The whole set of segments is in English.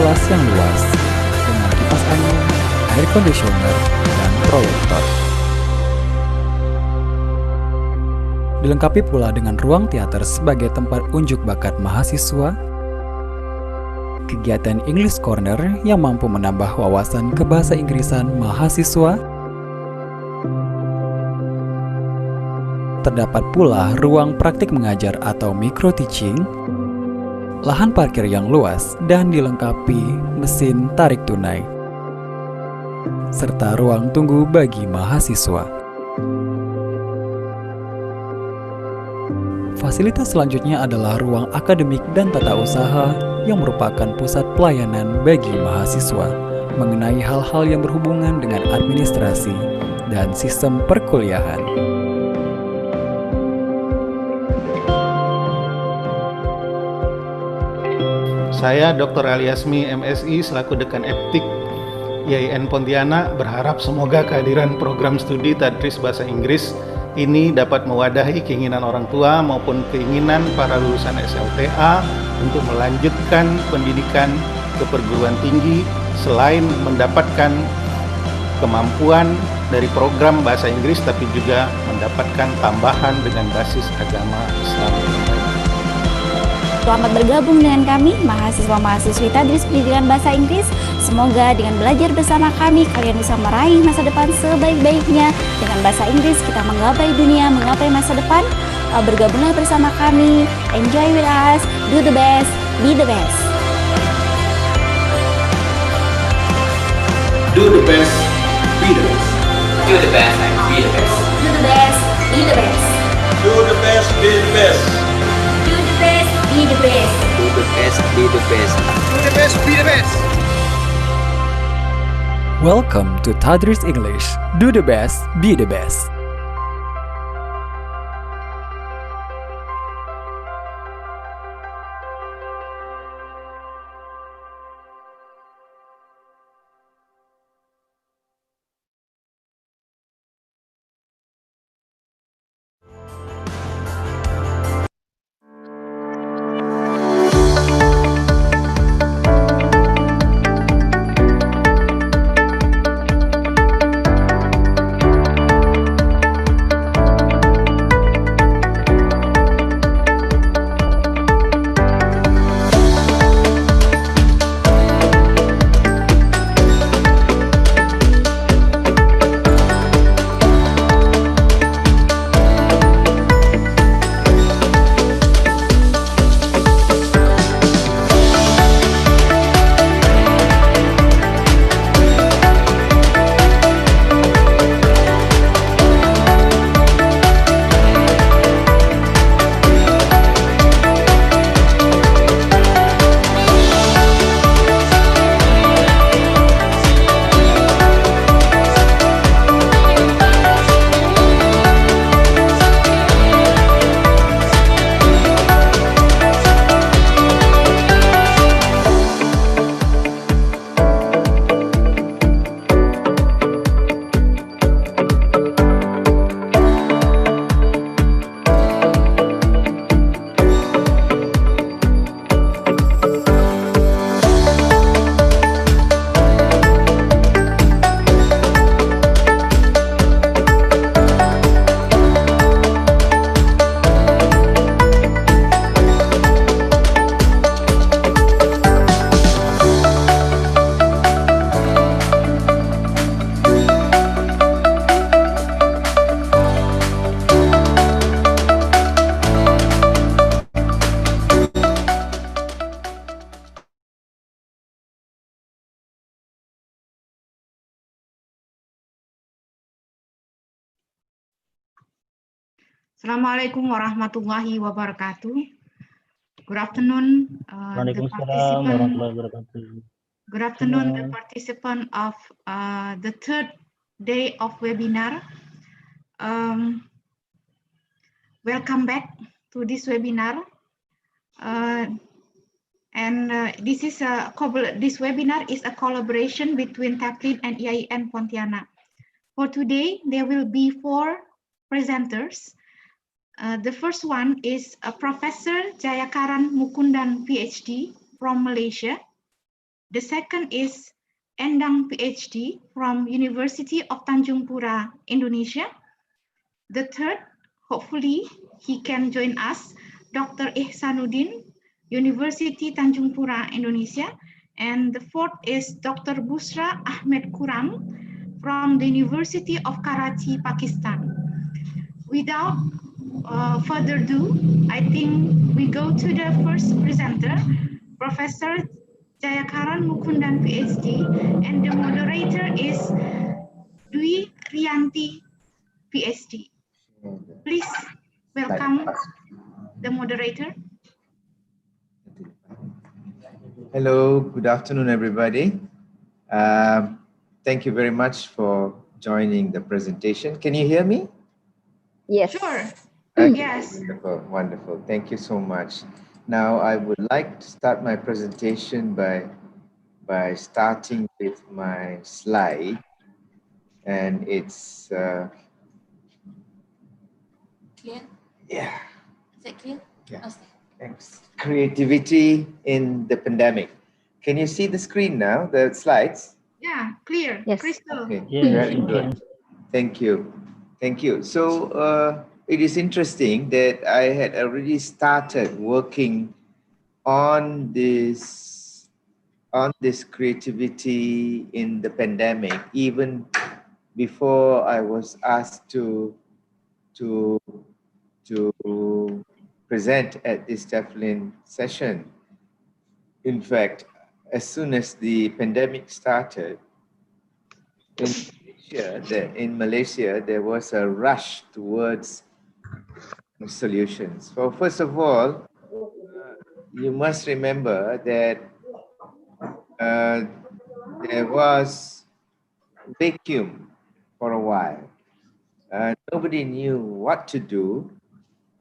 kelas yang luas dengan kipas angin, air conditioner, dan proyektor. Dilengkapi pula dengan ruang teater sebagai tempat unjuk bakat mahasiswa, kegiatan English Corner yang mampu menambah wawasan kebahasa Inggrisan mahasiswa. Terdapat pula ruang praktik mengajar atau micro teaching, lahan parkir yang luas dan dilengkapi mesin tarik tunai, serta ruang tunggu bagi mahasiswa. Fasilitas selanjutnya adalah ruang akademik dan tata usaha yang merupakan pusat pelayanan bagi mahasiswa mengenai hal-hal yang berhubungan dengan administrasi dan sistem perkuliahan. Saya Dr. Aliasmi MSI selaku Dekan FTIK-IAIN Pontianak berharap semoga kehadiran program studi tadris bahasa Inggris ini dapat mewadahi keinginan orang tua maupun keinginan para lulusan SLTA untuk melanjutkan pendidikan ke perguruan tinggi selain mendapatkan kemampuan dari program bahasa Inggris tapi juga mendapatkan tambahan dengan basis agama Islam. Selamat bergabung dengan kami, mahasiswa-mahasiswi Tadris Pendidikan Bahasa Inggris. Semoga dengan belajar bersama kami, kalian bisa meraih masa depan sebaik-baiknya. Dengan bahasa Inggris, kita menggapai dunia, menggapai masa depan. Bergabunglah bersama kami, enjoy with us, do the best, be the best. Do the best, be the best. Do the best and be the best. Do the best, be the best. Do the best, be the best. Do the best, be the best. Do the best, be the best. Do the best, be the best. Welcome to Tadris English. Do the best, be the best. Assalamualaikum warahmatullahi wabarakatuh. Good afternoon, Waalaikumsalam warahmatullahi wabarakatuh. Good afternoon, the participant of the third day of webinar. Welcome back to this webinar. This webinar is a collaboration between Teflin and IAIN Pontianak. For today, there will be 4 presenters. The first one is Professor Jayakaran Mukundan, PhD from Malaysia. The second is Endang PhD from University of Tanjung Pura, Indonesia. The third, hopefully he can join us, Dr. Ihsanuddin, University Tanjung Pura, Indonesia. And the fourth is Dr. Busra Ahmed Kuram from the University of Karachi, Pakistan. Without further ado, I think we go to the first presenter, Professor Jayakaran Mukundan, PhD, and the moderator is Dwi Rianti, PhD. Please welcome the moderator. Hello, good afternoon, everybody. Thank you very much for joining the presentation. Can you hear me? Yes. Sure. Okay, Yes. wonderful, wonderful. Thank you so much. Now, I would like to start my presentation by starting with my slide, and it's clear? yeah. Is it clear? Yeah. Okay. Thanks. Creativity in the pandemic. Can you see the screen now, the slides? Yeah, clear. Yes. Crystal. Okay, Yes, very you good. can. Thank you. Thank you. So it is interesting that I had already started working on this creativity in the pandemic even before I was asked to present at this Teflin session. In fact, as soon as the pandemic started, in Malaysia, there was a rush towards solutions. So first of all, you must remember that there was vacuum for a while. Nobody knew what to do.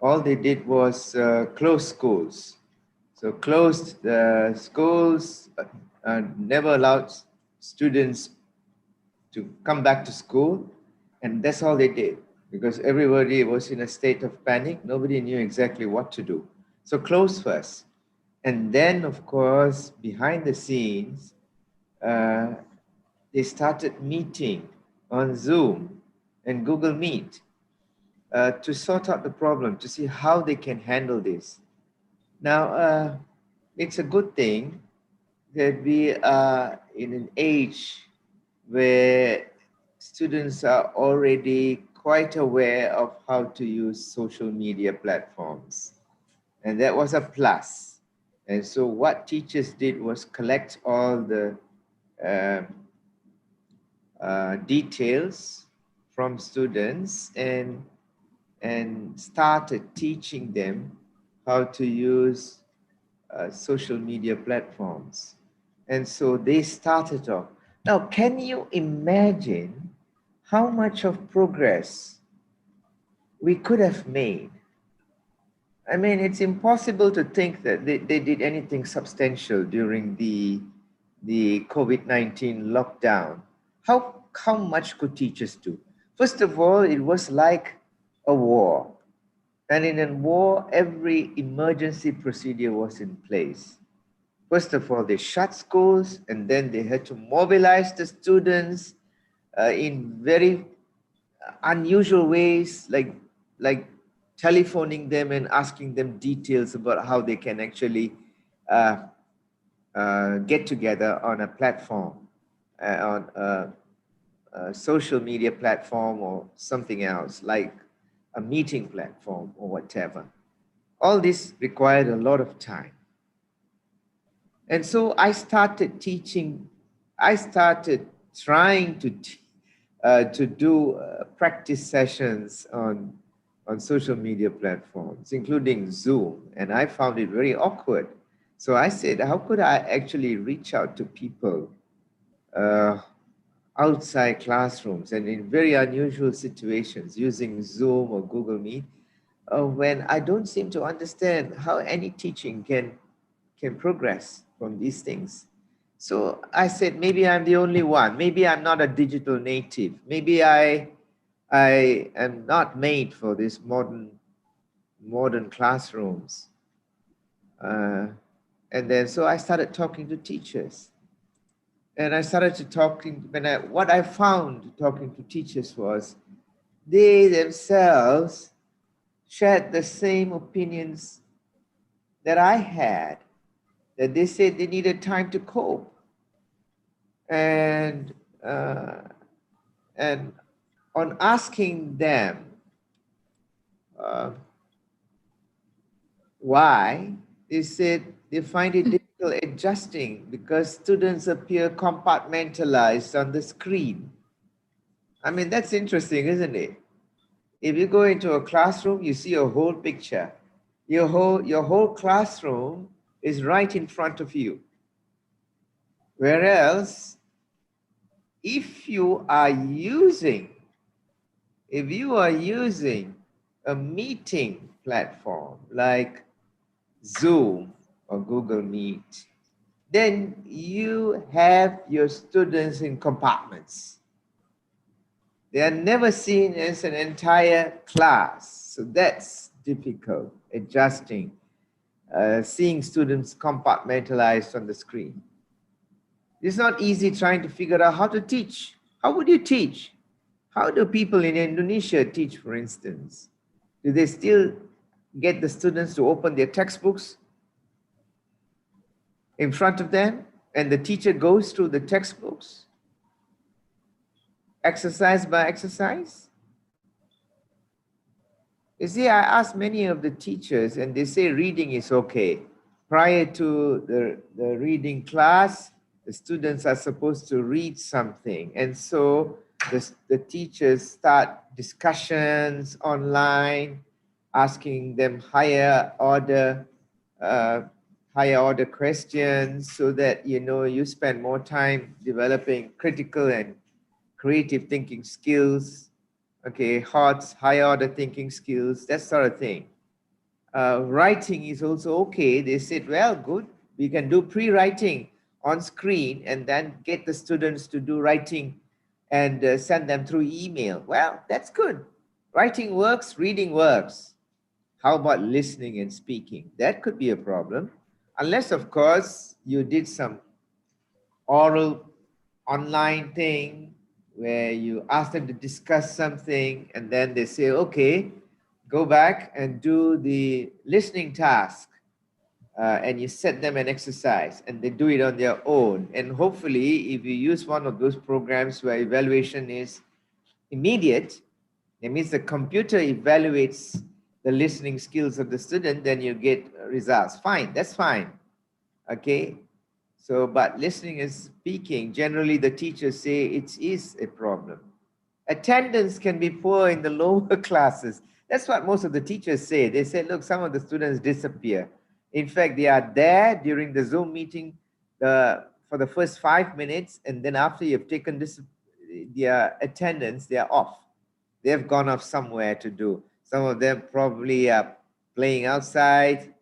All they did was close schools. So closed the schools, never allowed students to come back to school, and that's all they did because everybody was in a state of panic. Nobody knew exactly what to do. So close first. And then, of course, behind the scenes, they started meeting on Zoom and Google Meet to sort out the problem, to see how they can handle this. Now, it's a good thing that we are in an age where students are already quite aware of how to use social media platforms. And that was a plus. And so what teachers did was collect all the details from students and started teaching them how to use social media platforms. And so they started off. Now, can you imagine how much of progress we could have made? I mean, it's impossible to think that they did anything substantial during the COVID-19 lockdown. How much could teachers do? First of all, it was like a war. And in a war, every emergency procedure was in place. First of all, they shut schools, and then they had to mobilize the students in very unusual ways, like telephoning them and asking them details about how they can actually get together on a platform, on a social media platform or something else, like a meeting platform or whatever. All this required a lot of time. And so I started teaching, I started trying to do practice sessions on social media platforms, including Zoom, and I found it very awkward. So I said, how could I actually reach out to people outside classrooms and in very unusual situations using Zoom or Google Meet when I don't seem to understand how any teaching can progress from these things. So I said, maybe I'm the only one. Maybe I'm not a digital native. Maybe I am not made for this modern classrooms. And then so I started talking to teachers. And I started to talking, what I found talking to teachers was they themselves shared the same opinions that I had, that they said they needed time to cope. And and on asking them why, they said they find it difficult adjusting because students appear compartmentalized on the screen. I mean, that's interesting, isn't it? If you go into a classroom, you see a whole picture. Your whole classroom is right in front of you. Whereas if you are using a meeting platform like Zoom or Google Meet, then you have your students in compartments. They are never seen as an entire class. So that's difficult, adjusting, seeing students compartmentalized on the screen. It's not easy trying to figure out how to teach. How would you teach? How do people in Indonesia teach, for instance? Do they still get the students to open their textbooks in front of them and the teacher goes through the textbooks, exercise by exercise? You see, I asked many of the teachers and they say reading is okay. Prior to the reading class, the students are supposed to read something. And so the teachers start discussions online, asking them higher order questions so that, you know, you spend more time developing critical and creative thinking skills, okay, higher order thinking skills, that sort of thing. Writing is also okay. They said, well, good, we can do pre-writing on screen and then get the students to do writing and send them through email. Well, that's good. Writing works, reading works. How about listening and speaking? That could be a problem. Unless, of course, you did some oral online thing where you ask them to discuss something and then they say, okay, go back and do the listening task. And you set them an exercise and they do it on their own. And hopefully, if you use one of those programs where evaluation is immediate, it means the computer evaluates the listening skills of the student, then you get results. Fine, that's fine. Okay. So, but listening and speaking, generally the teachers say it is a problem. Attendance can be poor in the lower classes. That's what most of the teachers say. They say, look, some of the students disappear. In fact, they are there during the Zoom meeting for the first 5 minutes, and then after you've taken their attendance, they are off. They have gone off somewhere to do. Some of them probably are playing outside,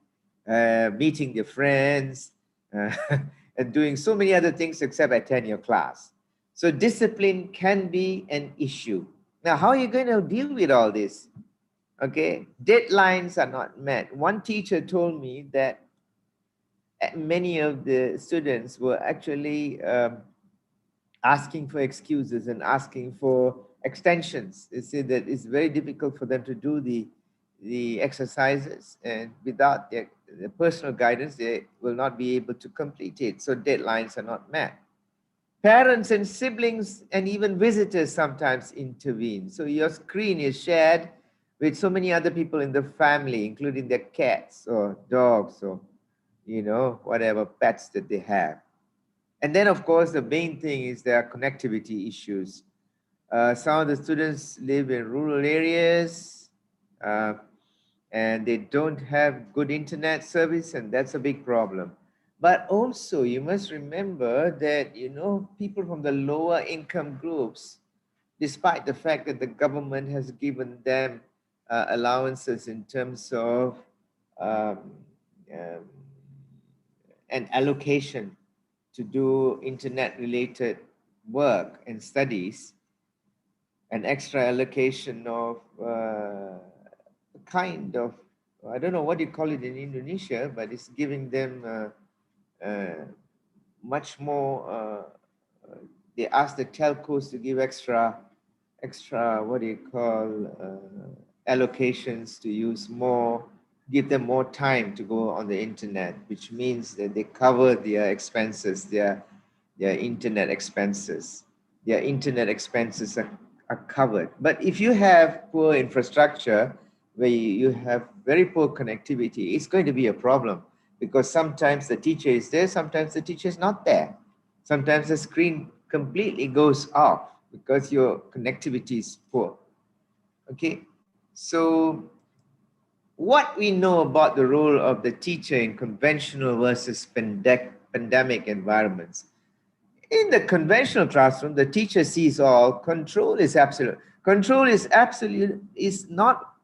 meeting their friends, and doing so many other things except attend your class. So discipline can be an issue. Now, how are you going to deal with all this? Okay, deadlines are not met. One teacher told me that many of the students were actually asking for excuses and asking for extensions. They say that it's very difficult for them to do the exercises, and without their personal guidance, they will not be able to complete it. So deadlines are not met. Parents and siblings and even visitors sometimes intervene. So your screen is shared with so many other people in the family, including their cats or dogs or, you know, whatever pets that they have. And then, of course, the main thing is there are connectivity issues. Some of the students live in rural areas and they don't have good internet service, and that's a big problem. But also, you must remember that, you know, people from the lower income groups, despite the fact that the government has given them allowances in terms of um, an allocation to do internet related work and studies, an extra allocation of kind of, I don't know what you call it in Indonesia, but it's giving them much more they ask the telcos to give extra, what do you call, allocations to use more, give them more time to go on the internet, which means that they cover their expenses, their internet expenses. Their internet expenses are covered. But if you have poor infrastructure, where you have very poor connectivity, it's going to be a problem, because sometimes the teacher is there, sometimes the teacher is not there. Sometimes the screen completely goes off because your connectivity is poor. Okay, so what we know about the role of the teacher in conventional versus pandemic environments. In the conventional classroom, the teacher sees all. Control is absolute. Control is absolute, is not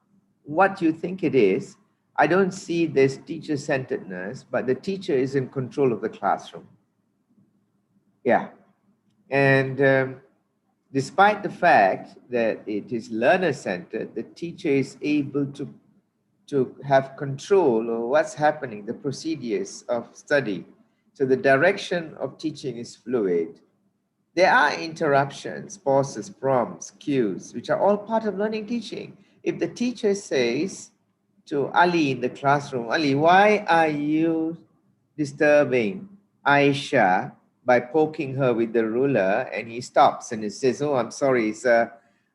what you think it is. I don't see this teacher-centeredness, but the teacher is in control of the classroom. Yeah. And despite the fact that it is learner-centered, the teacher is able to have control over what's happening, the procedures of study. So the direction of teaching is fluid. There are interruptions, pauses, prompts, cues, which are all part of learning teaching. If the teacher says to Ali in the classroom, Ali, why are you disturbing Aisha by poking her with the ruler? And he stops and he says, oh, I'm sorry, sir.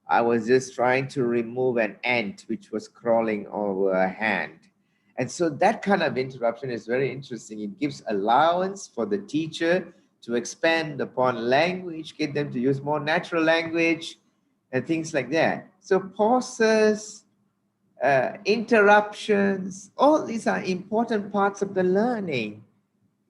I was just trying to remove an ant which was crawling over her hand. And so that kind of interruption is very interesting. It gives allowance for the teacher to expand upon language, get them to use more natural language and things like that. So pauses, interruptions, all these are important parts of the learning.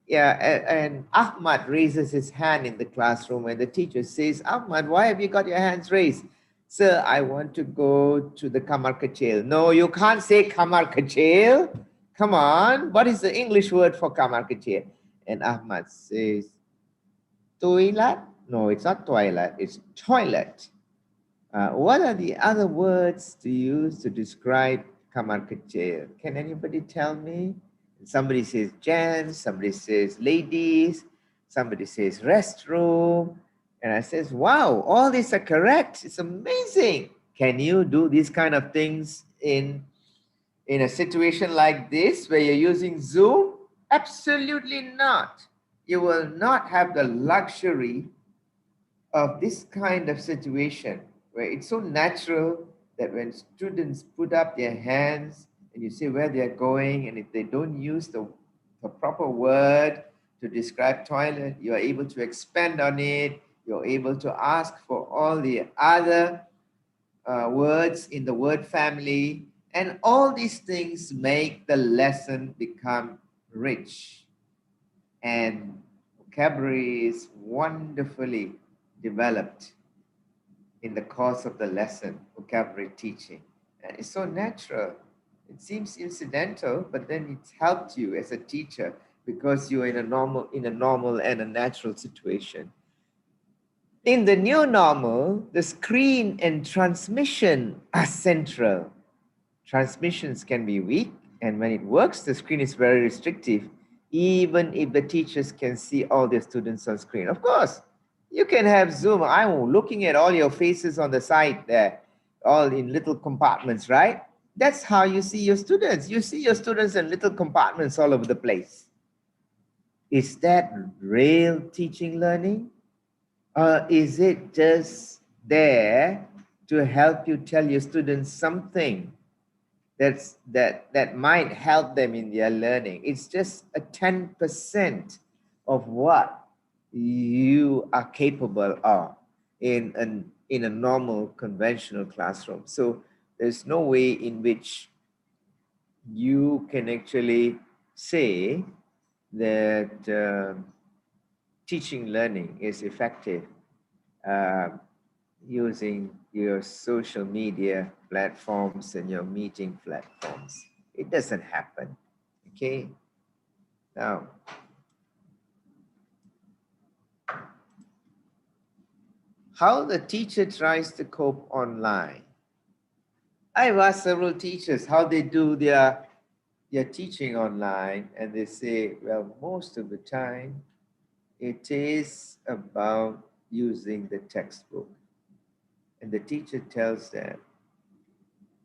Yeah, and Ahmad raises his hand in the classroom and the teacher says, Ahmad, why have you got your hands raised? Sir, I want to go to the Kamar Kachel. No, you can't say Kamar Kachel. Come on, what is the English word for Kamar Kachel? And Ahmad says, toilet? No, it's not toilet, it's toilet. What are the other words to use to describe Kamar Kachel? Can anybody tell me? Somebody says gents, somebody says ladies, somebody says restroom. And I says, wow, all these are correct. It's amazing. Can you do these kind of things in a situation like this where you're using Zoom? Absolutely not. You will not have the luxury of this kind of situation where it's so natural that when students put up their hands and you say where they're going, and if they don't use the proper word to describe toilet, you are able to expand on it. You're able to ask for all the other words in the word family. And all these things make the lesson become rich. And vocabulary is wonderfully developed in the course of the lesson, vocabulary teaching. And it's so natural. It seems incidental, but then it's helped you as a teacher because you're in a normal and a natural situation. In the new normal, the screen and transmission are central. Transmissions can be weak, and when it works, the screen is very restrictive, even if the teachers can see all their students on screen. Of course, you can have Zoom. I'm looking at all your faces on the side there, all in little compartments, right? That's how you see your students. You see your students in little compartments all over the place. Is that real teaching learning? Or is it just there to help you tell your students something that might help them in their learning? It's just a 10% of what you are capable of in a normal conventional classroom. So there's no way in which you can actually say that teaching learning is effective using your social media platforms and your meeting platforms. It doesn't happen. Okay. Now, how the teacher tries to cope online. I've asked several teachers how they do their teaching online, and they say, well, most of the time it is about using the textbook. And the teacher tells them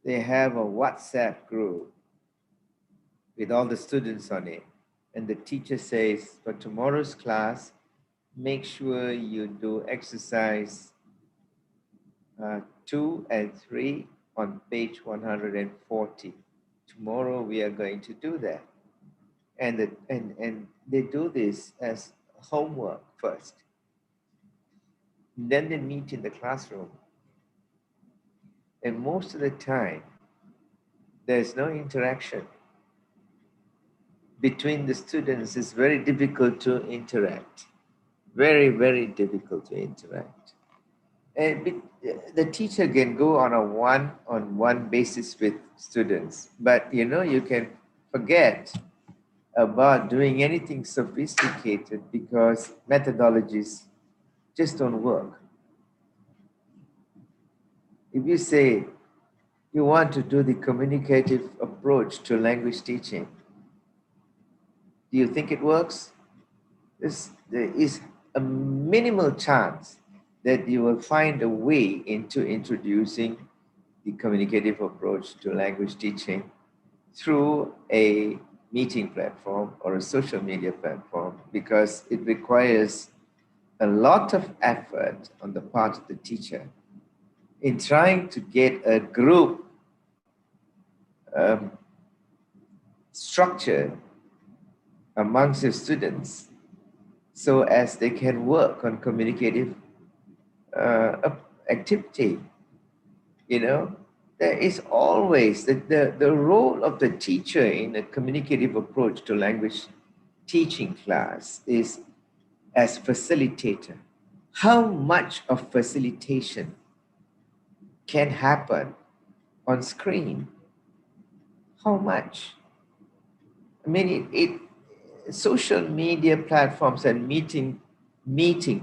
they have a WhatsApp group with all the students on it. And the teacher says, for tomorrow's class, make sure you do exercise 2 and 3 on page 140. Tomorrow we are going to do that. And they do this as homework first. Then they meet in the classroom. And most of the time, there's no interaction between the students. It's very difficult to interact. Very, very difficult to interact. And the teacher can go on a one-on-one basis with students, but you can forget about doing anything sophisticated because methodologies just don't work. If you say you want to do the communicative approach to language teaching, do you think it works? There is a minimal chance that you will find a way into introducing the communicative approach to language teaching through a meeting platform or a social media platform, because it requires a lot of effort on the part of the teacher in trying to get a group structure amongst the students so as they can work on communicative activity. There is always the role of the teacher in a communicative approach to language teaching class is as facilitator. How much of facilitation can happen on screen? How much? I mean, social media platforms and meeting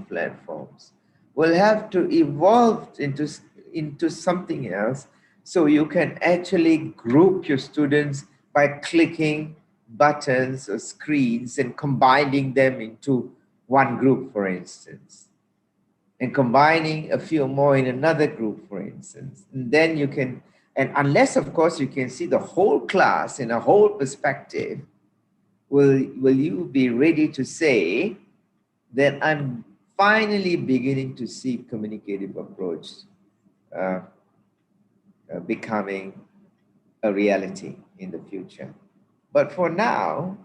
platforms will have to evolve into something else, so you can actually group your students by clicking buttons or screens and combining them into one group, for instance, and combining a few more in another group, for instance. And then you can, and unless of course you can see the whole class in a whole perspective, will you be ready to say that I'm finally beginning to see communicative approach becoming a reality in the future? But for now,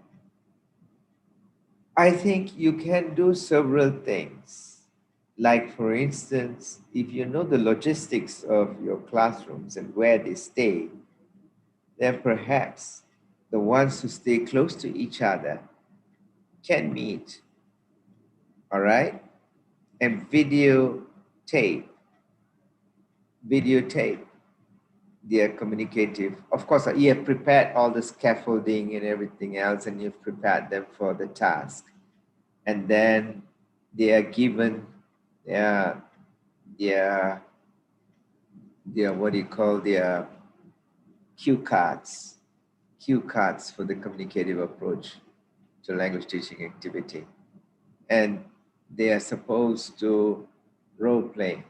I think you can do several things. Like, for instance, if you know the logistics of your classrooms and where they stay, then perhaps the ones who stay close to each other can meet, all right? And videotape their communicative. Of course, you have prepared all the scaffolding and everything else, and you've prepared them for the task. And then they are given their what do you call, their cue cards for the communicative approach to language teaching activity. And they are supposed to role play.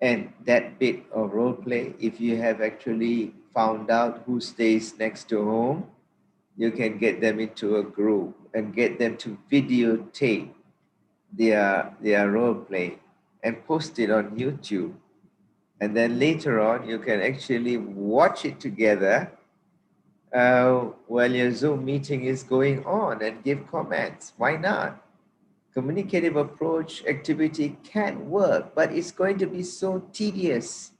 And that bit of role play, if you have actually found out who stays next to whom, you can get them into a group and get them to videotape their role play and post it on YouTube. And then later on, you can actually watch it together while your Zoom meeting is going on and give comments. Why not? Communicative approach activity can work, but it's going to be so tedious.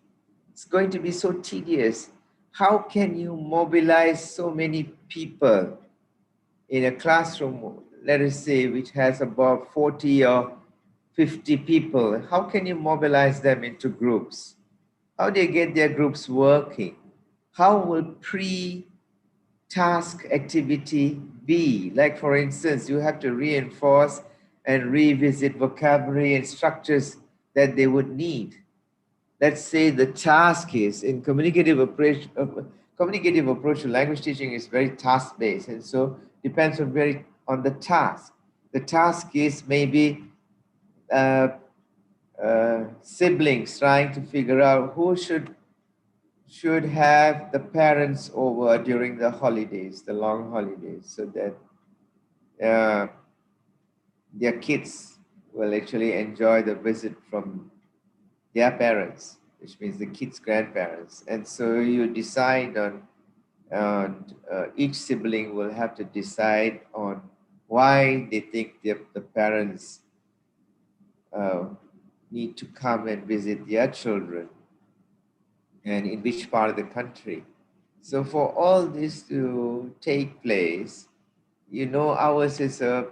It's going to be so tedious. How can you mobilize so many people in a classroom, let us say, which has about 40 or 50 people? How can you mobilize them into groups? How do you get their groups working? How will pre-task activity be? Like, for instance, you have to reinforce and revisit vocabulary and structures that they would need. Let's say the task is in communicative approach to language teaching is very task-based, and so depends on the task. The task is maybe siblings trying to figure out who should have the parents over during the holidays, the long holidays, so that their kids will actually enjoy the visit from their parents, which means the kids' grandparents. And so you decide on, each sibling will have to decide on why they think the parents need to come and visit their children and in which part of the country. So for all this to take place, ours is a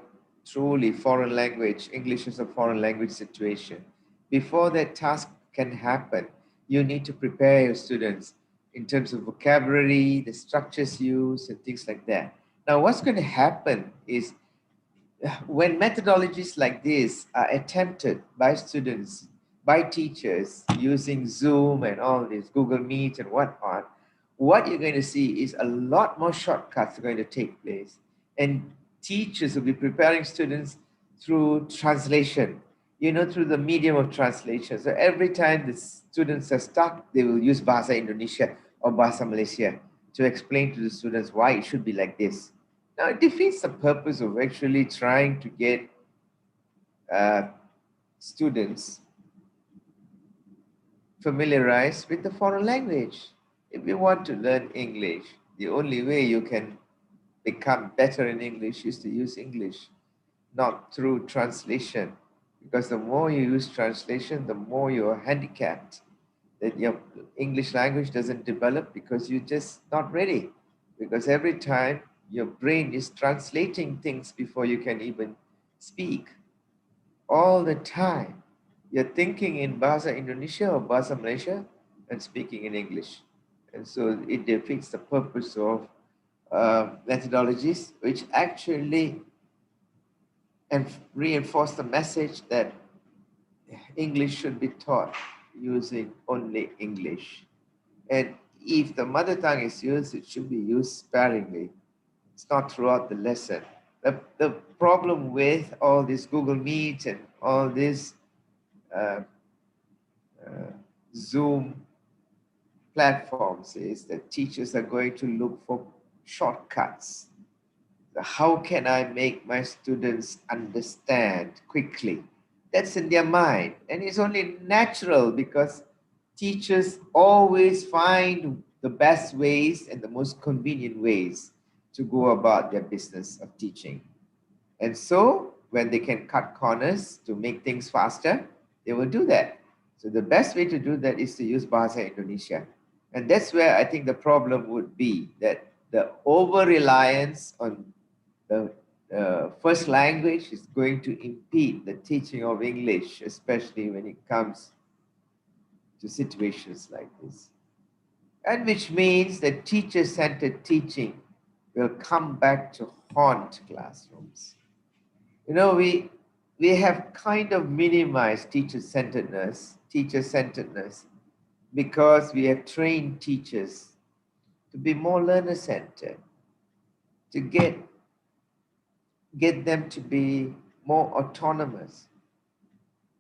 truly foreign language. English is a foreign language situation. Before that task can happen, you need to prepare your students in terms of vocabulary, the structures used, and things like that. Now, what's going to happen is when methodologies like this are attempted by students, by teachers using Zoom and all this, Google Meet and whatnot, what you're going to see is a lot more shortcuts are going to take place. And teachers will be preparing students through translation, through the medium of translation. So every time the students are stuck, they will use Bahasa Indonesia or Bahasa Malaysia to explain to the students why it should be like this. Now, it defeats the purpose of actually trying to get students familiarized with the foreign language. If you want to learn English, the only way you can become better in English is to use English, not through translation. Because the more you use translation, the more you're handicapped, that your English language doesn't develop because you're just not ready. Because every time your brain is translating things before you can even speak. All the time, you're thinking in Bahasa Indonesia or Bahasa Malaysia and speaking in English. And so it defeats the purpose of methodologies which actually reinforce the message that English should be taught using only English. And if the mother tongue is used, it should be used sparingly. It's not throughout the lesson. The problem with all this Google Meet and all this Zoom platforms is that teachers are going to look for shortcuts. How can I make my students understand quickly? That's in their mind. And it's only natural because teachers always find the best ways and the most convenient ways to go about their business of teaching. And so when they can cut corners to make things faster, they will do that. So the best way to do that is to use Bahasa Indonesia. And that's where I think the problem would be, that the over-reliance on the first language is going to impede the teaching of English, especially when it comes to situations like this. And which means that teacher-centered teaching will come back to haunt classrooms. We have kind of minimized teacher-centeredness because we have trained teachers to be more learner-centered, to get them to be more autonomous.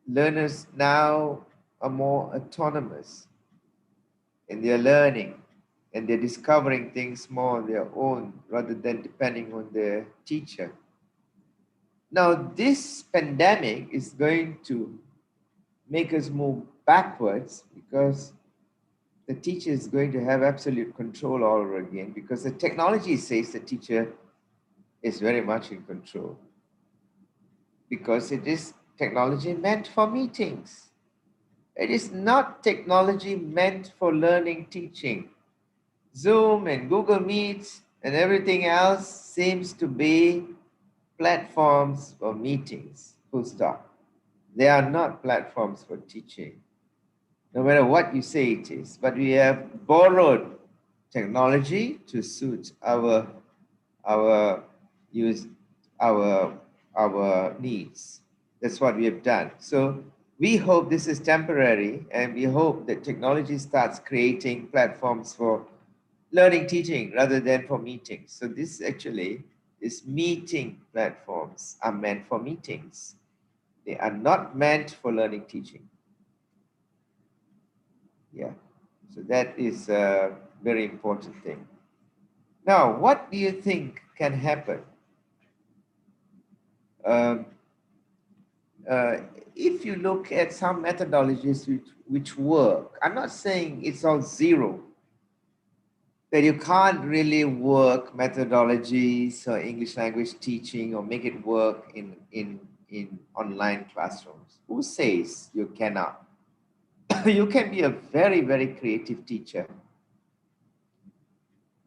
Learners now are more autonomous in their learning, and they're discovering things more on their own rather than depending on their teacher. Now, this pandemic is going to make us move backwards because the teacher is going to have absolute control all over again, because the technology says the teacher is very much in control, because it is technology meant for meetings. It is not technology meant for learning, teaching. Zoom and Google Meets and everything else seems to be platforms for meetings, full stop. They are not platforms for teaching, no matter what you say it is. But we have borrowed technology to suit our needs. That's what we have done. So we hope this is temporary, and we hope that technology starts creating platforms for learning, teaching rather than for meetings. So this actually is meeting platforms are meant for meetings. They are not meant for learning teaching. Yeah, so that is a very important thing. Now, what do you think can happen um, if you look at some methodologies which work? I'm not saying it's all zero, that you can't really work methodologies or English language teaching or make it work in online classrooms. Who says you cannot? You can be a very, very creative teacher.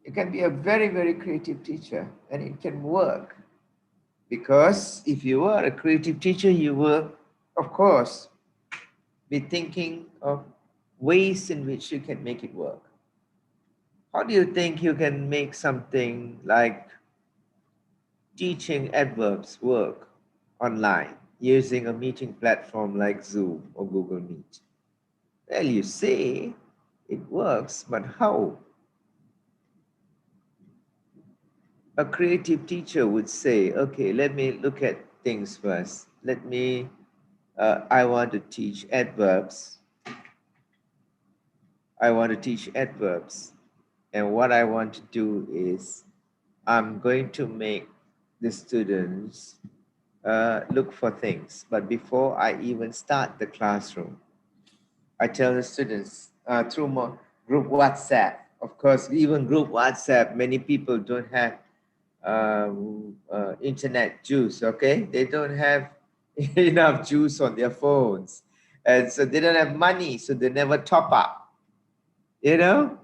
You can be a very, very creative teacher and it can work. Because if you are a creative teacher, you will, of course, be thinking of ways in which you can make it work. How do you think you can make something like teaching adverbs work online using a meeting platform like Zoom or Google Meet? Well, you say it works, but how? A creative teacher would say, okay, let me look at things first. I want to teach adverbs. I want to teach adverbs. And what I want to do is I'm going to make the students look for things. But before I even start the classroom, I tell the students through group WhatsApp. Of course, even group WhatsApp, many people don't have internet juice, okay? They don't have enough juice on their phones. And so they don't have money, so they never top up, you know?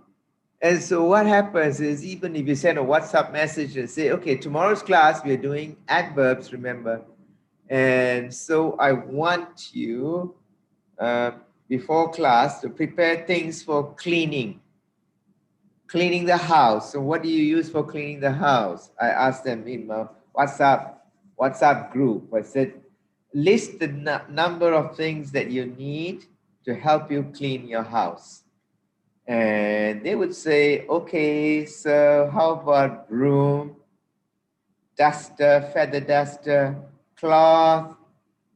And so what happens is, even if you send a WhatsApp message and say, okay, tomorrow's class, we're doing adverbs, remember? And so I want you, before class, to prepare things for cleaning the house. So what do you use for cleaning the house? I asked them in my WhatsApp group. I said, list the number of things that you need to help you clean your house. And they would say, okay, so how about broom, duster, feather duster, cloth,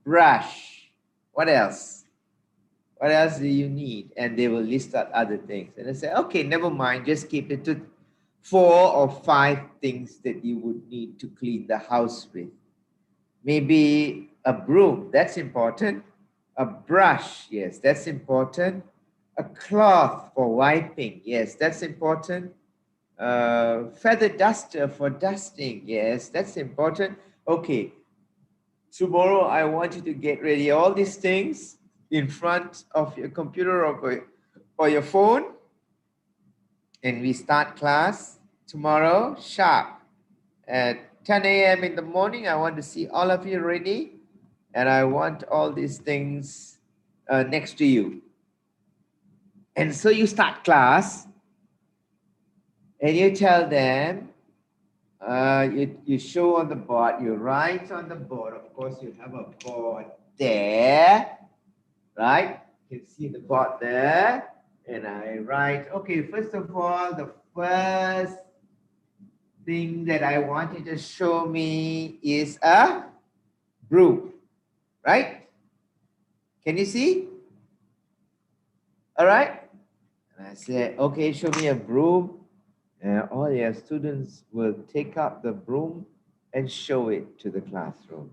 brush? What else? What else do you need? And they will list out other things. And I say, okay, never mind. Just keep it to 4 or 5 things that you would need to clean the house with. Maybe a broom, that's important. A brush, yes, that's important. A cloth for wiping, yes, that's important. Feather duster for dusting, yes, that's important. Okay, tomorrow I want you to get ready all these things in front of your computer or your phone, and we start class tomorrow sharp at 10 a.m. in the morning. I want to see all of you ready, and I want all these things next to you. And so you start class and you tell them, you show on the board, you write on the board. Of course, you have a board there, right? You can see the board there. And I write, okay, first of all, the first thing that I want you to show me is a broom, right? Can you see? All right. And I said, okay, show me a broom. And all your students will take up the broom and show it to the classroom.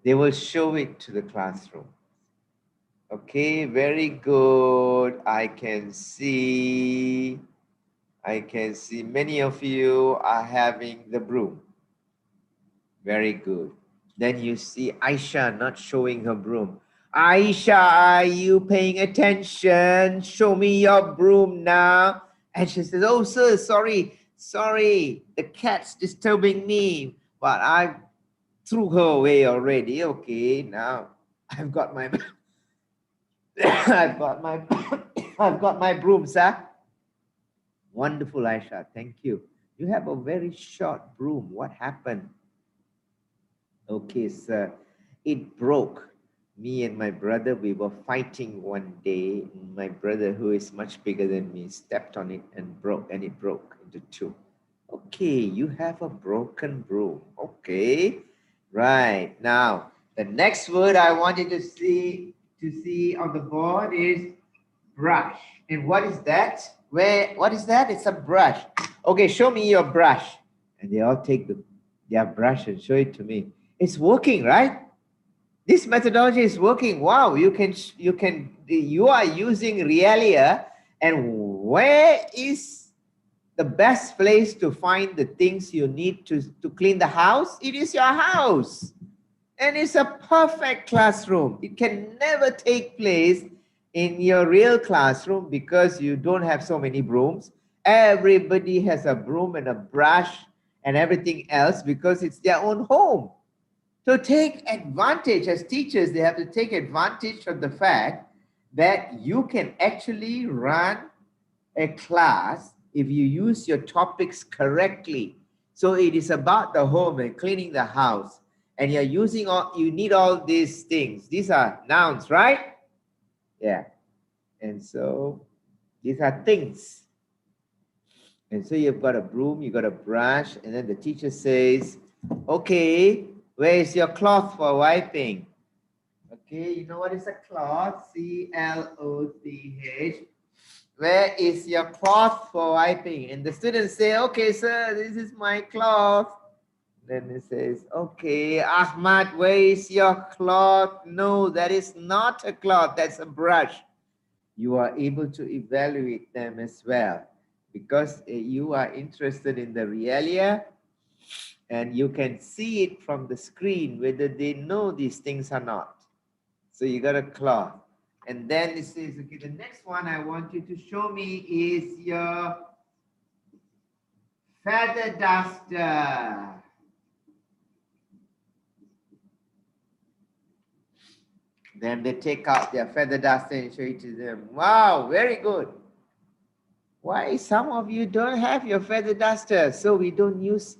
They will show it to the classroom. Okay, very good. I can see many of you are having the broom. Very good. Then you see Aisha not showing her broom. Aisha, are you paying attention? Show me your broom now. And she says, oh, sir, sorry. The cat's disturbing me. But I threw her away already. Okay, now I've got my I've got my broom, sir. Wonderful, Aisha. Thank you. You have a very short broom. What happened? Okay, sir. It broke. Me and my brother, we were fighting one day. My brother, who is much bigger than me, stepped on it and it broke into 2. Okay, you have a broken broom. Okay. Right. Now, the next word I want you to see on the board is brush. And what is that? What is that? It's a brush. Okay, show me your brush. And they all take their brush and show it to me. It's working, right? This methodology is working. Wow, you are using Realia. And where is the best place to find the things you need to clean the house? It is your house. And it's a perfect classroom. It can never take place in your real classroom because you don't have so many brooms. Everybody has a broom and a brush and everything else because it's their own home. So take advantage, as teachers, they have to take advantage of the fact that you can actually run a class if you use your topics correctly. So it is about the home and cleaning the house. And you're using you need all these things. These are nouns, right? Yeah. And so these are things. And so you've got a broom, you've got a brush, and then the teacher says, okay, where is your cloth for wiping? Okay, you know what is a cloth? C-L-O-T-H. Where is your cloth for wiping? And the students say, okay, sir, this is my cloth. Then it says, okay, Ahmad, where is your cloth? No, that is not a cloth, that's a brush. You are able to evaluate them as well because you are interested in the Realia and you can see it from the screen whether they know these things or not. So you got a cloth. And then it says, okay, the next one I want you to show me is your feather duster. Then they take out their feather duster and show it to them. Wow, very good. Why some of you don't have your feather duster? So we don't use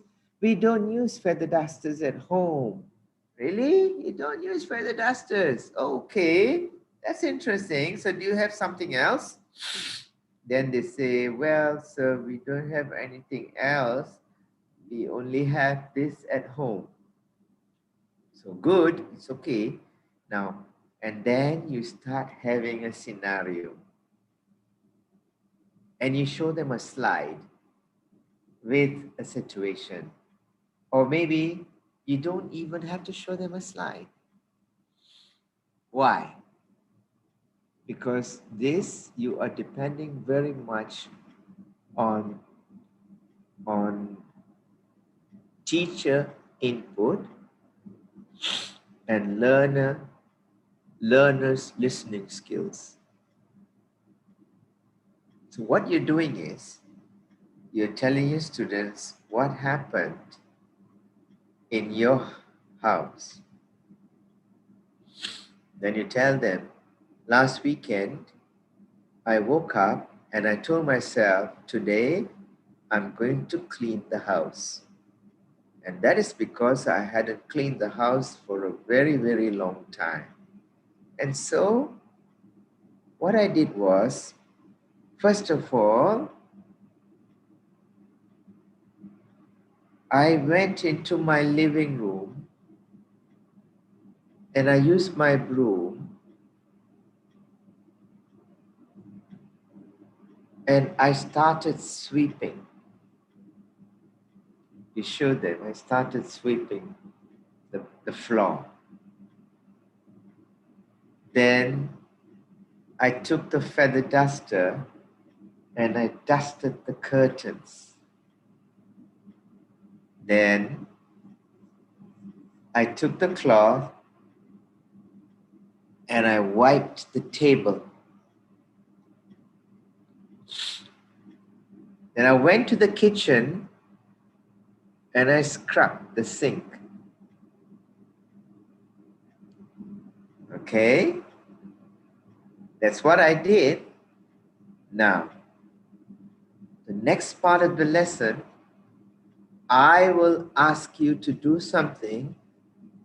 feather dusters at home. Really? You don't use feather dusters? Okay, that's interesting. So do you have something else? Then they say, well, sir, we don't have anything else. We only have this at home. So good, it's okay. Now, and then you start having a scenario. And you show them a slide with a situation. Or maybe you don't even have to show them a slide. Why? Because this, you are depending very much on teacher input and learners' listening skills. So what you're doing is, you're telling your students what happened in your house. Then you tell them, last weekend, I woke up and I told myself, today, I'm going to clean the house. And that is because I hadn't cleaned the house for a very, very long time. And so what I did was, first of all, I went into my living room and I used my broom and I started sweeping. You show them, I started sweeping the floor. Then I took the feather duster and I dusted the curtains. Then I took the cloth and I wiped the table. Then I went to the kitchen and I scrubbed the sink. Okay? That's what I did. Now, the next part of the lesson, I will ask you to do something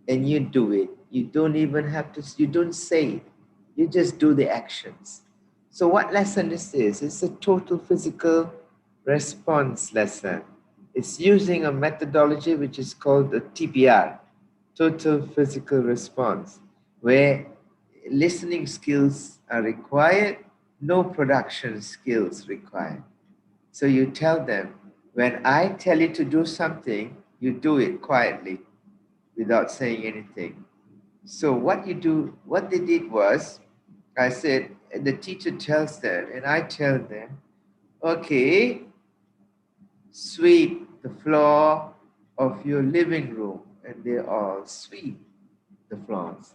and you do it. You don't even have to, you don't say it. You just do the actions. So what lesson is this? It's a total physical response lesson. It's using a methodology which is called the TPR, total physical response, where listening skills are required, no production skills required. So you tell them, when I tell you to do something, you do it quietly without saying anything. So what they did was, I said, the teacher tells them, and I tell them, okay, sweep the floor of your living room, and they all sweep the floors.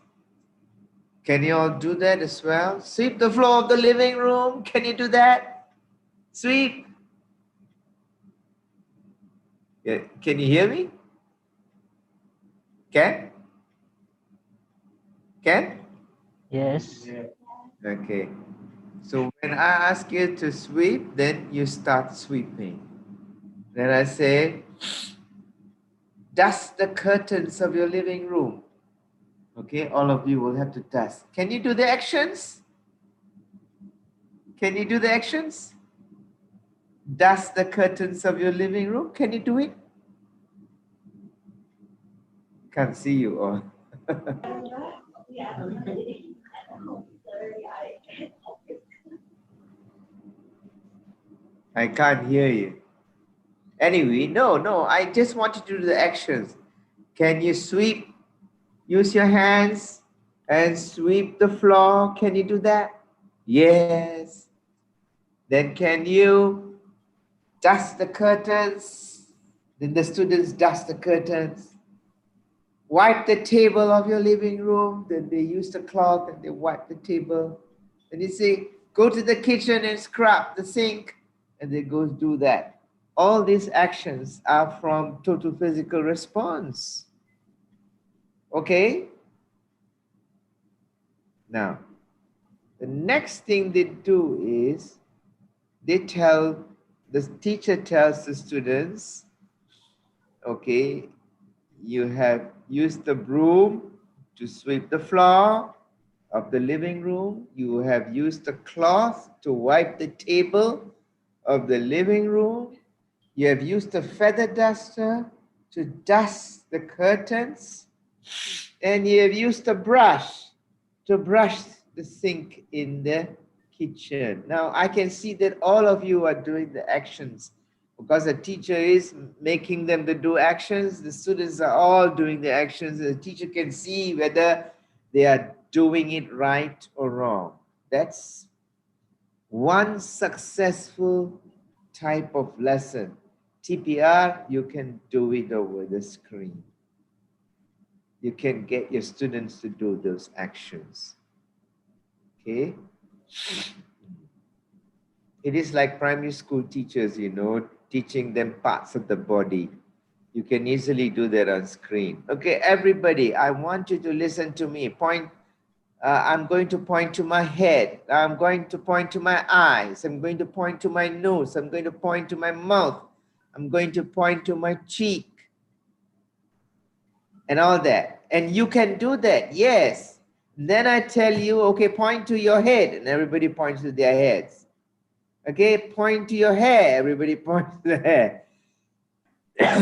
Can you all do that as well? Sweep the floor of the living room. Can you do that? Sweep. Yeah. Can you hear me? Can? Can? Yes. Okay. So when I ask you to sweep, then you start sweeping. Then I say, dust the curtains of your living room. Okay, all of you will have to dust. Can you do the actions? Can you do the actions? Dust the curtains of your living room. Can you do it? Can't see you all. I can't hear you. Anyway, no, I just want you to do the actions. Can you sweep? Use your hands and sweep the floor. Can you do that? Yes. Then can you dust the curtains? Then the students dust the curtains. Wipe the table of your living room. Then they use the cloth and they wipe the table. Then you say, go to the kitchen and scrub the sink. And they go do that. All these actions are from total physical response. Okay? Now, the next thing they do is the teacher tells the students, okay, you have used the broom to sweep the floor of the living room. You have used the cloth to wipe the table of the living room. You have used a feather duster to dust the curtains. And you have used a brush to brush the sink in the kitchen. Now, I can see that all of you are doing the actions because the teacher is making them to do actions. The students are all doing the actions. The teacher can see whether they are doing it right or wrong. That's one successful type of lesson. TPR, you can do it over the screen. You can get your students to do those actions. Okay? It is like primary school teachers, teaching them parts of the body. You can easily do that on screen. Okay, everybody, I want you to listen to me. I'm going to point to my head. I'm going to point to my eyes. I'm going to point to my nose. I'm going to point to my mouth. I'm going to point to my cheek. And all that. And you can do that, yes. Then I tell you, okay, point to your head. And everybody points to their heads. Okay, point to your hair. Everybody points to the hair.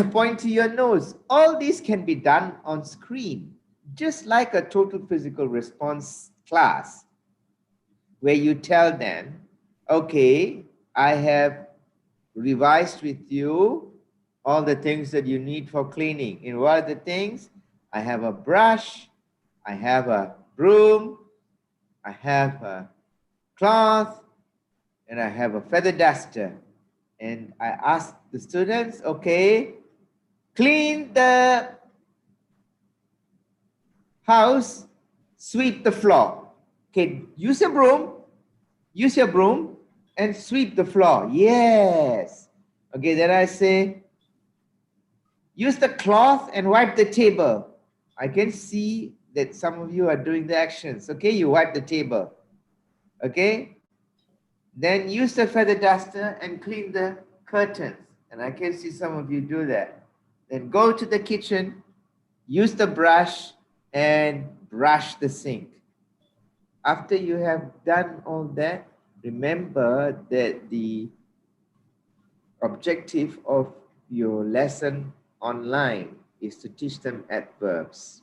Point to your nose. All these can be done on screen, just like a total physical response class, where you tell them, okay, I have revised with you all the things that you need for cleaning. And what are the things? I have a brush, I have a broom, I have a cloth, and I have a feather duster. And I ask the students, okay, clean the house, sweep the floor. Okay, use your broom and sweep the floor. Yes. Okay, then I say, use the cloth and wipe the table. I can see that some of you are doing the actions. Okay, you wipe the table. Okay, then use the feather duster and clean the curtains. And I can see some of you do that. Then go to the kitchen, use the brush and brush the sink. After you have done all that, remember that the objective of your lesson online is to teach them adverbs.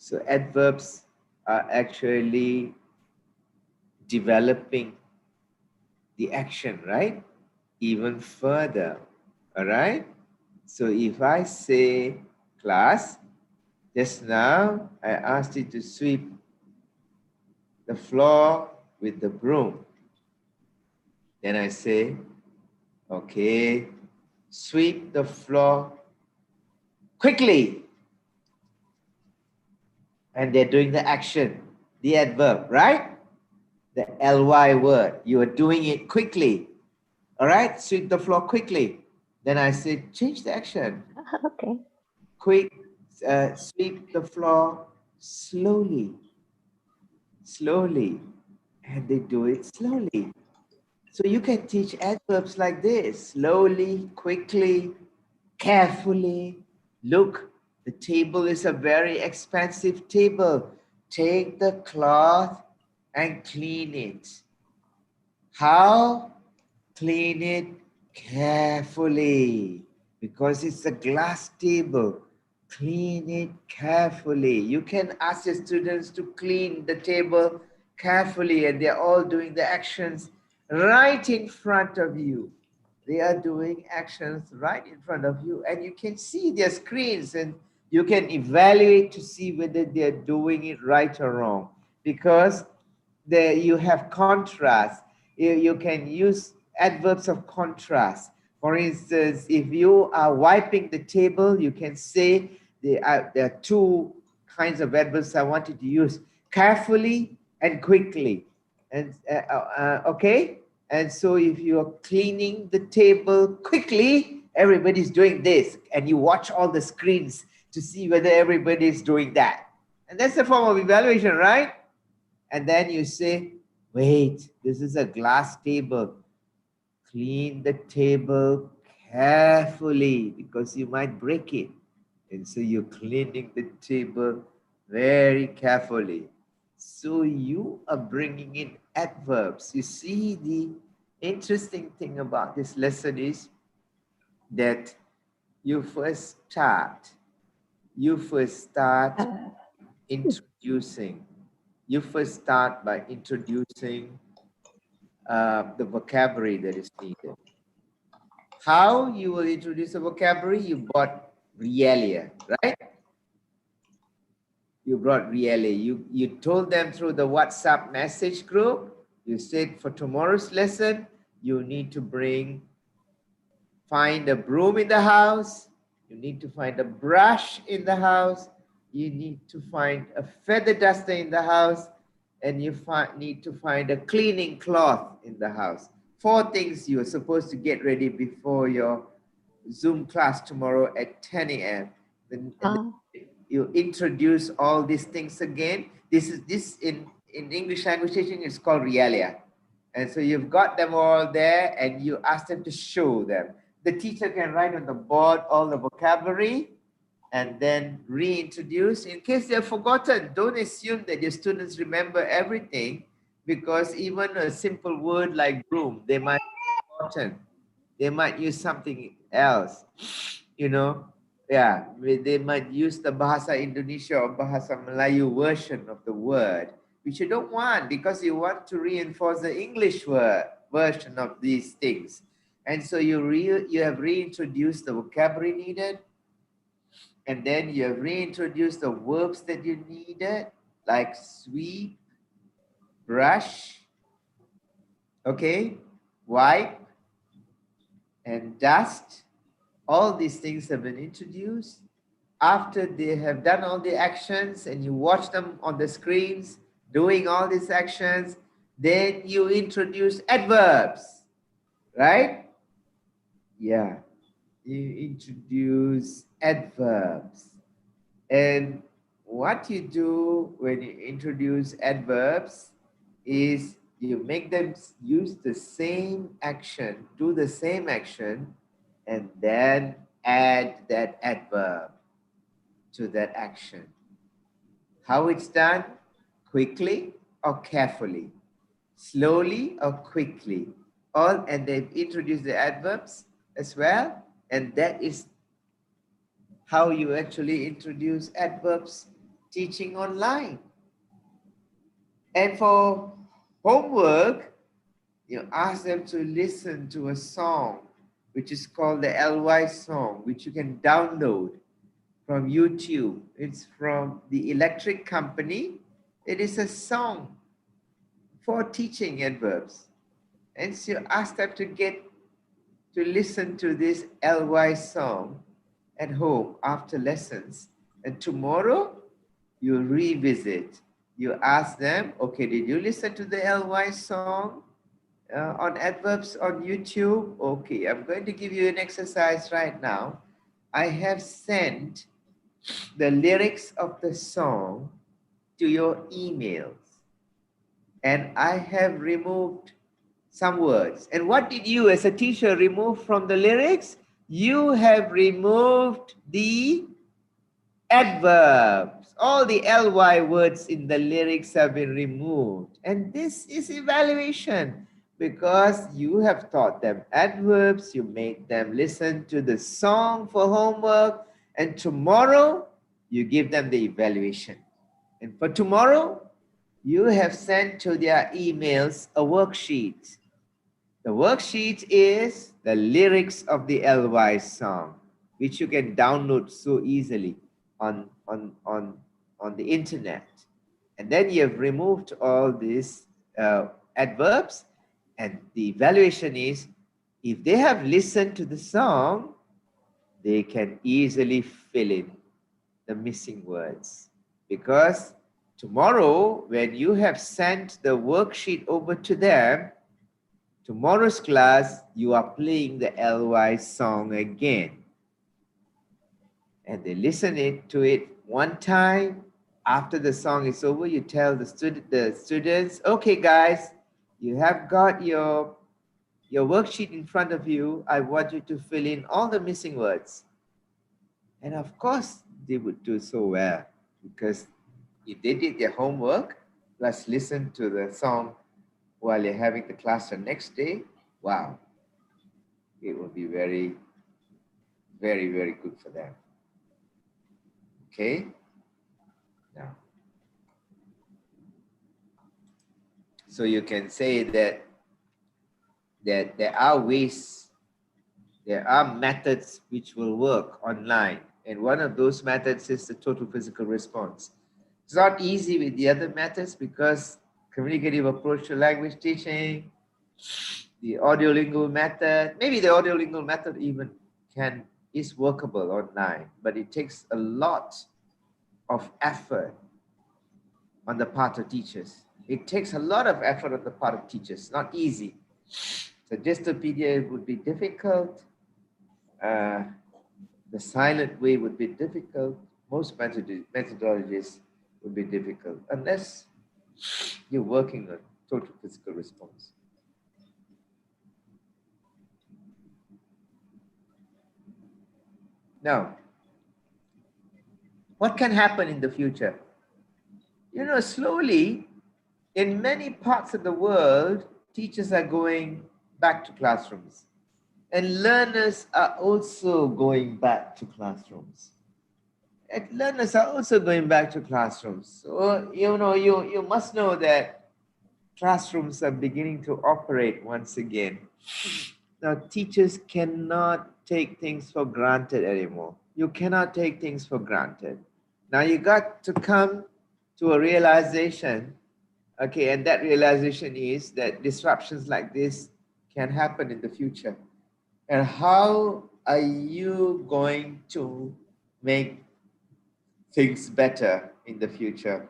So adverbs are actually developing the action, right? Even further, all right? So if I say, class, just now I asked you to sweep the floor with the broom. Then I say, okay, sweep the floor quickly. And they're doing the action, the adverb, right? The ly word. You are doing it quickly. All right, sweep the floor quickly. Then I say, change the action. Okay. Quick, sweep the floor slowly. Slowly. And they do it slowly. So you can teach adverbs like this: slowly, quickly, carefully. Look, the table is a very expensive table. Take the cloth and clean it. How? Clean it carefully, because it's a glass table. Clean it carefully. You can ask your students to clean the table carefully, and they're all doing the actions right in front of you. They are doing actions right in front of you, and you can see their screens, and you can evaluate to see whether they're doing it right or wrong, because there you have contrast. You can use adverbs of contrast. For instance, if you are wiping the table, you can say there are two kinds of adverbs I wanted to use: carefully and quickly. And okay. And so if you're cleaning the table quickly, everybody's doing this, and you watch all the screens to see whether everybody's doing that. And that's a form of evaluation, right? And then you say, wait, this is a glass table. Clean the table carefully, because you might break it. And so you're cleaning the table very carefully. So you are bringing in adverbs. You see, the interesting thing about this lesson is that you first start introducing. You first start by introducing the vocabulary that is needed. How you will introduce a vocabulary? You brought realia, right? You brought realia. You told them through the WhatsApp message group. You said for tomorrow's lesson, you need to find a broom in the house. You need to find a brush in the house. You need to find a feather duster in the house. And you need to find a cleaning cloth in the house. 4 things you're supposed to get ready before your Zoom class tomorrow at 10 a.m. Then you introduce all these things again. This in English language teaching is called realia. And so you've got them all there, and you ask them to show them. The teacher can write on the board all the vocabulary and then reintroduce. In case they're forgotten, don't assume that your students remember everything, because even a simple word like broom, they might have forgotten. They might use something else, you know. Yeah, they might use the Bahasa Indonesia or Bahasa Melayu version of the word, which you don't want, because you want to reinforce the English version of these things. And so you have reintroduced the vocabulary needed, and then you have reintroduced the verbs that you needed, like sweep, brush, okay, wipe, and dust. All these things have been introduced. After they have done all the actions and you watch them on the screens doing all these actions, then you introduce adverbs, right? Yeah, you introduce adverbs. And what you do when you introduce adverbs is you make them use the same action, do the same action, and then add that adverb to that action. How it's done? Quickly or carefully, slowly or quickly. And they've introduced the adverbs as well, and that is how you actually introduce adverbs teaching online. And for homework, you ask them to listen to a song, which is called the LY song, which you can download from YouTube. It's from the electric company. It is a song for teaching adverbs. And so you ask them to listen to this LY song at home after lessons. And tomorrow you revisit. You ask them, okay, did you listen to the LY song on adverbs on YouTube? Okay, I'm going to give you an exercise right now. I have sent the lyrics of the song to your emails, and I have removed some words. And what did you as a teacher remove from the lyrics? You have removed the adverbs. All the ly words in the lyrics have been removed. And this is evaluation because you have taught them adverbs, you made them listen to the song for homework, and tomorrow you give them the evaluation. And for tomorrow, you have sent to their emails a worksheet. The worksheet is the lyrics of the ly song, which you can download so easily on the internet. And then you have removed all these adverbs, and the evaluation is if they have listened to the song, they can easily fill in the missing words. Because tomorrow, when you have sent the worksheet over to them, tomorrow's class, you are playing the ly song again. And they listen to it one time. After the song is over, you tell the students, okay guys, you have got your worksheet in front of you. I want you to fill in all the missing words. And of course, they would do so well, because if they did their homework, plus listen to the song while you're having the class the next day, wow, it will be very, very, very good for them. Okay? Now, so you can say that there are ways, there are methods which will work online. And one of those methods is the total physical response. It's not easy with the other methods because communicative approach to language teaching, the audiolingual method, maybe the audiolingual method even is workable online, but it takes a lot of effort on the part of teachers. It takes a lot of effort on the part of teachers, not easy. So Gestopedia would be difficult. The silent way would be difficult. Most methodologies would be difficult unless you're working on total physical response. Now, what can happen in the future? You know, slowly, in many parts of the world, teachers are going back to classrooms. And learners are also going back to classrooms. And learners are also going back to classrooms. So, you know, you must know that classrooms are beginning to operate once again. Now, teachers cannot take things for granted anymore. You cannot take things for granted. Now, you got to come to a realization, okay, and that realization is that disruptions like this can happen in the future. And how are you going to make things better in the future?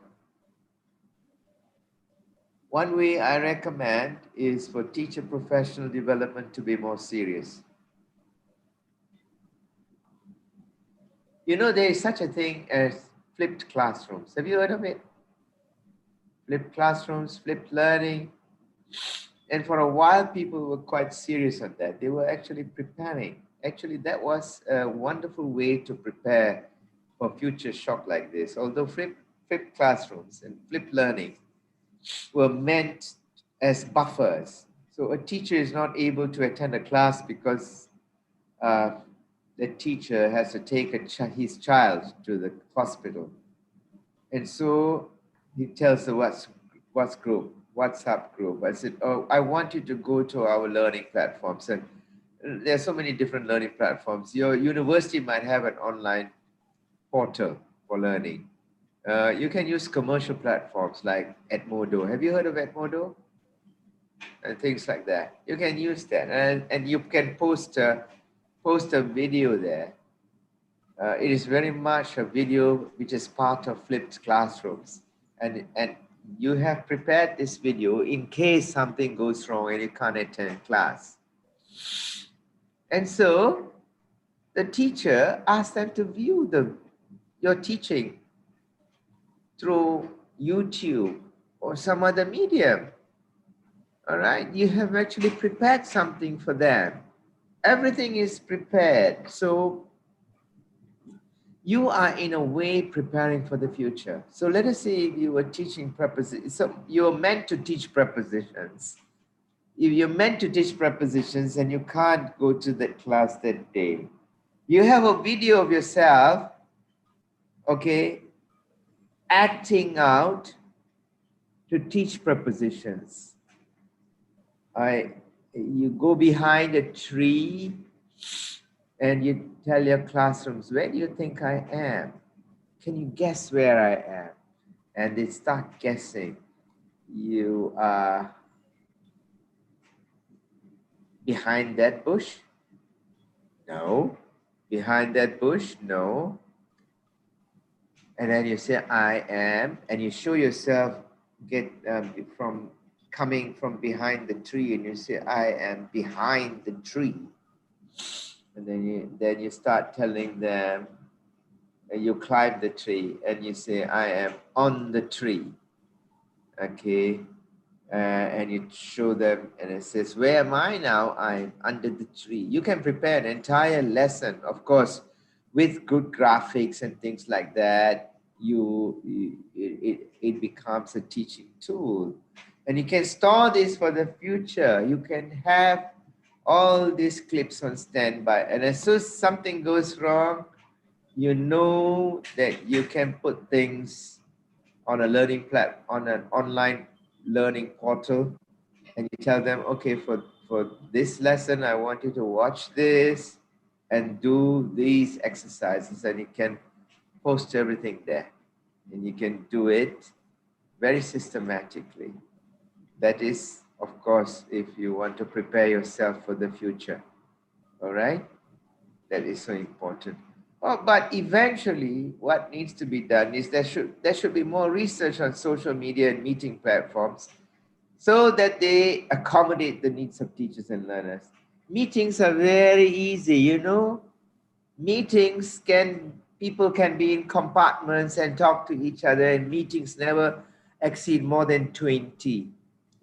One way I recommend is for teacher professional development to be more serious. You know, there is such a thing as flipped classrooms. Have you heard of it? Flipped classrooms, flipped learning. And for a while, people were quite serious on that. They were actually preparing. Actually, that was a wonderful way to prepare for future shock like this. Although flipped classrooms and flipped learning were meant as buffers. So a teacher is not able to attend a class because the teacher has to take his child to the hospital. And so he tells the what's group, WhatsApp group. I said, oh, I want you to go to our learning platforms. And there's so many different learning platforms. Your university might have an online portal for learning. You can use commercial platforms like Edmodo. Have you heard of Edmodo? And things like that. You can use that, and you can post a video there. It is very much a video which is part of flipped classrooms, and you have prepared this video in case something goes wrong and you can't attend class. And so the teacher asks them to view your teaching through YouTube or some other medium. All right, you have actually prepared something for them. Everything is prepared. So you are in a way preparing for the future. So let us say if you were teaching prepositions, so you're meant to teach prepositions. If you're meant to teach prepositions and you can't go to that class that day, you have a video of yourself, okay, acting out to teach prepositions. You go behind a tree and you tell your classrooms, where do you think I am? Can you guess where I am? And they start guessing. You are behind that bush? No. Behind that bush? No. And then you say, I am, and you show yourself coming from behind the tree, and you say, I am behind the tree. And then you start telling them, you climb the tree, and you say, I am on the tree. Okay. And you show them, and it says, where am I now? I'm under the tree. You can prepare an entire lesson, of course, with good graphics and things like that. It becomes a teaching tool, and you can store this for the future. You can have all these clips on standby, and as soon as something goes wrong, you know that you can put things on a on an online learning portal, and you tell them, okay, for this lesson, I want you to watch this and do these exercises, and you can post everything there, and you can do it very systematically. That is, of course, if you want to prepare yourself for the future. All right? That is so important. Oh, but eventually, what needs to be done is there should be more research on social media and meeting platforms so that they accommodate the needs of teachers and learners. Meetings are very easy, you know. Meetings people can be in compartments and talk to each other, and meetings never exceed more than 20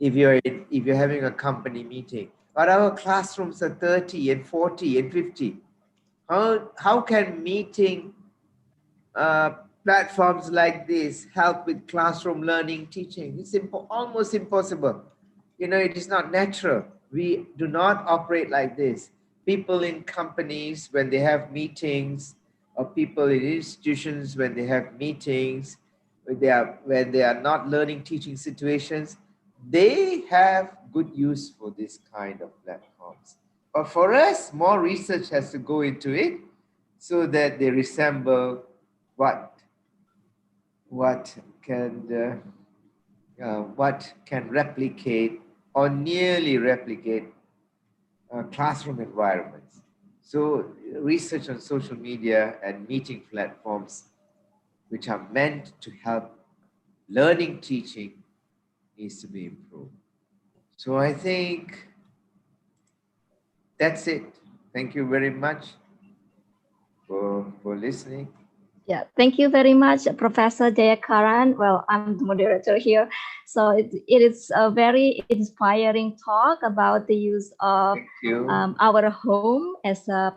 if you're having a company meeting. But our classrooms are 30 and 40 and 50. How can meeting platforms like this help with classroom learning teaching? It's almost impossible. You know, it is not natural. We do not operate like this. People in companies, when they have meetings, or people in institutions, when they have meetings, when they are not learning teaching situations, they have good use for this kind of platforms. But for us, more research has to go into it so that they resemble what can replicate or nearly replicate classroom environments. So research on social media and meeting platforms, which are meant to help learning teaching, needs to be improved. So I think that's it. Thank you very much for listening. Yeah, thank you very much, Professor Jayakaran. Well, I'm the moderator here. So it is a very inspiring talk about the use of our home as a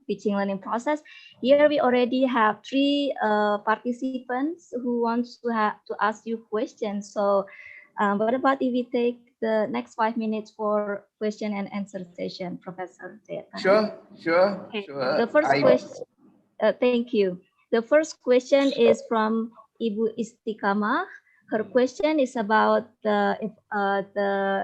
teaching learning process. Here we already have 3 participants who want to ask you questions. So what about if we take the next 5 minutes for question and answer session, Professor Jayakaran? Sure. Okay. The first question. Thank you. The first question is from Ibu Istiqamah. Her question is about the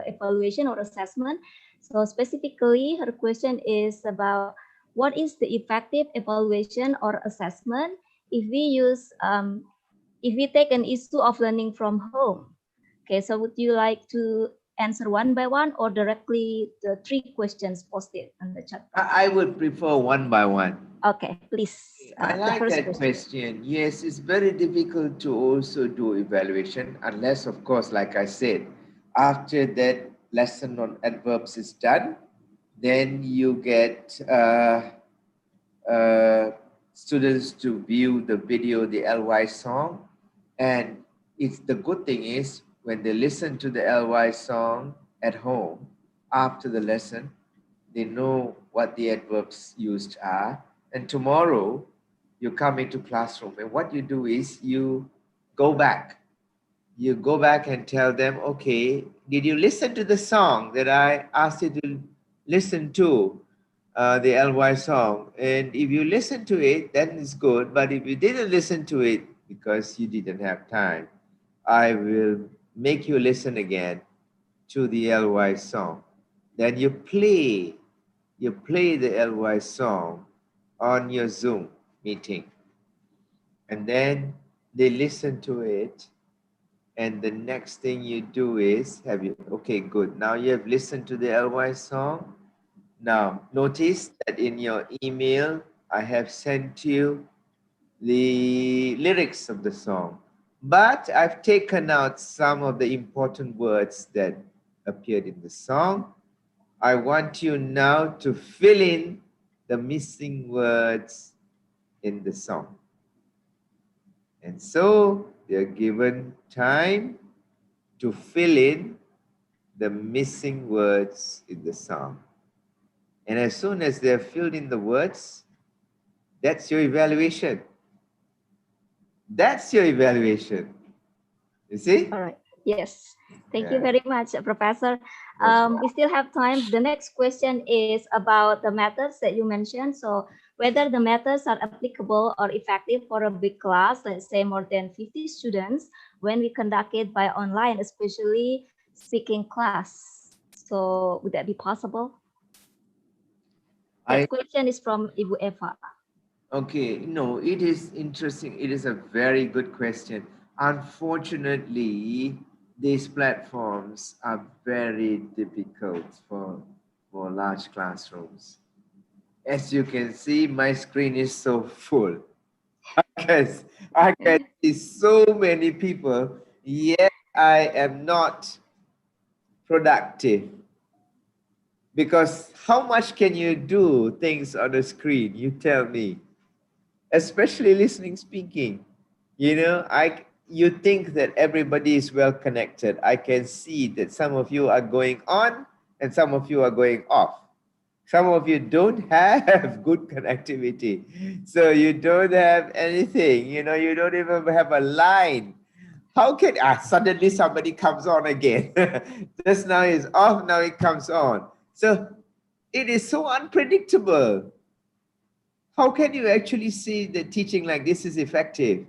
evaluation or assessment. So specifically, her question is about what is the effective evaluation or assessment if we take an issue of learning from home. Okay, so would you like to answer one by one or directly the 3 questions posted on the chat box? I would prefer one by one. Okay, please. I like that question. Yes, it's very difficult to also do evaluation unless, of course, like I said, after that lesson on adverbs is done, then you get students to view the video, the LY song. And it's the good thing is when they listen to the LY song at home after the lesson, they know what the adverbs used are. And tomorrow you come into classroom and what you do is you go back. You go back and tell them, okay, did you listen to the song that I asked you to listen to? The LY song, and if you listen to it, then it's good. But if you didn't listen to it because you didn't have time, I will make you listen again to the LY song. Then you play the LY song on your Zoom meeting, and then they listen to it. And the next thing you do is okay, good. Now you have listened to the LY song. Now, notice that in your email, I have sent you the lyrics of the song, but I've taken out some of the important words that appeared in the song. I want you now to fill in the missing words in the song. And so they're given time to fill in the missing words in the song. And as soon as they've filled in the words, that's your evaluation. That's your evaluation. You see? All right. Yes. Thank you very much, Professor. We still have time. The next question is about the methods that you mentioned. So whether the methods are applicable or effective for a big class, let's say more than 50 students, when we conduct it by online, especially speaking class. So would that be possible? That question is from Ibu Eva. Okay, no, it is interesting. It is a very good question. Unfortunately, these platforms are very difficult for large classrooms. As you can see, my screen is so full. I can see so many people, yet I am not productive. Because how much can you do things on the screen? You tell me. Especially listening, speaking. You know, you think that everybody is well connected. I can see that some of you are going on and some of you are going off. Some of you don't have good connectivity. So you don't have anything, you know, you don't even have a line. How can, suddenly somebody comes on again. Just now it's off, now it comes on. So it is so unpredictable. How can you actually see that teaching like this is effective?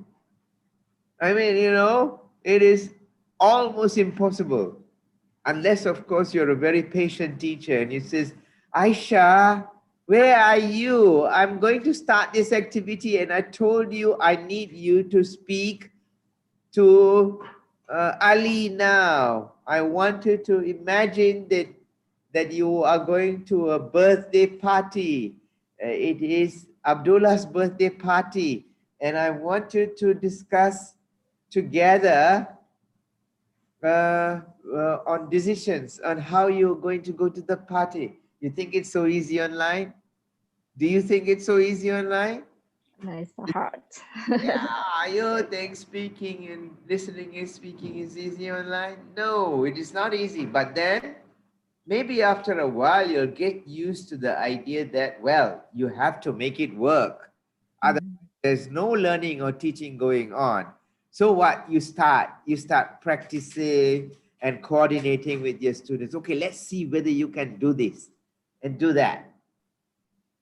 I mean, you know, it is almost impossible. Unless, of course, you're a very patient teacher and you says, Aisha, where are you? I'm going to start this activity and I told you I need you to speak to Ali now. I want you to imagine that you are going to a birthday party. It is Abdullah's birthday party. And I want you to discuss together on decisions on how you're going to go to the party. You think it's so easy online? Do you think it's so easy online? No, it's so hard. Yeah, you think speaking and listening and speaking is easy online? No, it is not easy. But then maybe after a while, you'll get used to the idea that, well, you have to make it work. Otherwise, there's no learning or teaching going on. So what you start practicing and coordinating with your students. Okay, let's see whether you can do this and do that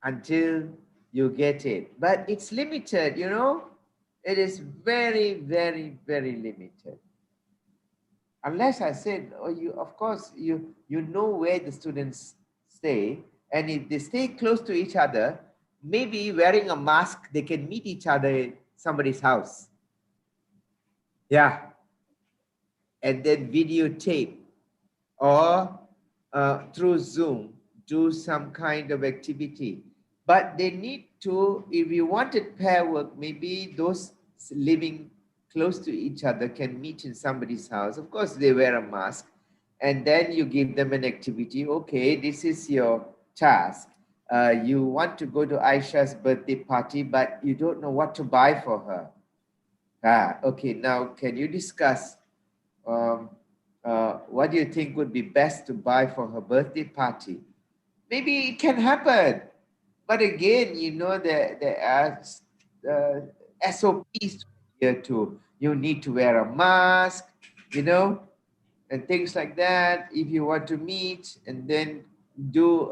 until you get it. But it's limited, you know. It is very, very, very limited. Unless I said, oh, you, of course, you know where the students stay, and if they stay close to each other, maybe wearing a mask, they can meet each other in somebody's house. Yeah. And then videotape or through Zoom, do some kind of activity. But they need to, if you wanted pair work, maybe those living close to each other can meet in somebody's house. Of course, they wear a mask. And then you give them an activity. Okay, this is your task. You want to go to Aisha's birthday party, but you don't know what to buy for her. Okay, now can you discuss what do you think would be best to buy for her birthday party? Maybe it can happen. But again, you know, there are SOPs here too. You need to wear a mask, you know, and things like that. If you want to meet and then do,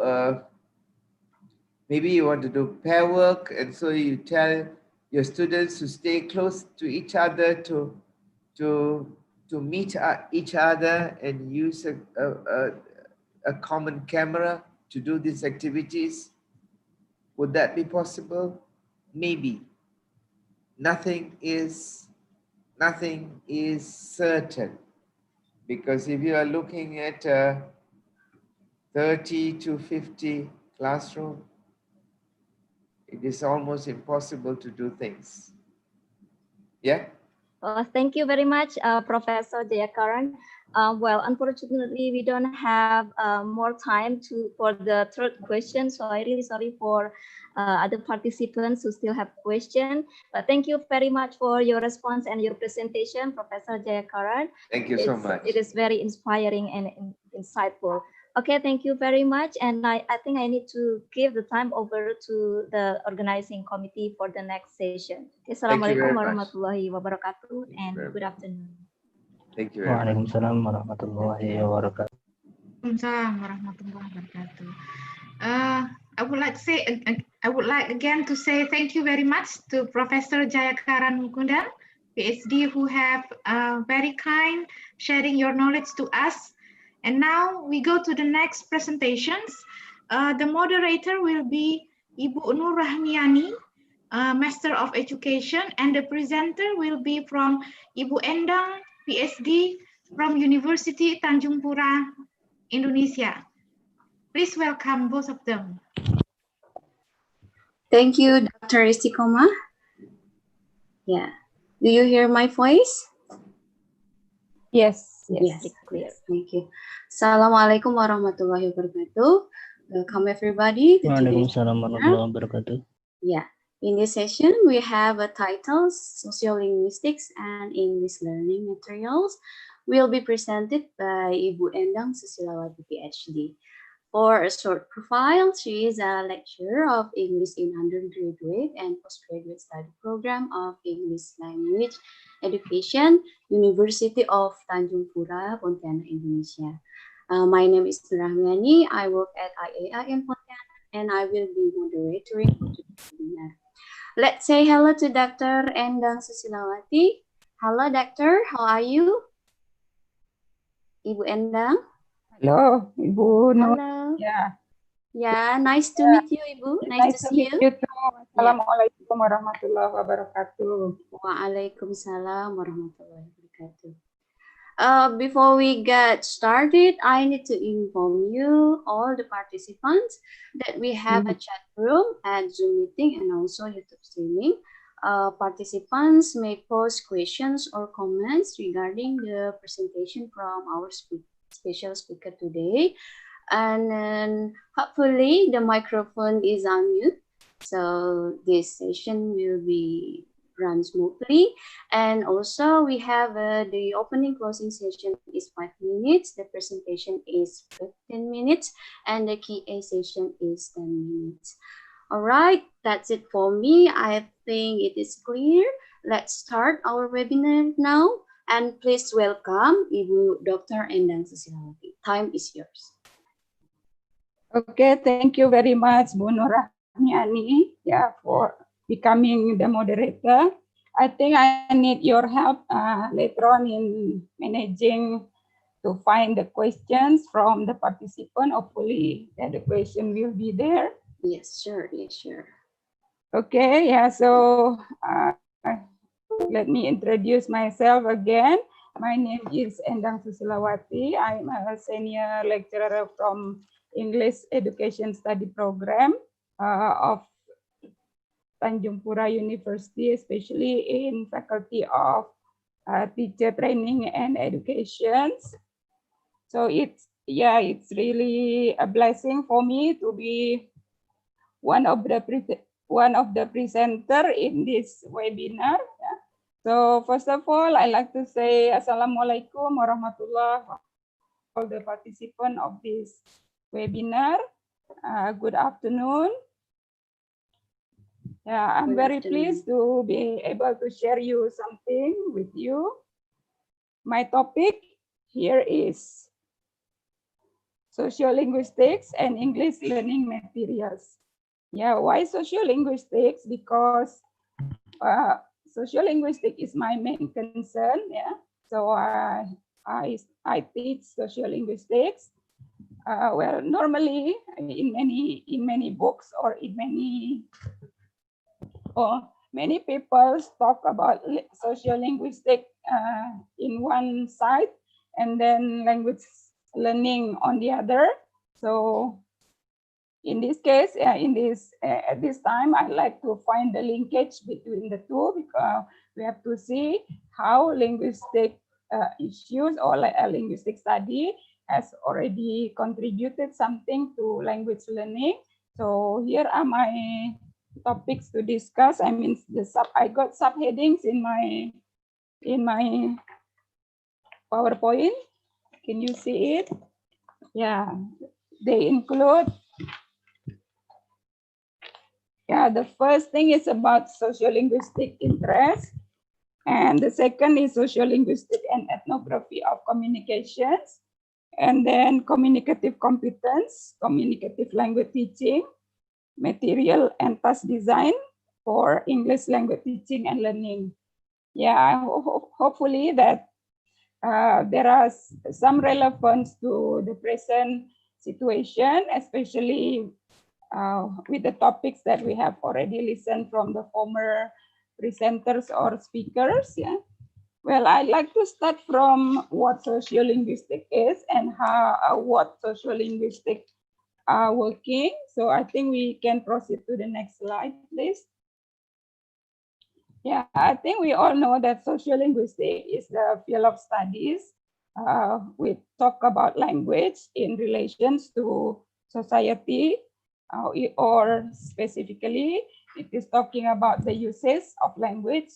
maybe you want to do pair work. And so you tell your students to stay close to each other to meet each other and use a common camera to do these activities. Would that be possible? Maybe. Nothing is certain, because if you are looking at 30 to 50 classroom, it is almost impossible to do things. Yeah. Thank you very much, Professor Jayakaran. Well, unfortunately, we don't have more time for the third question, so I'm really sorry for other participants who still have questions. But thank you very much for your response and your presentation, Professor Jayakaran. Thank you so much. It is very inspiring and insightful. Okay, thank you very much. And I think I need to give the time over to the organizing committee for the next session. Assalamualaikum warahmatullahi wabarakatuh and good afternoon. Thank you very much. Waalaikumsalam warahmatullahi wabarakatuh. Waalaikumsalam warahmatullahi wabarakatuh. I would like again to say thank you very much to Professor Jayakaran Mukundan, PhD, who have very kind sharing your knowledge to us. And now we go to the next presentations. The moderator will be Ibu Nur Rahmiani, Master of Education, and the presenter will be from Ibu Endang, PhD from University Tanjung Pura, Indonesia. Please welcome both of them. Thank you, Dr. Istiqomah. Yeah. Do you hear my voice? Yes. Yes, thank you. Assalamualaikum warahmatullahi wabarakatuh. Welcome everybody to today's Waalaikumsalam. Yeah, in this session we have a title Sociolinguistics and English Learning Materials will be presented by Ibu Endang Susilawati, PhD. For a short profile, she is a lecturer of English in undergraduate and postgraduate study program of English Language Education, University of Tanjung Pura, Pontianak, Indonesia. My name is Nur Rahmiani. I work at FTIK-IAIN Pontianak and I will be moderating for today's webinar. Let's say hello to Dr. Endang Susilawati. Hello, Doctor. How are you? Ibu Endang. Halo, Ibu Nur. Halo. Ya. Yeah, nice to meet you, Ibu. Nice to see you. Assalamualaikum warahmatullahi wabarakatuh. Waalaikumsalam warahmatullahi wabarakatuh. Before we get started, I need to inform you, all the participants, that we have a chat room and Zoom meeting and also YouTube streaming. Participants may post questions or comments regarding the presentation from our special speaker today. And then hopefully the microphone is on mute. So this session will be run smoothly. And also we have the opening closing session is 5 minutes. The presentation is 15 minutes and the Q&A session is 10 minutes. All right, that's it for me. I think it is clear. Let's start our webinar now. And please welcome Ibu Dr. Endang Susilawati. Time is yours. Okay, thank you very much, Bu Nur Miani, yeah, for becoming the moderator. I think I need your help later on in managing to find the questions from the participant. Hopefully the question will be there. Yes, sure. Yes, sure. Okay, yeah, so let me introduce myself again. My name is Endang Susilawati. I'm a senior lecturer from English Education Study Program of Tanjung Pura University, especially in Faculty of Teacher Training and Education. So it's really a blessing for me to be one of the presenter in this webinar. Yeah. So first of all, I like to say Assalamualaikum warahmatullahi wabarakatuh, all the participants of this webinar. Good afternoon. Yeah, I'm very pleased to be able to share you something with you. My topic here is sociolinguistics and English learning materials. Yeah, why sociolinguistics? Because sociolinguistics is my main concern. Yeah, so I teach sociolinguistics. Well, normally in many books or in many people talk about sociolinguistic in one side and then language learning on the other. So in this case, at this time, I like to find the linkage between the two because we have to see how linguistic issues or linguistic study has already contributed something to language learning. So here are my topics to discuss. I mean, I got subheadings in my PowerPoint. Can you see it? Yeah, they include. Yeah, the first thing is about sociolinguistic interest, and the second is sociolinguistic and ethnography of communications, and then communicative competence, communicative language teaching, material and task design for English language teaching and learning. Yeah, hopefully that there are some relevance to the present situation, especially with the topics that we have already listened from the former presenters or speakers. Yeah. Well, I'd like to start from what sociolinguistic is and how what sociolinguistic are working. So I think we can proceed to the next slide, please. Yeah, I think we all know that sociolinguistics is the field of studies. We talk about language in relations to society, or specifically, it is talking about the uses of language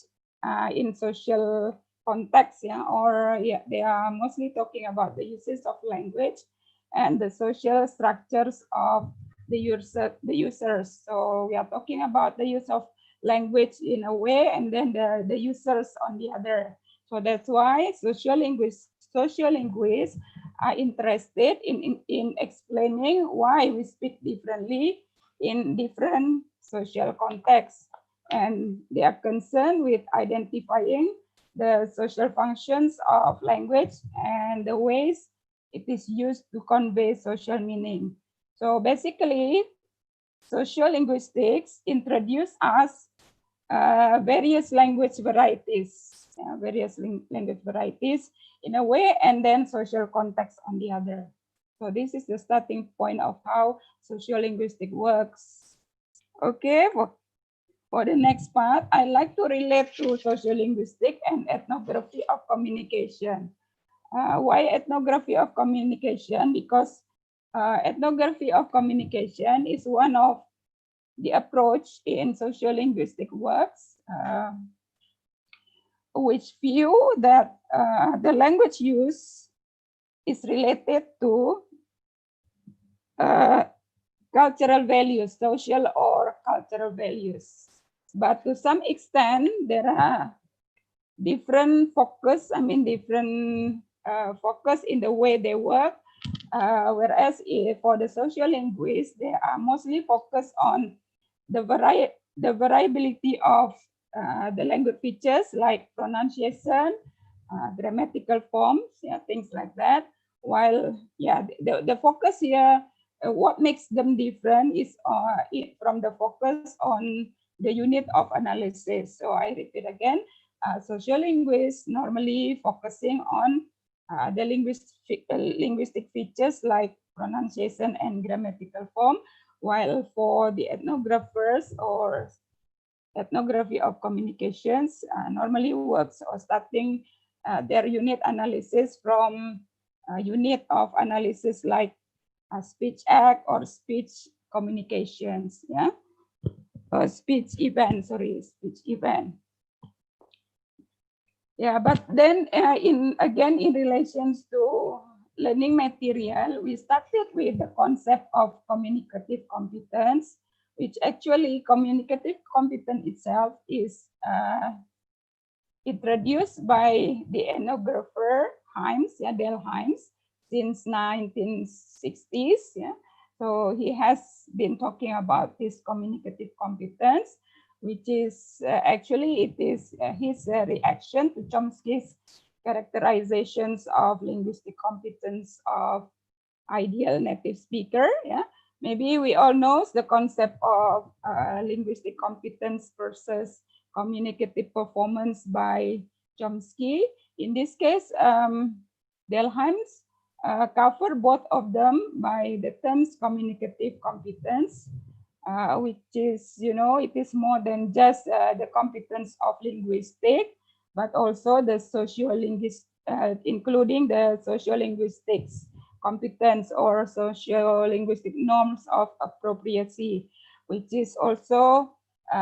in social context. Yeah, or yeah, they are mostly talking about the uses of language and the social structures of the users. So we are talking about the use of language in a way, and then the users on the other. So that's why sociolinguists are interested in explaining why we speak differently in different social contexts. And they are concerned with identifying the social functions of language and the ways it is used to convey social meaning. So basically, sociolinguistics introduce us various language varieties, in a way, and then social context on the other. So this is the starting point of how sociolinguistics works. Okay, for the next part, I like to relate to sociolinguistics and ethnography of communication. Why ethnography of communication? Because ethnography of communication is one of the approach in sociolinguistic works, which view that the language use is related to cultural values, social or cultural values. But to some extent, there are different focus, different focus in the way they work. Whereas for the sociolinguists, they are mostly focused on the variability of the language features like pronunciation, grammatical forms, things like that. While the focus here, what makes them different is from the focus on the unit of analysis. So I repeat again, sociolinguists normally focusing on the linguistic features like pronunciation and grammatical form, while for the ethnographers or ethnography of communications normally works or starting their unit analysis from unit of analysis like speech act or speech communications, or speech event. But then in relations to learning material, we started with the concept of communicative competence, which actually communicative competence itself is introduced by the ethnographer Dale Himes, since 1960s. So he has been talking about this communicative competence, which is actually his reaction to Chomsky's characterizations of linguistic competence of ideal native speaker. Maybe we all know the concept of linguistic competence versus communicative performance by Chomsky. In this case, Dale Himes cover both of them by the terms communicative competence, which is, it is more than just the competence of linguistic, but also the sociolinguistic, including the sociolinguistics competence or sociolinguistic norms of appropriacy, which is also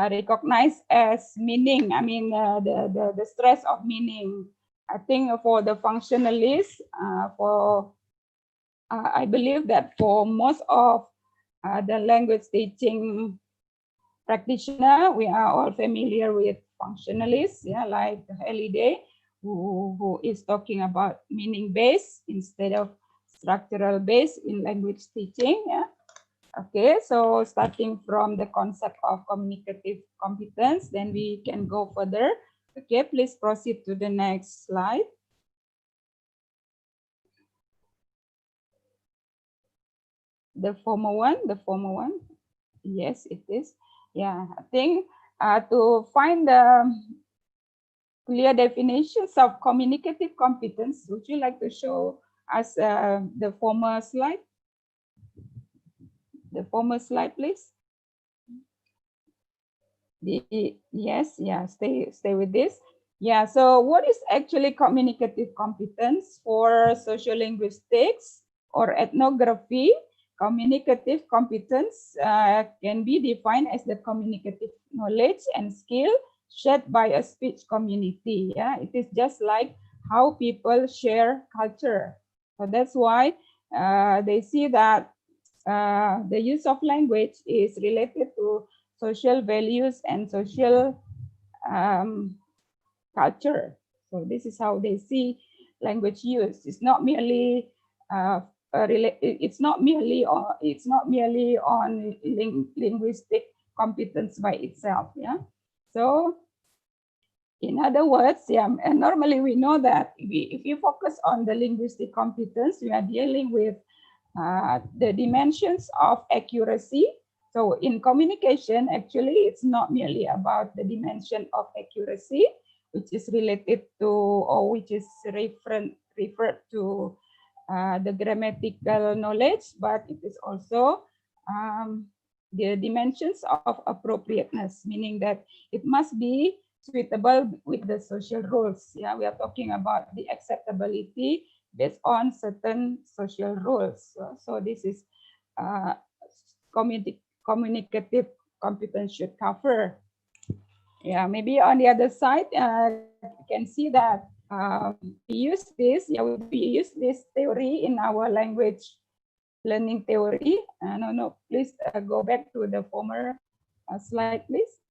recognized as meaning. I mean, the stress of meaning. I think for the functionalists, I believe that for most of the language teaching practitioner, we are all familiar with functionalists, like Halliday, who is talking about meaning-based instead of structural based in language teaching. Okay, so starting from the concept of communicative competence, then we can go further. Okay, please proceed to the next slide. The former one. Yes, it is. I think to find the clear definitions of communicative competence, would you like to show us the former slide? The former slide, please. Yes, stay with this. So what is actually communicative competence for sociolinguistics or ethnography? Communicative competence can be defined as the communicative knowledge and skill shared by a speech community. It is just like how people share culture. So that's why they see that the use of language is related to social values and social culture. So this is how they see language use. It's not merely it's not merely on linguistic competence by itself. So in other words, and normally we know that if you focus on the linguistic competence, we are dealing with the dimensions of accuracy. So in communication, actually, it's not merely about the dimension of accuracy, which is related to, or which is referred to the grammatical knowledge, but it is also the dimensions of appropriateness, meaning that it must be suitable with the social rules. We are talking about the acceptability based on certain social rules. So this is communicative competence should cover. Maybe on the other side, you can see that we use this theory in our language learning theory. No, please go back to the former slide, please.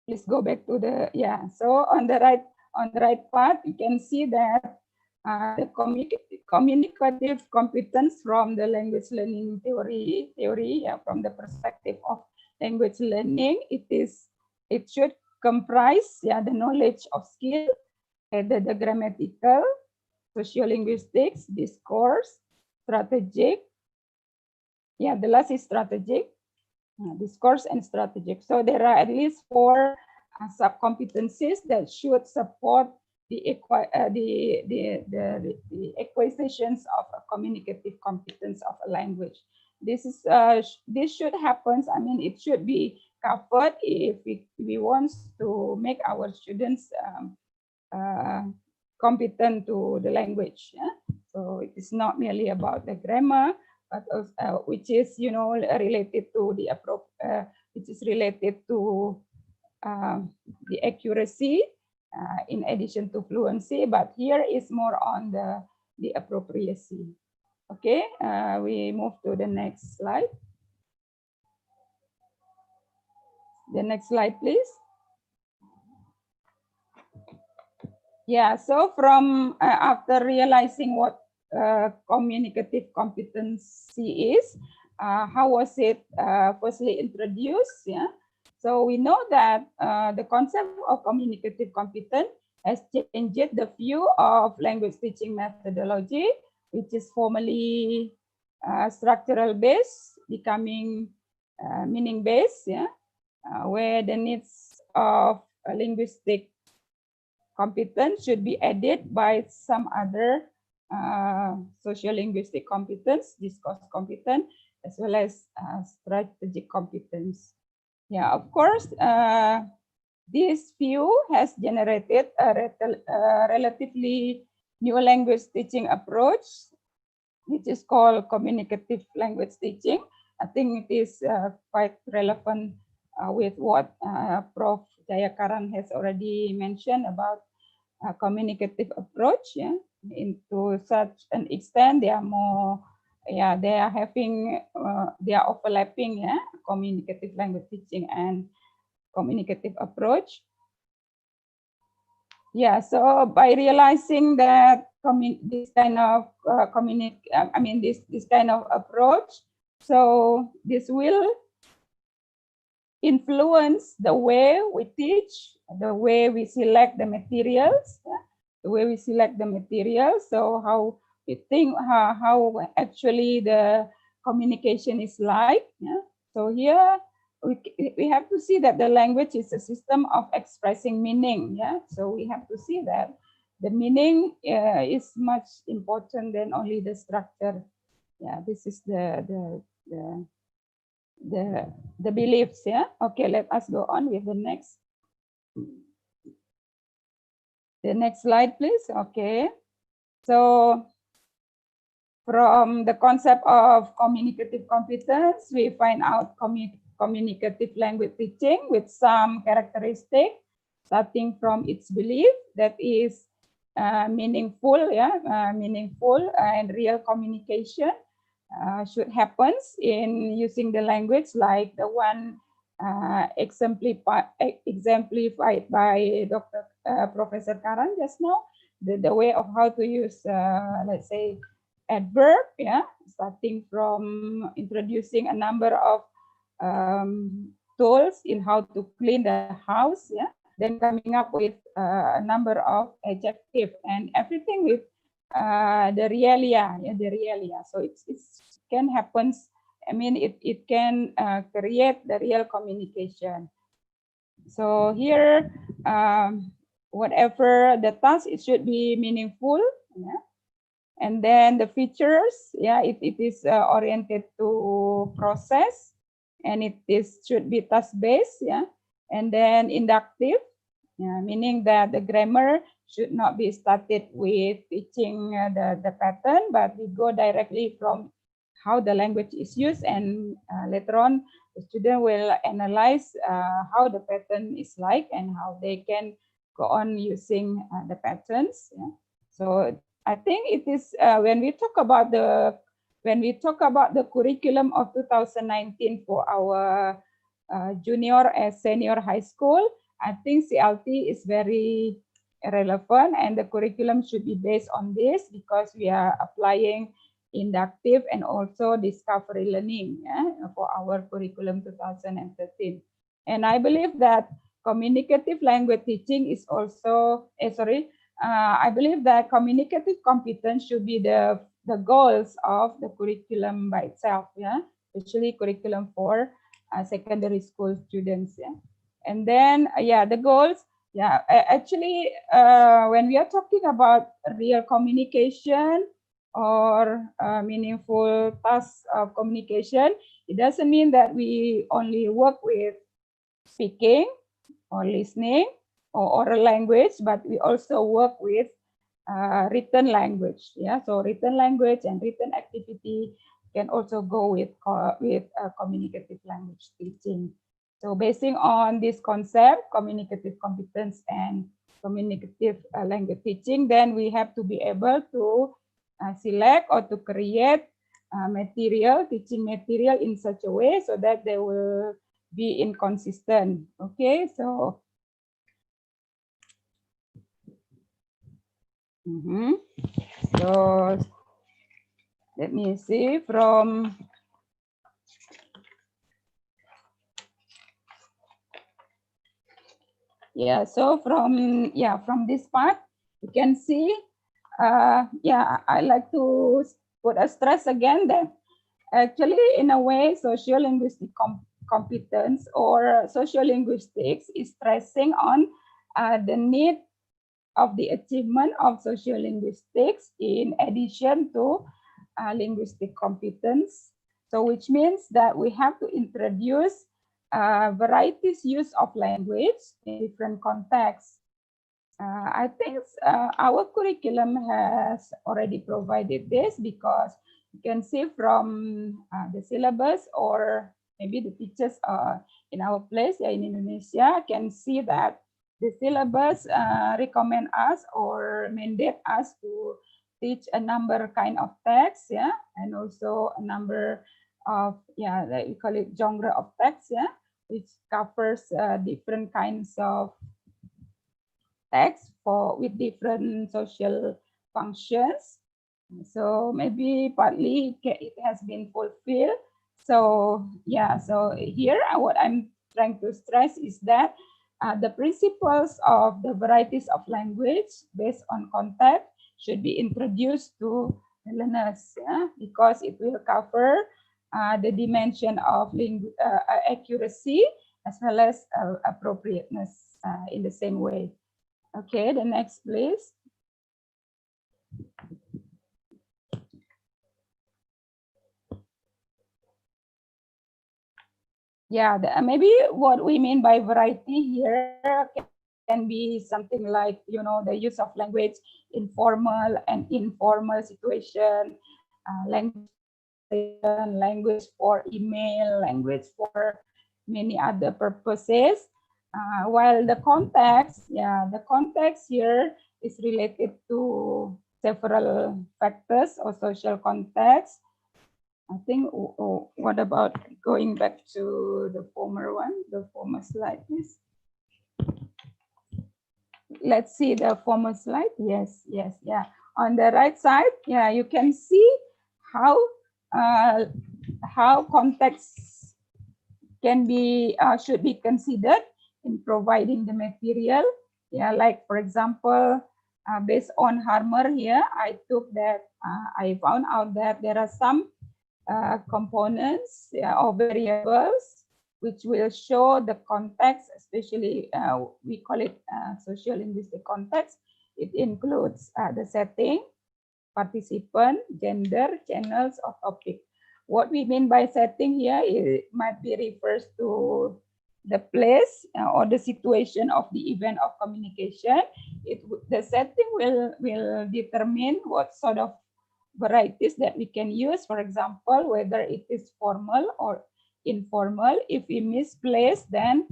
Please go back to the, so on the right part, you can see that The communicative competence from the language learning theory, from the perspective of language learning, it should comprise the knowledge of skill, the grammatical, sociolinguistics, discourse, strategic. The last is strategic, discourse and strategic. So there are at least 4 sub-competencies that should support the acquisitions of a communicative competence of a language. This should happen. I mean, it should be covered if we want to make our students competent to the language. So it is not merely about the grammar, but also, which is related to the which is related to the accuracy in addition to fluency, but here is more on the appropriacy. Okay, we move to the next slide. The next slide, please. Yeah, so from after realizing what communicative competency is, how was it firstly introduced? Yeah, so we know that the concept of communicative competence has changed the view of language teaching methodology, which is formerly structural based, becoming meaning based. Yeah, where the needs of linguistic competence should be added by some other sociolinguistic competence, discourse competence, as well as strategic competence. Yeah, of course, this view has generated a relatively new language teaching approach, which is called communicative language teaching. I think it is quite relevant with what Prof. Jayakaran has already mentioned about communicative approach. Yeah, into such an extent, they are more, they are having, they are overlapping. Yeah, communicative language teaching and communicative approach. Yeah, so by realizing that this kind of this kind of approach, so this will influence the way we teach, the way we select the materials, the way we select the materials. So how we think, how actually the communication is like. Yeah. So here we have to see that the language is a system of expressing meaning. Yeah. So we have to see that the meaning is much important than only the structure. Yeah. This is the beliefs. Yeah. Okay, let us go on with the next slide, please. Okay, so from the concept of communicative competence, we find out communicative language teaching with some characteristic, starting from its belief that is meaningful. Yeah, meaningful and real communication should happen in using the language, like the one exemplified by Dr. Professor Karan just now, the way of how to use, let's say, adverb, yeah, starting from introducing a number of tools in how to clean the house, yeah, then coming up with a number of adjectives and everything with the realia, the realia. So it can happen. I mean, it can create the real communication. So here, whatever the task, it should be meaningful. Yeah. And then the features, yeah, it is oriented to process, and should be task-based, yeah. And then inductive, yeah, meaning that the grammar should not be started with teaching the pattern, but we go directly from how the language is used, and later on the student will analyze how the pattern is like and how they can go on using the patterns. Yeah. So I think it is when we talk about the curriculum of 2019 for our junior and senior high school, I think CLT is very relevant, and the curriculum should be based on this because we are applying inductive and also discovery learning for our curriculum 2013. And I believe that communicative language teaching is also, I believe that communicative competence should be the goals of the curriculum by itself, especially curriculum for secondary school students. And then, the goals. Actually, when we are talking about real communication or meaningful tasks of communication, it doesn't mean that we only work with speaking or listening or oral language, but we also work with written language. So written language and written activity can also go with communicative language teaching. So basing on this concept, communicative competence and communicative language teaching, then we have to be able to select or to create teaching material in such a way so that they will be inconsistent. Okay, so so let me see from so from this part you can see I like to put a stress again that actually in a way sociolinguistic competence or sociolinguistics is stressing on the need of the achievement of sociolinguistics in addition to linguistic competence. So which means that we have to introduce varieties use of language in different contexts. I think our curriculum has already provided this because you can see from the syllabus or maybe the teachers in our place in Indonesia can see that the syllabus recommend us or mandate us to teach a number kind of texts, and also a number of we call it genre of text, which covers different kinds of text with different social functions. So maybe partly it has been fulfilled. So so here what I'm trying to stress is that the principles of the varieties of language based on context should be introduced to learners, because it will cover the dimension of accuracy as well as appropriateness in the same way. Okay, the next, please. Maybe what we mean by variety here can be something like, the use of language in formal and informal situation, language for email, language for many other purposes. While the context here is related to several factors or social context. I think, what about going back to the former slide, please? Let's see the former slide. Yes. On the right side, you can see how context can be should be considered in providing the material. Like for example, based on Harmer here, I found out that there are some components or variables which will show the context, especially we call it sociolinguistic context. It includes the setting, participant, gender, channels, or topic. What we mean by setting here, it might be refers to the place or the situation of the event of communication. The setting will determine what sort of varieties that we can use. For example, whether it is formal or informal. If we misplace, then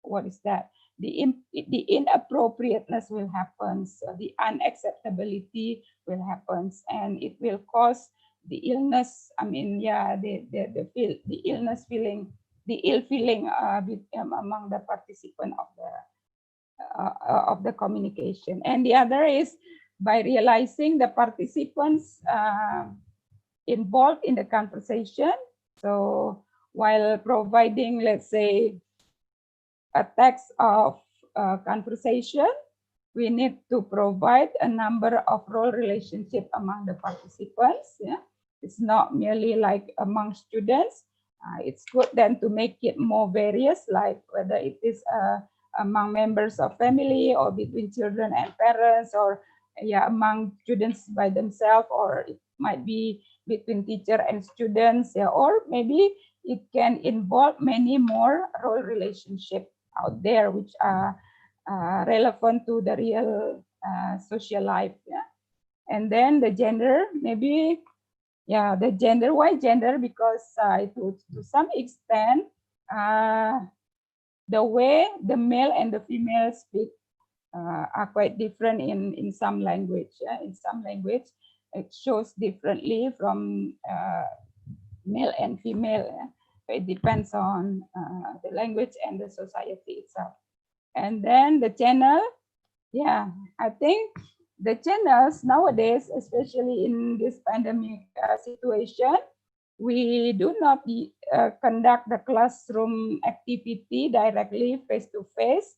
what is that? The inappropriateness will happen. So the unacceptability will happen, and it will cause the illness. I mean, the illness feeling, the ill feeling among the participant of the communication. And the other is by realizing the participants involved in the conversation. So while providing, let's say, a text of conversation, we need to provide a number of role relationship among the participants. Yeah, it's not merely like among students. It's good then to make it more various, like whether it is among members of family or between children and parents, or among students by themselves, or it might be between teacher and students, or maybe it can involve many more role relationship out there which are relevant to the real social life. And then the gender, maybe the gender. Why gender? Because to some extent the way the male and the female speak are quite different in some language. In some language it shows differently from male and female. It depends on the language and the society itself. And then the channel, I think the channels nowadays, especially in this pandemic situation, we do not conduct the classroom activity directly face to face.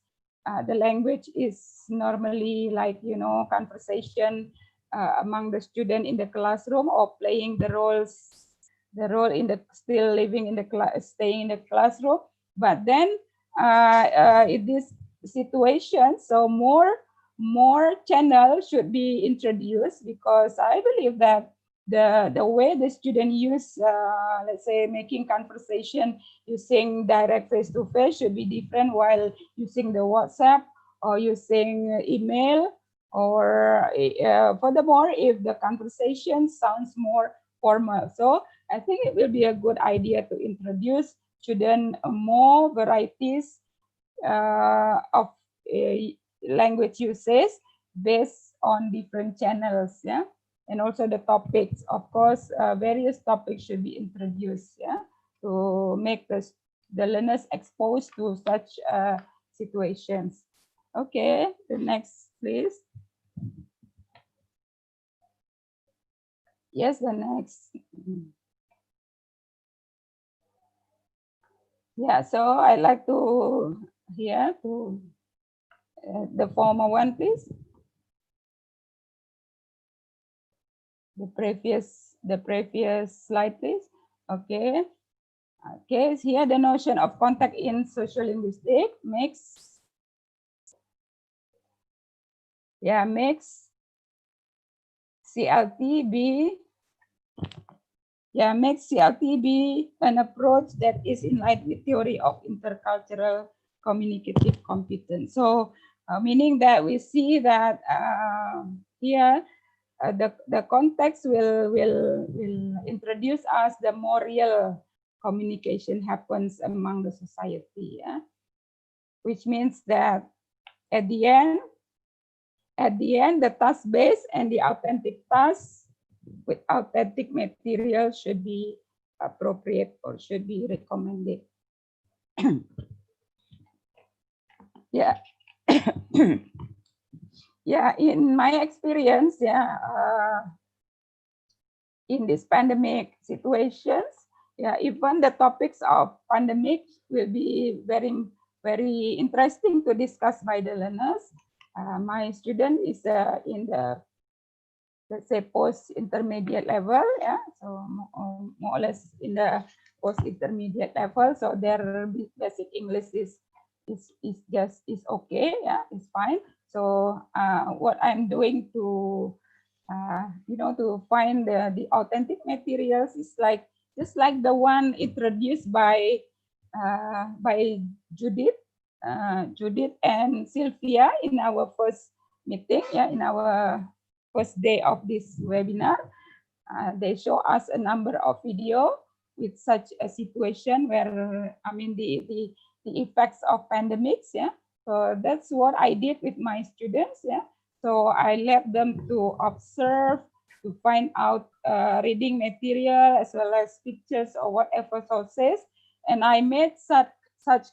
The language is normally like, conversation among the student in the classroom, or playing the role in the still living in the class, staying in the classroom. But then in this situation, so more channels should be introduced, because I believe that the way the student use, let's say, making conversation using direct face-to-face should be different while using the WhatsApp or using email, or furthermore, if the conversation sounds more formal. So I think it will be a good idea to introduce student more varieties of language uses based on different channels, and also the topics. Of course, various topics should be introduced, to make the learners exposed to such situations. Okay, the next, please. Yes, the next. Yeah, so I like to the former one, please. The previous slide, please. Okay. Okay, here the notion of contact in social linguistics makes CLT be an approach that is in line with theory of intercultural communicative competence. So meaning that we see that here the context will introduce us the more real communication happens among the society, which means that at the end the task based and the authentic task with authentic material should be appropriate or should be recommended. In my experience, in this pandemic situations, even the topics of pandemic will be very, very interesting to discuss by the learners. My student is in the, let's say, post-intermediate level, so more or less in the post-intermediate level. So their basic English is okay, it's fine. So what I'm doing to to find the authentic materials is just like the one introduced by Judith and Sylvia in our first meeting, in our first day of this webinar. They show us a number of video with such a situation where, I mean, the effects of pandemics, So that's what I did with my students, So I let them to observe, to find out reading material as well as pictures or whatever sources, and I made such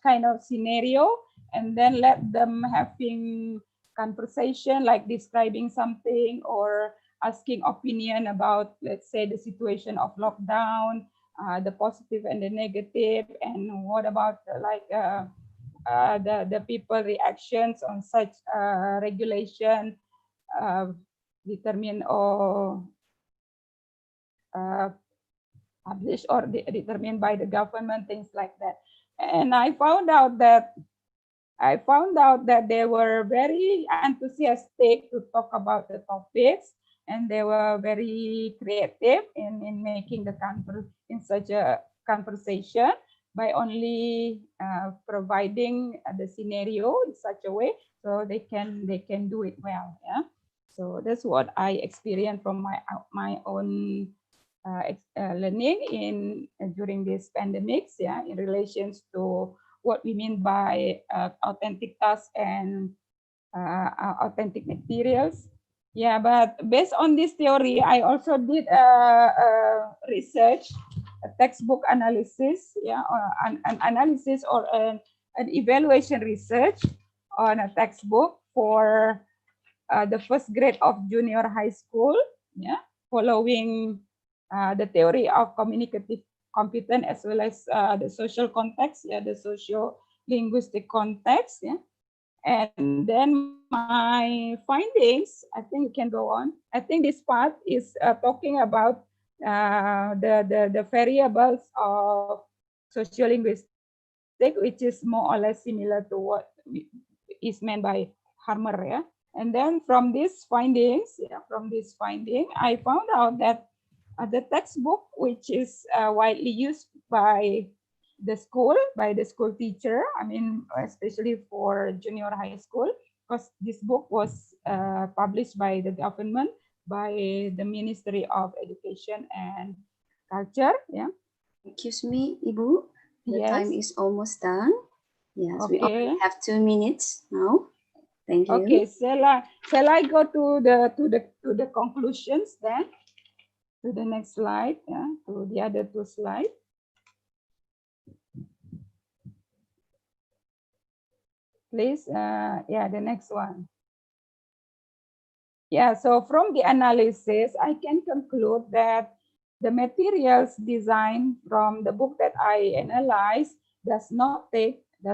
kind of scenario and then let them having conversation like describing something or asking opinion about, let's say, the situation of lockdown, the positive and the negative, and what about the people reactions on such regulation determined or published or determined by the government, things like that. And I found out that they were very enthusiastic to talk about the topics, and they were very creative in making the in such a conversation by only providing the scenario in such a way so they can do it well. Yeah, so that's what I experienced from my own learning in during these pandemics. Yeah, in relations to what we mean by authentic tasks and authentic materials. Yeah, but based on this theory, I also did research, a textbook analysis, yeah, an analysis or an evaluation research on a textbook for the first grade of junior high school, yeah, following the theory of communicative competence as well as the social context, yeah, the socio-linguistic context, yeah. And then my findings, I think you can go on. I think this part is talking about the variables of sociolinguistic, which is more or less similar to what is meant by Harmer. Yeah? And then from these findings, I found out that the textbook, which is widely used by the school teacher, I mean, especially for junior high school, because this book was published by the government, by the Ministry of Education and Culture. Yeah. Excuse me, Ibu. The Yes. time is almost done. Yes, okay. We only have 2 minutes now. Thank you. Okay, shall I go to the conclusions then? To the next slide, yeah, to the other 2 slides. Please, yeah, the next one. Yeah, so from the analysis, I can conclude that the materials designed from the book that I analyzed does not take the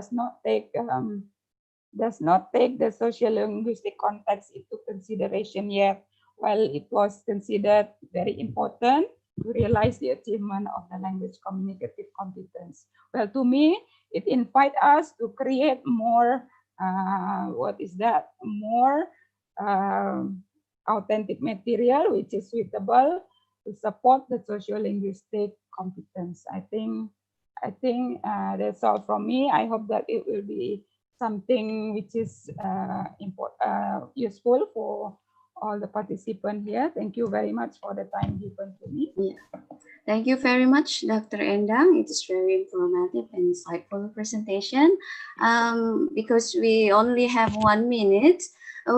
socio-linguistic context into consideration yet, while it was considered very important to realize the achievement of the language communicative competence. Well, to me, it invites us to create more, more authentic material which is suitable to support the socio-linguistic competence. I think that's all from me. I hope that it will be something which is useful for all the participants here. Thank you very much for the time given to me. Yeah. Thank you very much, Dr. Endang. It is very informative and insightful presentation. Because we only have 1 minute,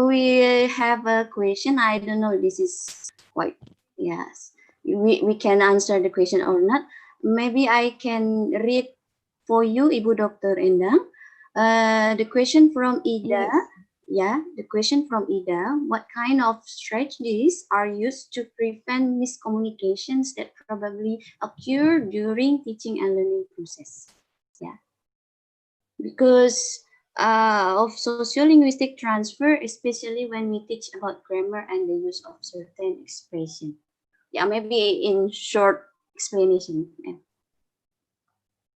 we have a question. I don't know, this is quite, yes, we can answer the question or not. Maybe I can read for you, Ibu Dr. Endang. The question from Ida. Yes. Yeah, the question from Ida, what kind of strategies are used to prevent miscommunications that probably occur during teaching and learning process? Yeah, because of sociolinguistic transfer, especially when we teach about grammar and the use of certain expression. Yeah, maybe in short explanation.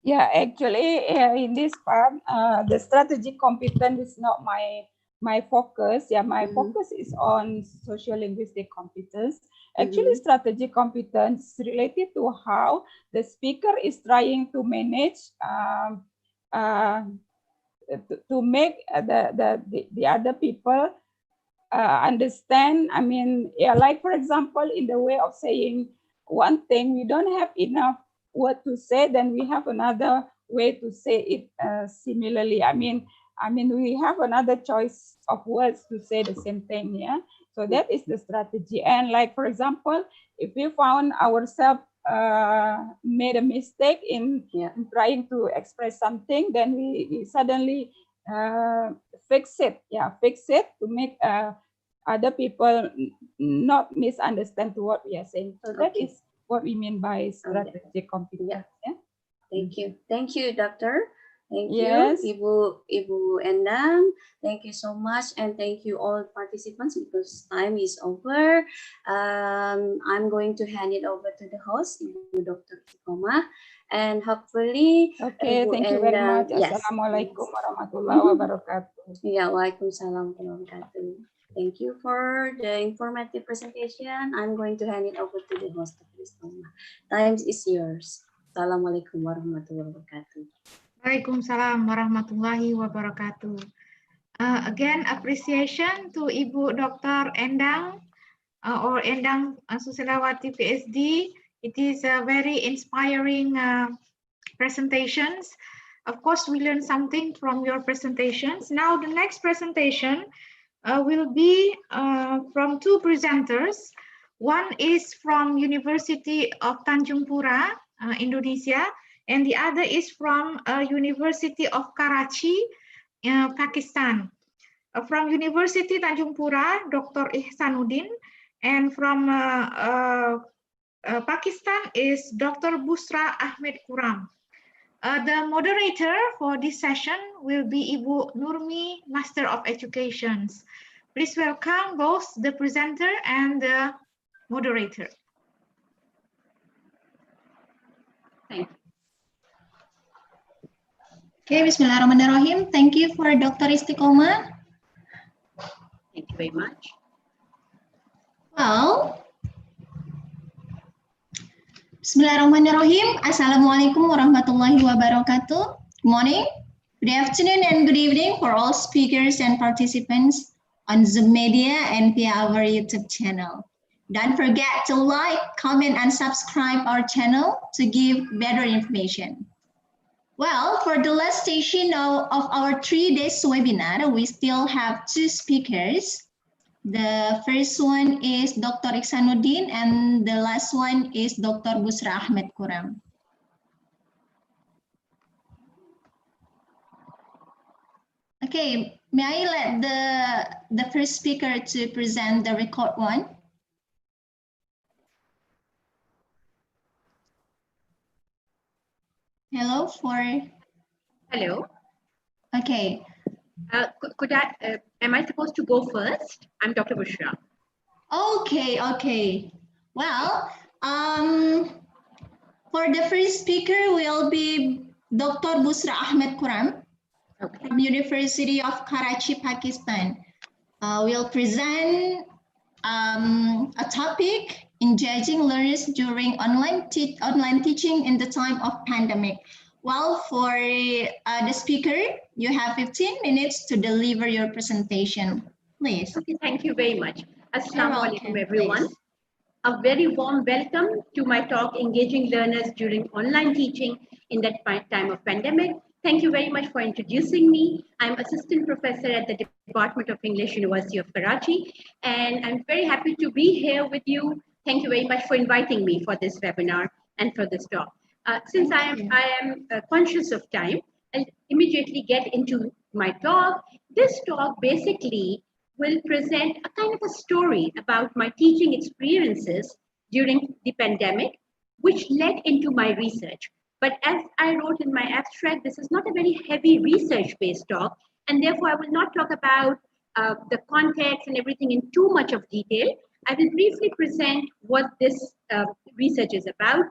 Yeah, actually, in this part, the strategic competence is not my focus. Yeah, my focus is on socio-linguistic competence. Actually, strategic competence is related to how the speaker is trying to manage to make the other people understand. I mean, yeah, like for example, in the way of saying one thing, we don't have enough word to say, then we have another way to say it similarly. I mean, we have another choice of words to say the same thing. Yeah. So that is the strategy. And like, for example, if we found ourselves made a mistake in trying to express something, then we suddenly fix it. Yeah, fix it to make other people not misunderstand to what we are saying. So that is what we mean by strategic competence. Yeah. Thank you, Doctor. Thank Yes. you, Ibu Endang. Thank you so much, and thank you all participants because time is over. I'm going to hand it over to the host, Ibu Dr. Istiqomah, and hopefully. Okay, Ibu thank you very much. Yes. Assalamualaikum warahmatullahi wabarakatuh. Yeah, waalaikumsalam warahmatullahi wabarakatuh. Thank you for the informative presentation. I'm going to hand it over to the host, Dr. Istiqomah. Time is yours. Assalamualaikum warahmatullahi wabarakatuh. Waalaikumsalam warahmatullahi wabarakatuh. Again, appreciation to Ibu Dr. Endang or Endang Susilawati PhD. It is a very inspiring presentations. Of course, we learned something from your presentations. Now, the next presentation will be from two presenters. One is from University of Tanjung Pura, Indonesia, and the other is from University of Karachi, Pakistan. From University Tanjung Pura, Dr. Ihsanuddin, and from Pakistan is Dr. Busra Ahmed Kuram. The moderator for this session will be Ibu Nurmi, Master of Education. Please welcome both the presenter and the moderator. Thank you. Okay, Bismillahirrahmanirrahim. Thank you for Dr. Istiqomah. Thank you very much. Well, Bismillahirrahmanirrahim. Assalamualaikum warahmatullahi wabarakatuh. Good morning, good afternoon, and good evening for all speakers and participants on Zoom media and via our YouTube channel. Don't forget to like, comment, and subscribe our channel to give better information. Well, for the last session of our 3 days webinar, we still have two speakers. The first one is Dr. Ihsanuddin, and the last one is Dr. Busra Ahmed Kuram. Okay, may I let the first speaker to present the record one? Hello, Hello. Okay. Am I supposed to go first? I'm Dr. Bushra. Okay. Well, for the first speaker will be Dr. Busra Ahmed Kuram from University of Karachi, Pakistan. Will present a topic engaging learners during online teaching in the time of pandemic. Well, for the speaker, you have 15 minutes to deliver your presentation. Please. Okay, thank you very much. Assalamu alaikum, everyone. A very warm welcome to my talk, Engaging Learners During Online Teaching in that time of pandemic. Thank you very much for introducing me. I'm Assistant Professor at the Department of English, University of Karachi, and I'm very happy to be here with you. Thank you very much for inviting me for this webinar and for this talk. Since I am conscious of time, I'll immediately get into my talk. This talk basically will present a kind of a story about my teaching experiences during the pandemic, which led into my research. But as I wrote in my abstract, this is not a very heavy research-based talk, and therefore I will not talk about the context and everything in too much of detail. I will briefly present what this research is about.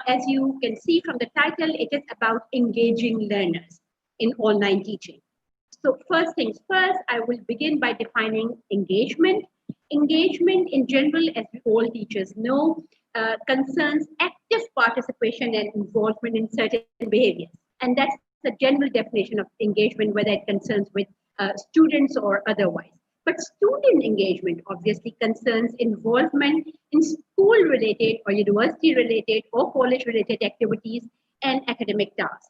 As you can see from the title, it is about engaging learners in online teaching. So first things first, I will begin by defining engagement. Engagement in general, as all teachers know, concerns active participation and involvement in certain behaviors. And that's the general definition of engagement, whether it concerns with students or otherwise. But student engagement obviously concerns involvement in school-related or university-related or college-related activities and academic tasks.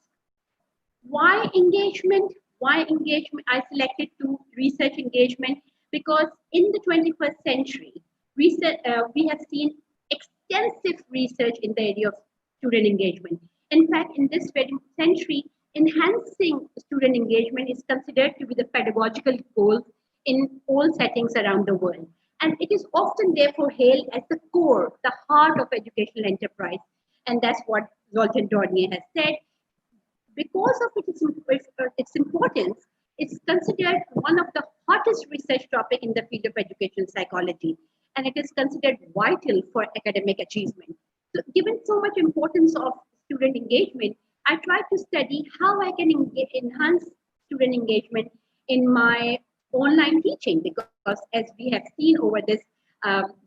Why engagement? Why engagement? I selected to research engagement because in the 21st century, we have seen extensive research in the area of student engagement. In fact, in this century, enhancing student engagement is considered to be the pedagogical goal in all settings around the world. And it is often therefore hailed as the core, the heart of educational enterprise. And that's what Zoltan Dornier has said. Because of its importance, it's considered one of the hottest research topic in the field of educational psychology, and it is considered vital for academic achievement. So given so much importance of student engagement, I try to study how I can enhance student engagement in my online teaching, because as we have seen over this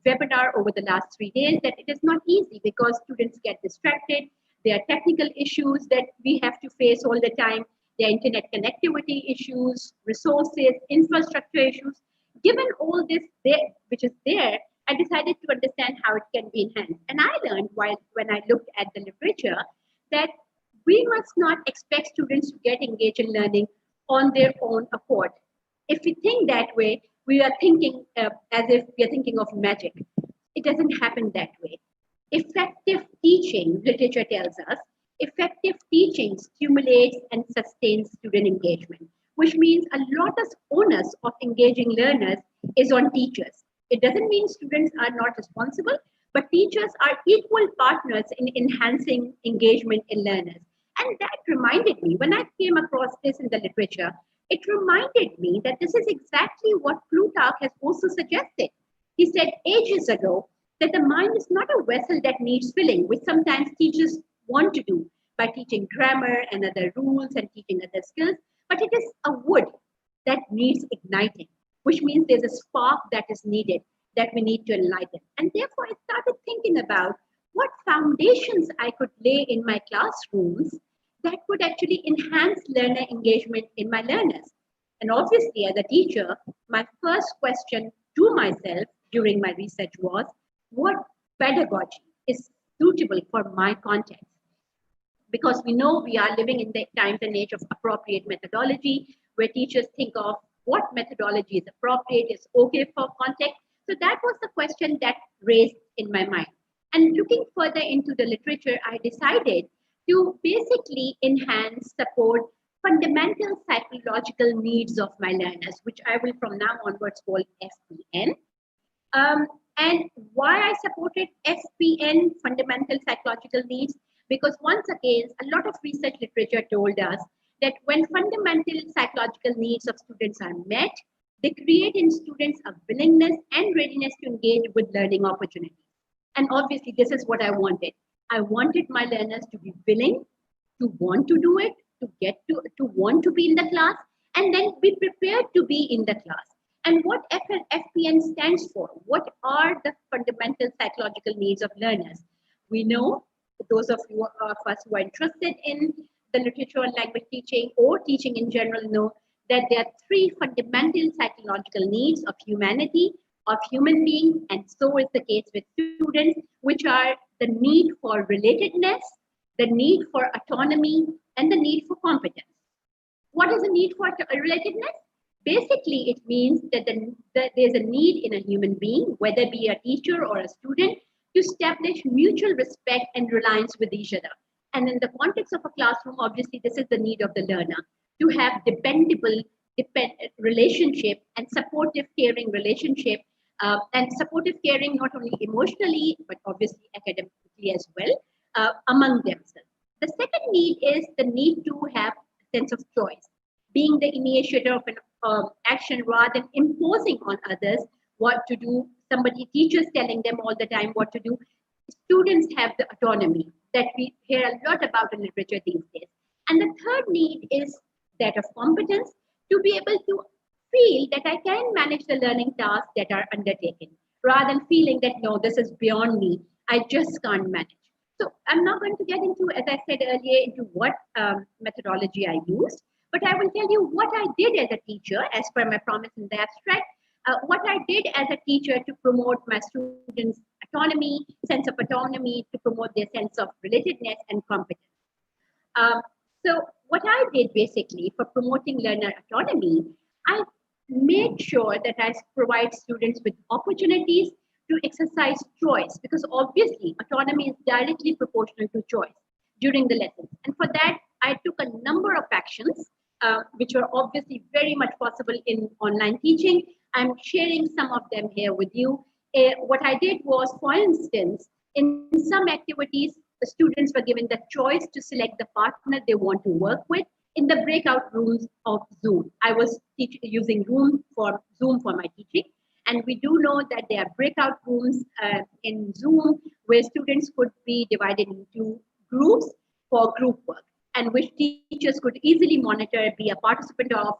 webinar over the last 3 days, that it is not easy because students get distracted. There are technical issues that we have to face all the time. There are internet connectivity issues, resources, infrastructure issues. Given all this which is there, I decided to understand how it can be enhanced. And I learned when I looked at the literature that we must not expect students to get engaged in learning on their own accord. If we think that way, we are thinking as if we are thinking of magic. It doesn't happen that way. Effective teaching, literature tells us, effective teaching stimulates and sustains student engagement, which means a lot of onus of engaging learners is on teachers. It doesn't mean students are not responsible, but teachers are equal partners in enhancing engagement in learners. And that reminded me, when I came across this in the literature, it reminded me that this is exactly what Plutarch has also suggested. He said ages ago that the mind is not a vessel that needs filling, which sometimes teachers want to do by teaching grammar and other rules and teaching other skills, but it is a wood that needs igniting, which means there's a spark that is needed that we need to enlighten. And therefore, I started thinking about what foundations I could lay in my classrooms that would actually enhance learner engagement in my learners. And obviously, as a teacher, my first question to myself during my research was, what pedagogy is suitable for my context? Because we know we are living in the times and age of appropriate methodology, where teachers think of what methodology is appropriate, is okay for context. So that was the question that raised in my mind. And looking further into the literature, I decided to basically enhance, support fundamental psychological needs of my learners, which I will from now onwards call FPN. And why I supported FPN, fundamental psychological needs, because once again, a lot of research literature told us that when fundamental psychological needs of students are met, they create in students a willingness and readiness to engage with learning opportunities. And obviously, this is what I wanted. I wanted my learners to be willing, to want to do it, to want to be in the class, and then be prepared to be in the class. And what FPN stands for? What are the fundamental psychological needs of learners? We know, those of us who are interested in the literature on language teaching or teaching in general know that there are 3 fundamental psychological needs of humanity, of human being, and so is the case with students, which are the need for relatedness, the need for autonomy, and the need for competence. What is the need for relatedness? Basically, it means that there's a need in a human being, whether be a teacher or a student, to establish mutual respect and reliance with each other. And in the context of a classroom, obviously, this is the need of the learner, to have dependable relationship and supportive, caring relationship, and supportive caring not only emotionally, but obviously academically as well, among themselves. The second need is the need to have a sense of choice, being the initiator of an action rather than imposing on others what to do. Teachers telling them all the time what to do. Students have the autonomy that we hear a lot about in literature these days. And the third need is that of competence, to be able to feel that I can manage the learning tasks that are undertaken, rather than feeling that, no, this is beyond me, I just can't manage. So I'm not going to get into, as I said earlier, into what methodology I used, but I will tell you what I did as a teacher, as per my promise in the abstract, what I did as a teacher to promote my students' autonomy, sense of autonomy, to promote their sense of relatedness and competence. So what I did basically for promoting learner autonomy, I made sure that I provide students with opportunities to exercise choice, because obviously autonomy is directly proportional to choice during the lessons. And for that, I took a number of actions, which were obviously very much possible in online teaching. I'm sharing some of them here with you. What I did was, for instance, in some activities, the students were given the choice to select the partner they want to work with in the breakout rooms of Zoom. I was using Zoom for my teaching. And we do know that there are breakout rooms in Zoom where students could be divided into groups for group work, and which teachers could easily monitor, be a participant of,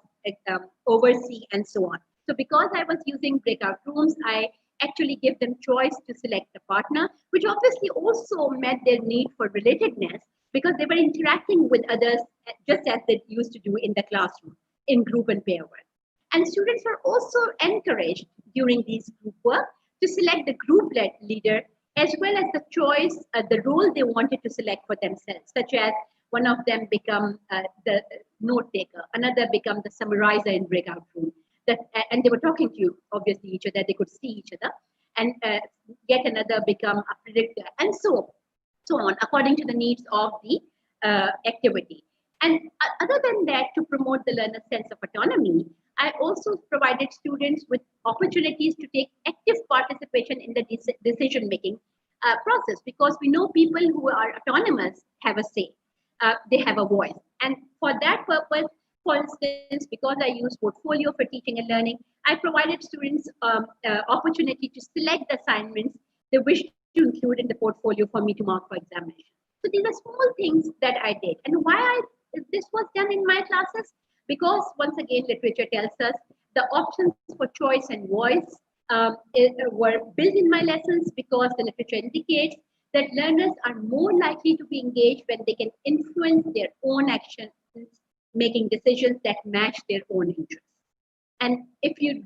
oversee, and so on. So because I was using breakout rooms, I actually gave them choice to select a partner, which obviously also met their need for relatedness, because they were interacting with others just as they used to do in the classroom, in group and pair work. And students were also encouraged during these group work to select the group leader, as well as the choice, the role they wanted to select for themselves, such as one of them become the note taker, another become the summarizer in breakout room. And they were talking to you, obviously, each other, they could see each other, and yet another become a predictor, and so on, according to the needs of the activity. And other than that, to promote the learner's sense of autonomy, I also provided students with opportunities to take active participation in the decision-making process, because we know people who are autonomous have a say, they have a voice. And for that purpose, for instance, because I use portfolio for teaching and learning, I provided students opportunity to select the assignments they wish to include in the portfolio for me to mark for examination. So these are small things that I did. And why this was done in my classes? Because once again, literature tells us the options for choice and voice were built in my lessons, because the literature indicates that learners are more likely to be engaged when they can influence their own actions, making decisions that match their own interests. And if you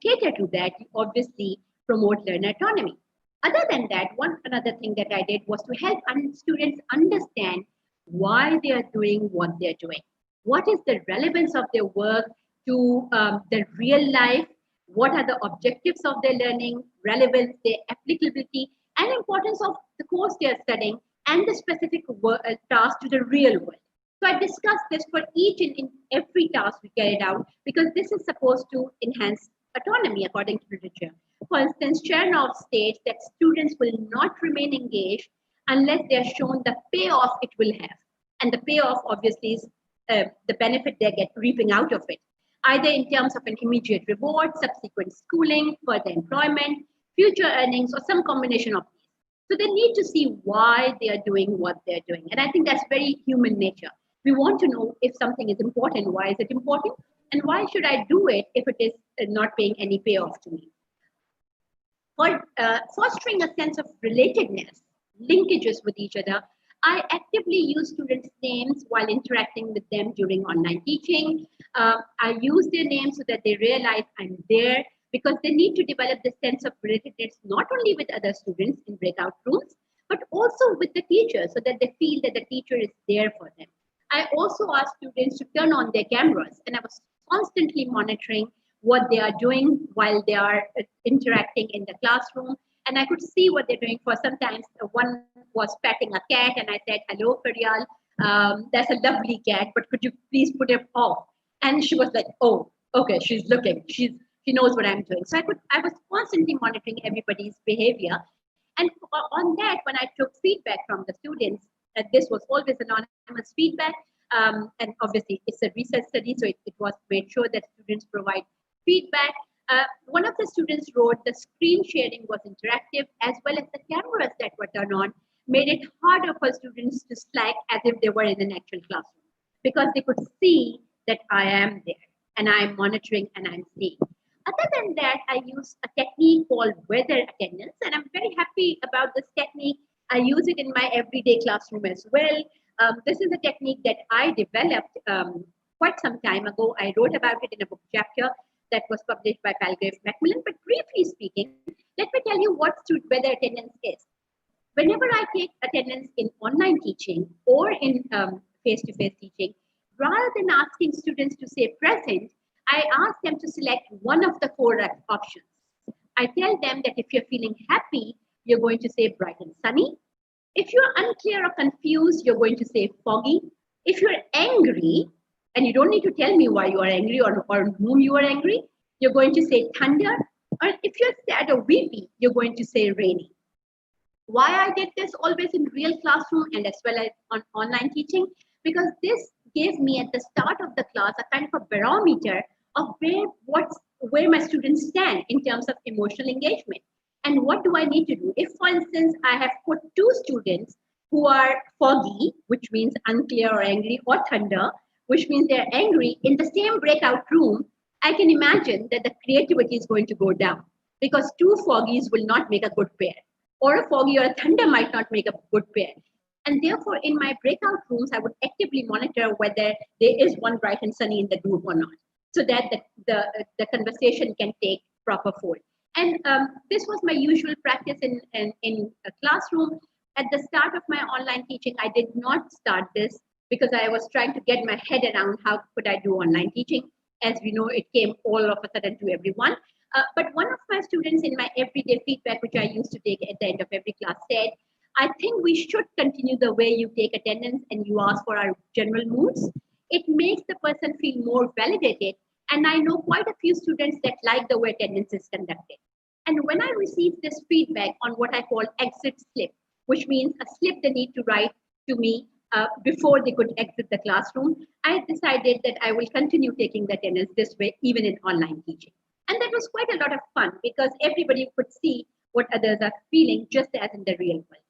cater to that, you obviously promote learner autonomy. Other than that, another thing that I did was to help students understand why they are doing what they're doing. What is the relevance of their work to the real life? What are the objectives of their learning, relevance, their applicability, and importance of the course they are studying, and the specific task to the real world. So I discussed this for each and in every task we carried out, because this is supposed to enhance autonomy according to literature. For instance, Chernoff states that students will not remain engaged unless they are shown the payoff it will have. And the payoff obviously is the benefit they get reaping out of it, either in terms of an immediate reward, subsequent schooling, further employment, future earnings, or some combination of these. So they need to see why they are doing what they're doing. And I think that's very human nature. We want to know if something is important, why is it important? And why should I do it if it is not paying any payoff to me? For fostering a sense of relatedness, linkages with each other, I actively use students' names while interacting with them during online teaching. I use their names so that they realize I'm there, because they need to develop this sense of relatedness not only with other students in breakout rooms, but also with the teacher, so that they feel that the teacher is there for them. I also ask students to turn on their cameras, and I was constantly monitoring what they are doing while they are interacting in the classroom. And I could see what they're doing. For sometimes one was petting a cat, and I said, "Hello, Faryal, that's a lovely cat, but could you please put it off?" And she was like, "Oh, okay, she's looking. She knows what I'm doing." So I was constantly monitoring everybody's behavior. And on that, when I took feedback from the students, this was always anonymous feedback. And obviously, it's a research study, so it was made sure that students provide feedback. One of the students wrote, the screen sharing was interactive, as well as the cameras that were turned on made it harder for students to slack as if they were in an actual classroom, because they could see that I am there and I'm monitoring and I'm seeing. Other than that, I use a technique called weather attendance, and I'm very happy about this technique. I use it in my everyday classroom as well. This is a technique that I developed quite some time ago. I wrote about it in a book chapter that was published by Palgrave Macmillan. But briefly speaking, let me tell you what weather attendance is. Whenever I take attendance in online teaching or in face-to-face teaching, rather than asking students to say present, I ask them to select one of the four options. I tell them that if you're feeling happy, you're going to say bright and sunny. If you're unclear or confused, you're going to say foggy. If you're angry, and you don't need to tell me why you are angry or whom you are angry, you're going to say thunder. Or if you're sad or weepy, you're going to say rainy. Why I did this always in real classroom and as well as on online teaching, because this gave me at the start of the class a kind of a barometer of where my students stand in terms of emotional engagement. And what do I need to do? If, for instance, I have put 2 students who are foggy, which means unclear or angry, or thunder, which means they're angry, in the same breakout room, I can imagine that the creativity is going to go down because 2 foggies will not make a good pair, or a foggy or a thunder might not make a good pair. And therefore, in my breakout rooms, I would actively monitor whether there is one bright and sunny in the group or not, so that the conversation can take proper fold. And this was my usual practice in a classroom. At the start of my online teaching, I did not start this because I was trying to get my head around how could I do online teaching. As we know, it came all of a sudden to everyone. But one of my students in my everyday feedback, which I used to take at the end of every class, said, I think we should continue the way you take attendance and you ask for our general moods. It makes the person feel more validated. And I know quite a few students that like the way attendance is conducted. And when I received this feedback on what I call exit slip, which means a slip they need to write to me before they could exit the classroom, I decided that I will continue taking the attendance this way, even in online teaching. And that was quite a lot of fun because everybody could see what others are feeling, just as in the real world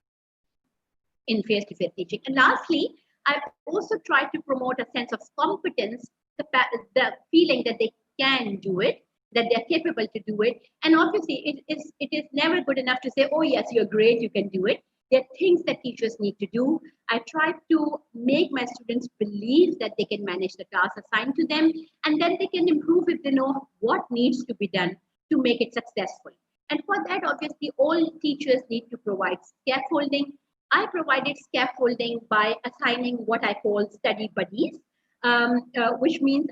in face-to-face teaching. And lastly, I also tried to promote a sense of competence, the feeling that they can do it, that they're capable to do it. And obviously, it is never good enough to say, oh, yes, you're great, you can do it. There are things that teachers need to do. I try to make my students believe that they can manage the tasks assigned to them, and then they can improve if they know what needs to be done to make it successful. And for that, obviously, all teachers need to provide scaffolding. I provided scaffolding by assigning what I call study buddies, which means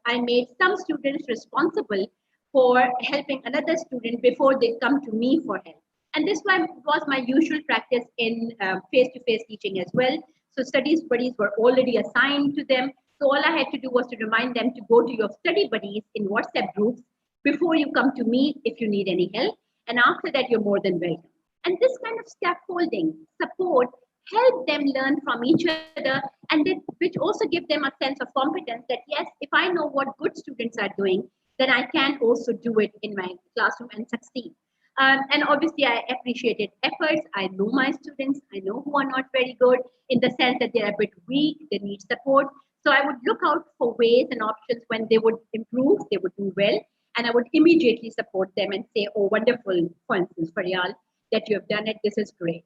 I made some students responsible for helping another student before they come to me for help. And this was my usual practice in face-to-face teaching as well. So studies buddies were already assigned to them. So all I had to do was to remind them to go to your study buddies in WhatsApp groups before you come to me if you need any help. And after that, you're more than welcome. And this kind of scaffolding support help them learn from each other, and which also give them a sense of competence that, yes, if I know what good students are doing, then I can also do it in my classroom and succeed. And obviously, I appreciated efforts. I know my students. I know who are not very good in the sense that they're a bit weak, they need support. So I would look out for ways and options when they would improve, they would do well, and I would immediately support them and say, oh, wonderful, for instance, Faryal, that you have done it, this is great.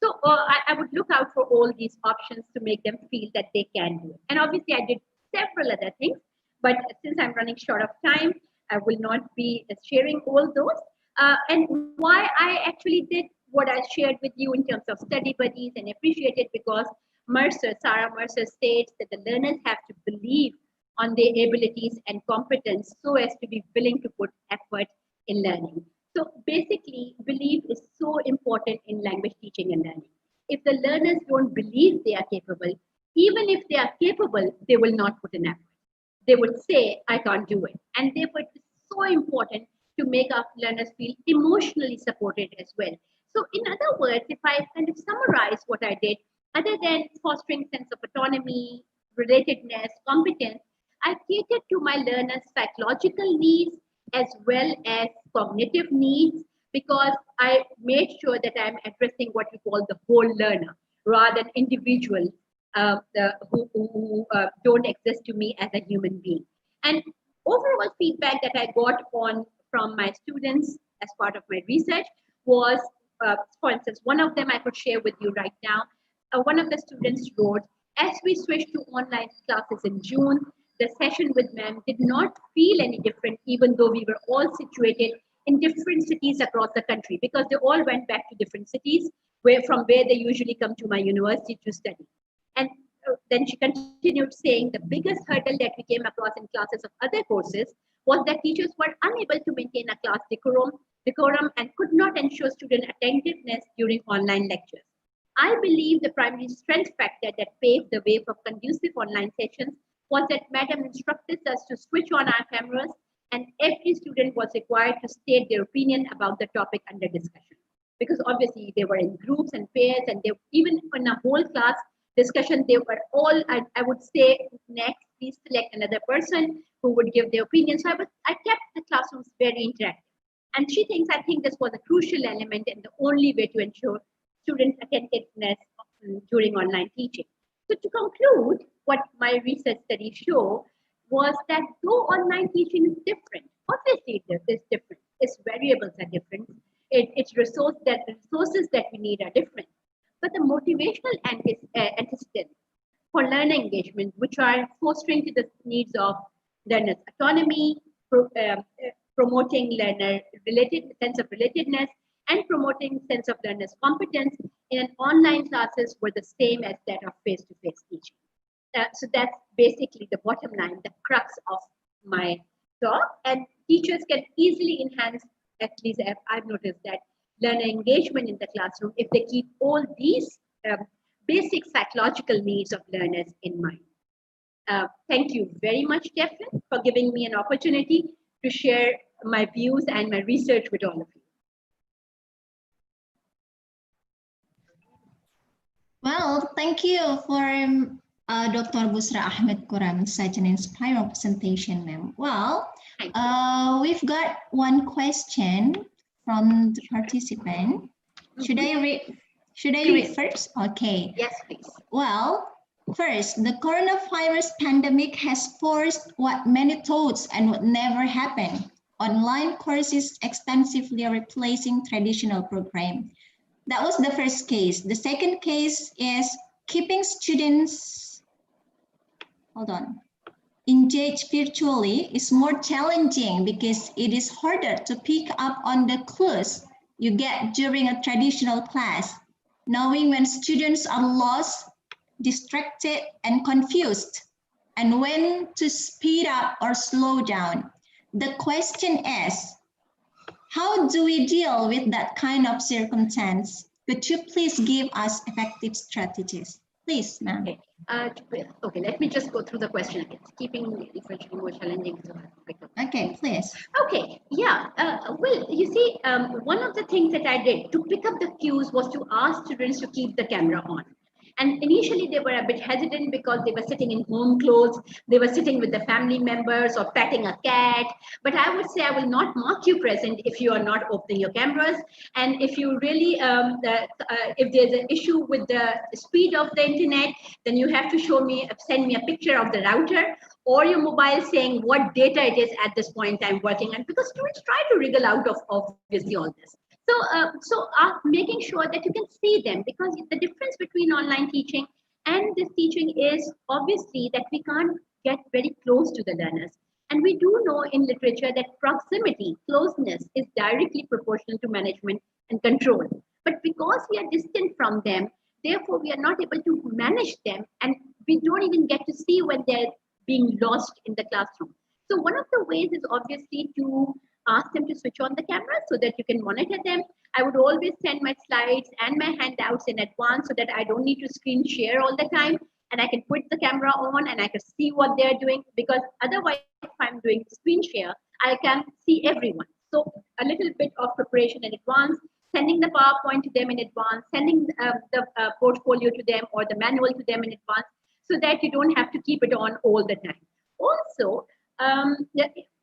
So I would look out for all these options to make them feel that they can do it. And obviously, I did several other things, but since I'm running short of time, I will not be sharing all those. And why I actually did what I shared with you in terms of study buddies and appreciate it, because Sarah Mercer states that the learners have to believe on their abilities and competence so as to be willing to put effort in learning. So basically, belief is so important in language teaching and learning. If the learners don't believe they are capable, even if they are capable, they will not put in effort. They would say, I can't do it. And therefore, it's so important to make our learners feel emotionally supported as well. So in other words, if I kind of summarize what I did, other than fostering sense of autonomy, relatedness, competence, I catered to my learners' psychological needs as well as cognitive needs, because I made sure that I'm addressing what we call the whole learner rather than individuals who don't exist to me as a human being. And overall feedback that I got from my students as part of my research was, for instance, one of them I could share with you right now. One of the students wrote, as we switched to online classes in June, the session with ma'am did not feel any different, even though we were all situated in different cities across the country, because they all went back to different cities from where they usually come to my university to study. And then she continued saying the biggest hurdle that we came across in classes of other courses was that teachers were unable to maintain a class decorum and could not ensure student attentiveness during online lectures. I believe the primary strength factor that paved the way for conducive online sessions was that Madam instructed us to switch on our cameras and every student was required to state their opinion about the topic under discussion. Because obviously they were in groups and pairs and they, even in a whole class discussion, they were all, I would say, next, please select another person who would give their opinion. So I kept the classrooms very interactive. And she thinks, I think this was a crucial element and the only way to ensure student attentiveness during online teaching. So to conclude, what my research studies show was that though online teaching is different, obviously it is different, its variables are different, its resources that we need are different, but the motivational antecedents for learner engagement, which are fostering to the needs of learners' autonomy, promoting learner-related sense of relatedness, and promoting sense of learner's competence in an online classes were the same as that of face-to-face teaching. So that's basically the bottom line, the crux of my talk. And teachers can easily enhance, at least I've noticed that, learner engagement in the classroom if they keep all these basic psychological needs of learners in mind. Thank you very much, Teflin, for giving me an opportunity to share my views and my research with all of you. Well, thank you for Dr. Busra Ahmed Kuram, such an inspiring presentation, ma'am. Well, we've got one question from the participant. Should I read first? Okay. Yes, please. Well, first, the coronavirus pandemic has forced what many thought and would never happen. Online courses extensively replacing traditional program. That was the first case. The second case is keeping students, engaged virtually is more challenging because it is harder to pick up on the clues you get during a traditional class, knowing when students are lost, distracted, and confused, and when to speed up or slow down. The question is, how do we deal with that kind of circumstance? Could you please give us effective strategies? Please, ma'am. Okay, let me just go through the question again. Keeping it virtually more challenging. Okay, please. Okay, yeah. Well, you see, one of the things that I did to pick up the cues was to ask students to keep the camera on. And initially they were a bit hesitant because they were sitting in home clothes, they were sitting with the family members or petting a cat. But I would say I will not mark you present if you are not opening your cameras. And if you really, if there's an issue with the speed of the internet, then you have to send me a picture of the router or your mobile saying what data it is at this point in time working on, because students try to wriggle out of obviously all this. So making sure that you can see them, because the difference between online teaching and this teaching is obviously that we can't get very close to the learners. And we do know in literature that proximity, closeness is directly proportional to management and control. But because we are distant from them, therefore we are not able to manage them, and we don't even get to see when they're being lost in the classroom. So one of the ways is obviously to ask them to switch on the camera so that you can monitor them. I would always send my slides and my handouts in advance so that I don't need to screen share all the time, and I can put the camera on and I can see what they're doing, because otherwise if I'm doing screen share, I can see everyone. So a little bit of preparation in advance, sending the PowerPoint to them in advance, sending the portfolio to them or the manual to them in advance, so that you don't have to keep it on all the time. Also,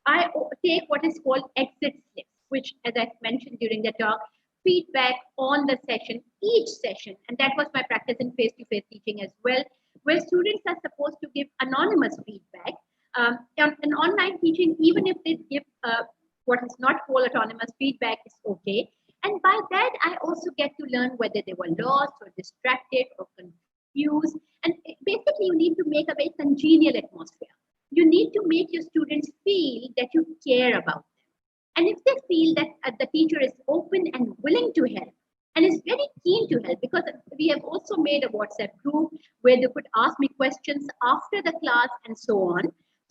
I take what is called exit slips, which, as I mentioned during the talk, feedback on the session, each session, and that was my practice in face-to-face teaching as well, where students are supposed to give anonymous feedback. In online teaching, even if they give what is not called autonomous feedback, is okay. And by that, I also get to learn whether they were lost or distracted or confused. And basically, you need to make a very congenial atmosphere. You need to make your students feel that you care about them. And if they feel that the teacher is open and willing to help and is very keen to help, because we have also made a WhatsApp group where they could ask me questions after the class and so on.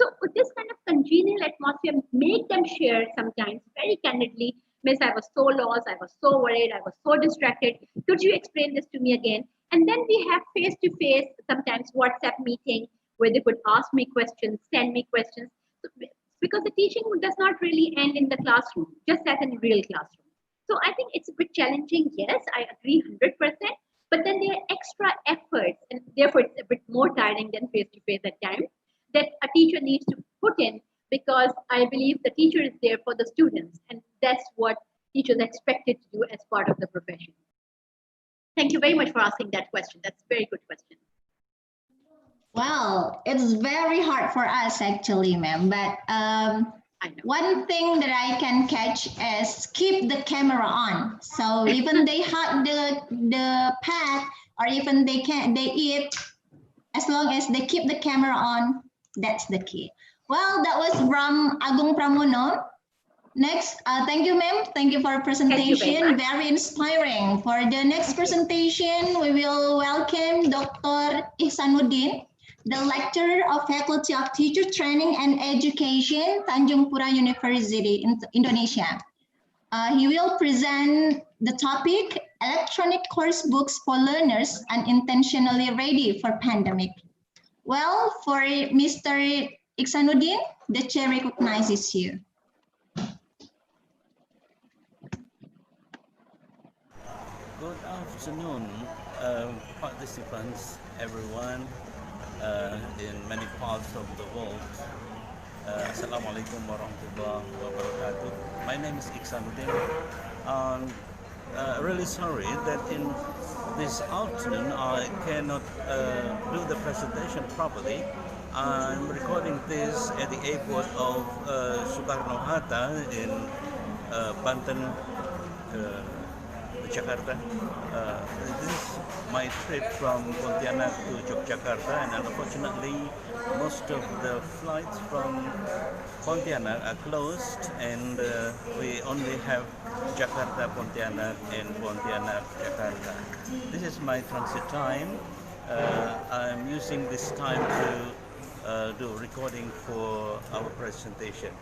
So with this kind of congenial atmosphere, make them share sometimes very candidly, Miss, I was so lost, I was so worried, I was so distracted. Could you explain this to me again? And then we have face-to-face, sometimes WhatsApp meeting, where they could ask me questions, send me questions. Because the teaching does not really end in the classroom, just as in real classroom. So I think it's a bit challenging. Yes, I agree 100%. But then there are extra efforts, and therefore it's a bit more tiring than face-to-face at times, that a teacher needs to put in, because I believe the teacher is there for the students, and that's what teachers are expected to do as part of the profession. Thank you very much for asking that question. That's a very good question. Well, it's very hard for us actually, ma'am, but one thing that I can catch is keep the camera on. So even they hug the pet, or even they eat, as long as they keep the camera on, that's the key. Well, that was from Agung Pramono. Next, thank you, ma'am. Thank you for your presentation. Very inspiring. For the next presentation, we will welcome Dr. Ihsanuddin, the Lecturer of Faculty of Teacher Training and Education, Tanjung Pura University in Indonesia. He will present the topic, Electronic Course Books for Learners Unintentionally Ready for Pandemic. Well, for Mr. Ihsanuddin, the chair recognizes you. Good afternoon, participants, everyone in many parts of the world. Assalamualaikum warahmatullahi wabarakatuh. My name is Ihsanuddin. Really sorry that in this afternoon I cannot do the presentation properly. I'm recording this at the airport of Soekarno-Hatta in Banten, Jakarta. This is my trip from Pontianak to Yogyakarta, and unfortunately most of the flights from Pontianak are closed, and we only have Jakarta, Pontianak, and Pontianak, Jakarta. This is my transit time. I'm using this time to do recording for our presentation.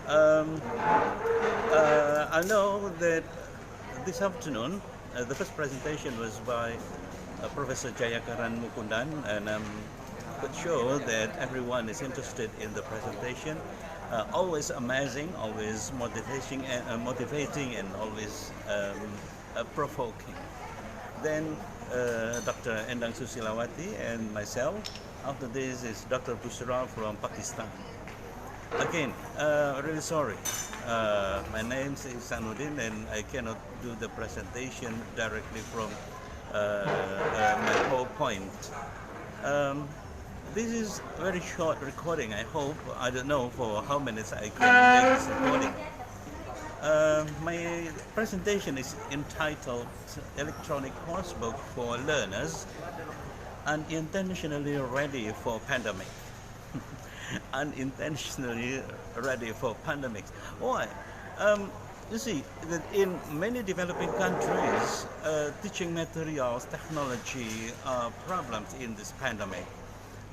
I know that this afternoon, the first presentation was by Professor Jayakaran Mukundan, and I'm quite sure that everyone is interested in the presentation. Always amazing, always motivating, and always provoking. Then Dr. Endang Susilawati and myself. After this is Dr. Busra from Pakistan. Again, really sorry. My name is Ihsanuddin, and I cannot do the presentation directly from my PowerPoint. This is a very short recording. I hope, I don't know for how minutes I can make this recording. My presentation is entitled Electronic Coursebook for Learners Unintentionally Ready for Pandemic. Unintentionally ready for pandemics. Why? You see that in many developing countries, teaching materials, technology are problems in this pandemic.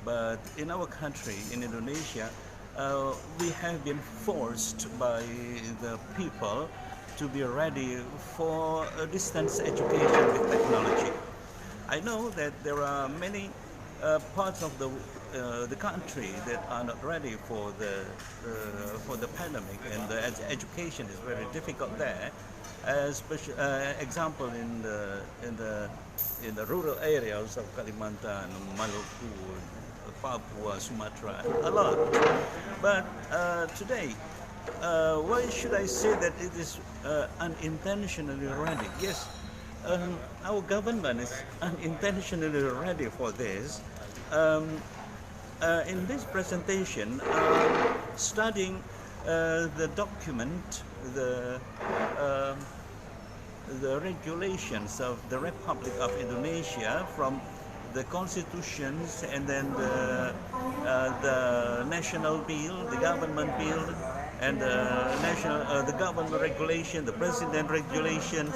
But in our country, in Indonesia, we have been forced by the people to be ready for distance education with technology. I know that there are many parts of the country that are not ready for the pandemic, and the education is very difficult there. Especially, example in the rural areas of Kalimantan, Maluku, Papua, Sumatra, a lot. But today, why should I say that it is unintentionally ready? Yes, our government is unintentionally ready for this. In this presentation, studying the document, the regulations of the Republic of Indonesia, from the constitutions, and then the national bill, the government bill, and the government regulation, the president regulations,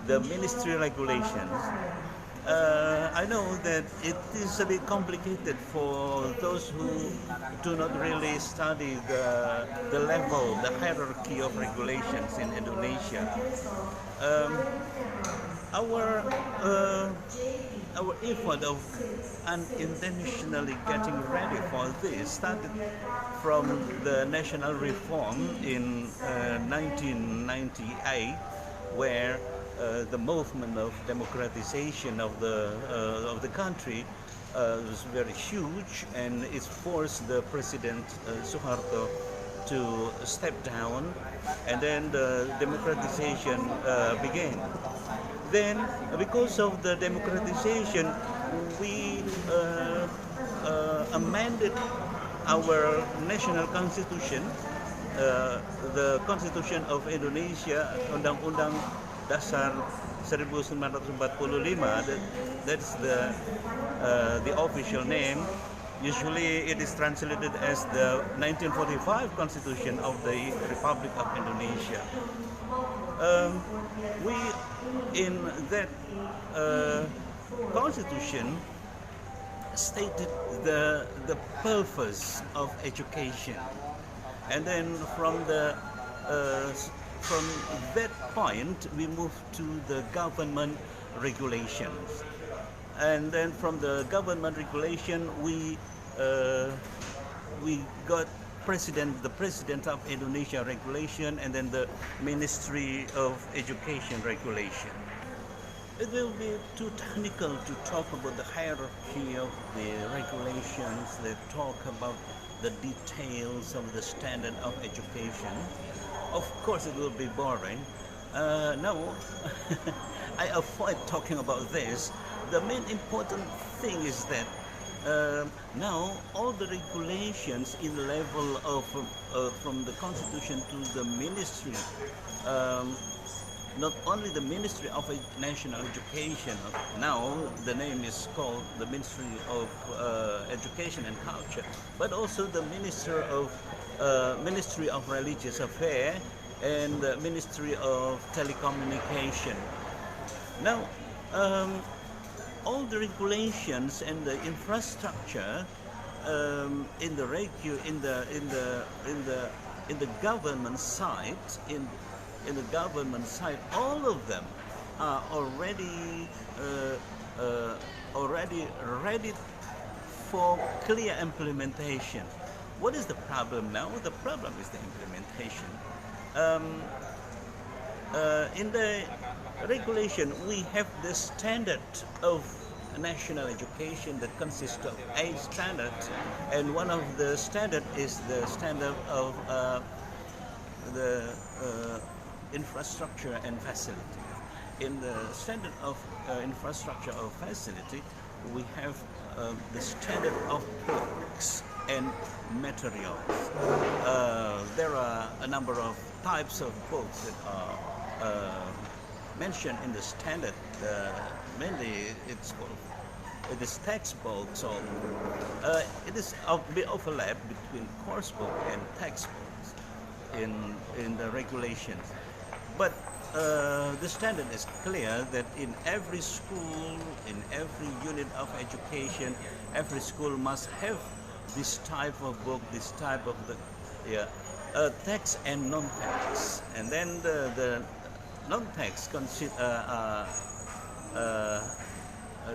the ministry regulations. I know that it is a bit complicated for those who do not really study the level, the hierarchy of regulations in Indonesia. Um, our our effort of unintentionally getting ready for this started from the national reform in 1998, where the movement of democratization of the country was very huge, and it forced the President Suharto to step down, and then the democratization began. Then, because of the democratization, we amended our national constitution, the Constitution of Indonesia, Undang-Undang Dasar 1945. That's the official name. Usually, it is translated as the 1945 Constitution of the Republic of Indonesia. We, in that constitution, stated the purpose of education, and then from that point we moved to the government regulations, and then from the government regulation we got the President of Indonesia regulation, and then the Ministry of Education regulation. It will be too technical to talk about the hierarchy of the regulations that talk about the details of the standard of education. Of course, it will be boring. No, I avoid talking about this. The main important thing is that now all the regulations in the level of from the Constitution to the Ministry, not only the Ministry of National Education, now the name is called the Ministry of Education and Culture, but also the Ministry of Religious Affairs and the Ministry of Telecommunication. Now, all the regulations and the infrastructure in the government side, in the government side, all of them are already ready for clear implementation. What is the problem now? The problem is the implementation. In the regulation, we have the standard of national education that consists of 8 standards, and one of the standard is the standard of the infrastructure and facility. In the standard of infrastructure or facility, we have the standard of books and materials. There are a number of types of books that are mentioned in the standard. Mainly, it is textbooks, or it is a bit overlap between course book and textbooks in the regulations. But the standard is clear that in every school, in every unit of education, every school must have this type of book, this type of text and non-text. And then the non-text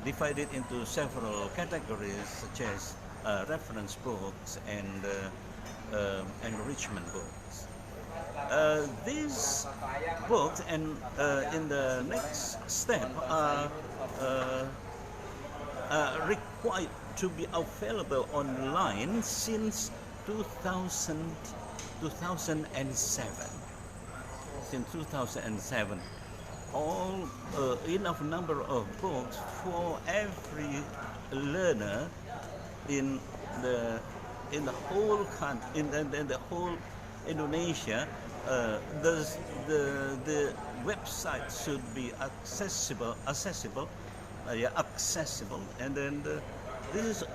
divided into several categories, such as reference books and enrichment books. These books and in the next step are required to be available online since 2007. Since 2007, all enough number of books for every learner in the whole country, in the whole Indonesia. The website should be accessible, and then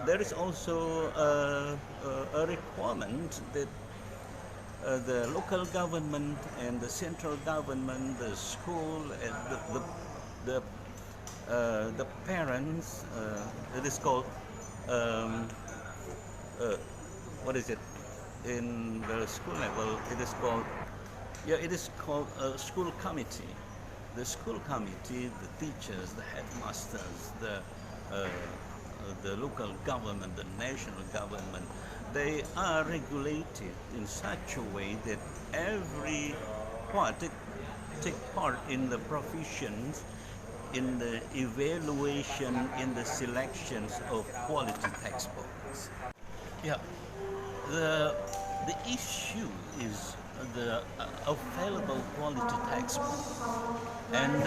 there is also a requirement that the local government and the central government, the school, and the the parents, it is called, what is it? In the school level, it is called, it is called a school committee. The school committee, the teachers, the headmasters, the local government, the national government, they are regulated in such a way that every part take part in the provisions, in the evaluation, in the selections of quality textbooks. Yeah, the issue is the available quality textbook. And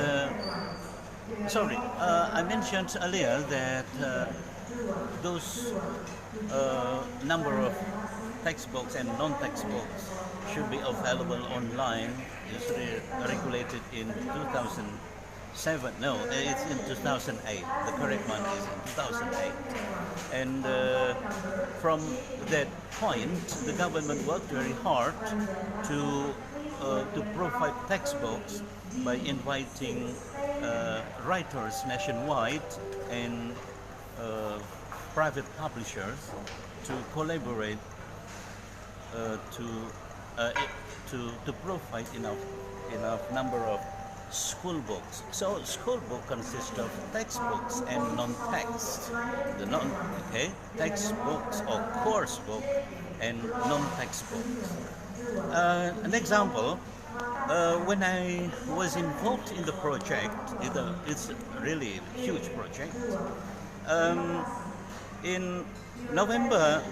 sorry, I mentioned earlier that those number of textbooks and non-textbooks should be available online is regulated in 2007. No, it's in 2008. The correct one is in 2008. And from that point, the government worked very hard to provide textbooks by inviting writers nationwide and private publishers to collaborate to provide enough number of school books. So school book consists of textbooks and non-text. Textbooks or course book and non-textbooks. An example, when I was involved in the project, it's really a huge project. In November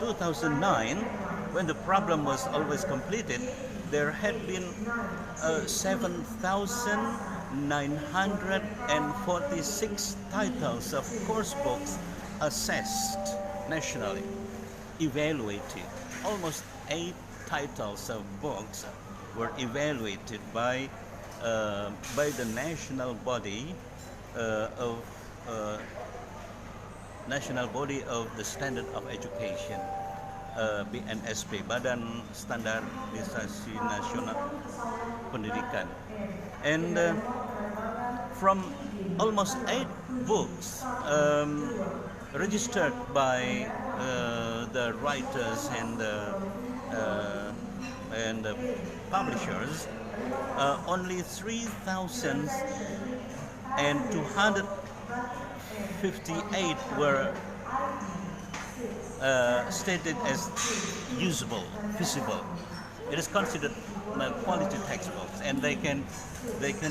2009, when the problem was always completed, there had been 7,946 titles of course books assessed nationally, evaluated. Almost 8 titles of books were evaluated by the national body of the Standard of Education, BNSP, Badan Standarisasi Nasional Pendidikan. And from almost 8 books registered by the writers and the publishers, only 3,258 were stated as usable, feasible. It is considered quality textbooks, and they can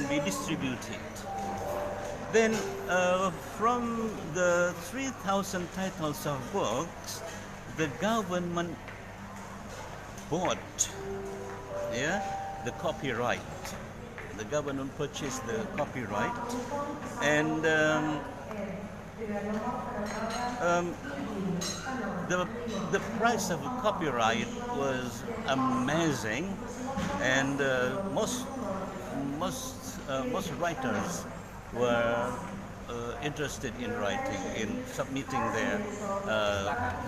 be distributed. Then, from the 3,000 titles of books, the government bought, the copyright. The government purchased the copyright, and the price of a copyright was amazing, and most writers were interested in writing, in submitting their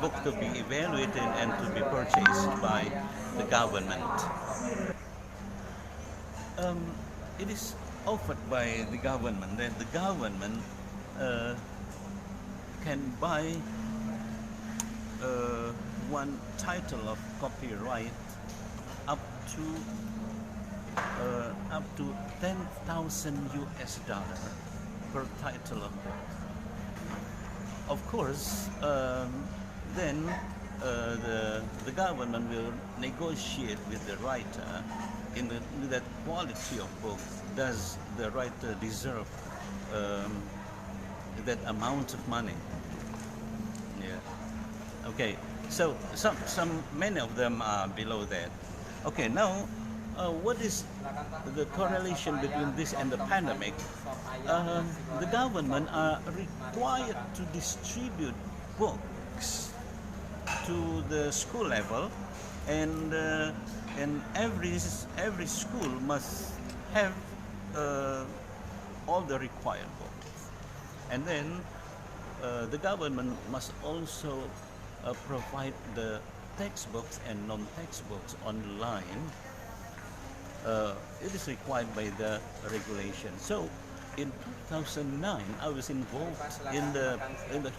book to be evaluated and to be purchased by the government. It is offered by the government that the government can buy one title of copyright up to $10,000 per title of book. Of course, then the government will negotiate with the writer in that quality of book. Does the writer deserve that amount of money? Yeah. Okay. So many of them are below that. Okay. Now, what is the correlation between this and the pandemic? The government are required to distribute books to the school level, and every school must have all the required books, and then the government must also provide the textbooks and non-textbooks online. It is required by the regulation. So in 2009, I was involved in the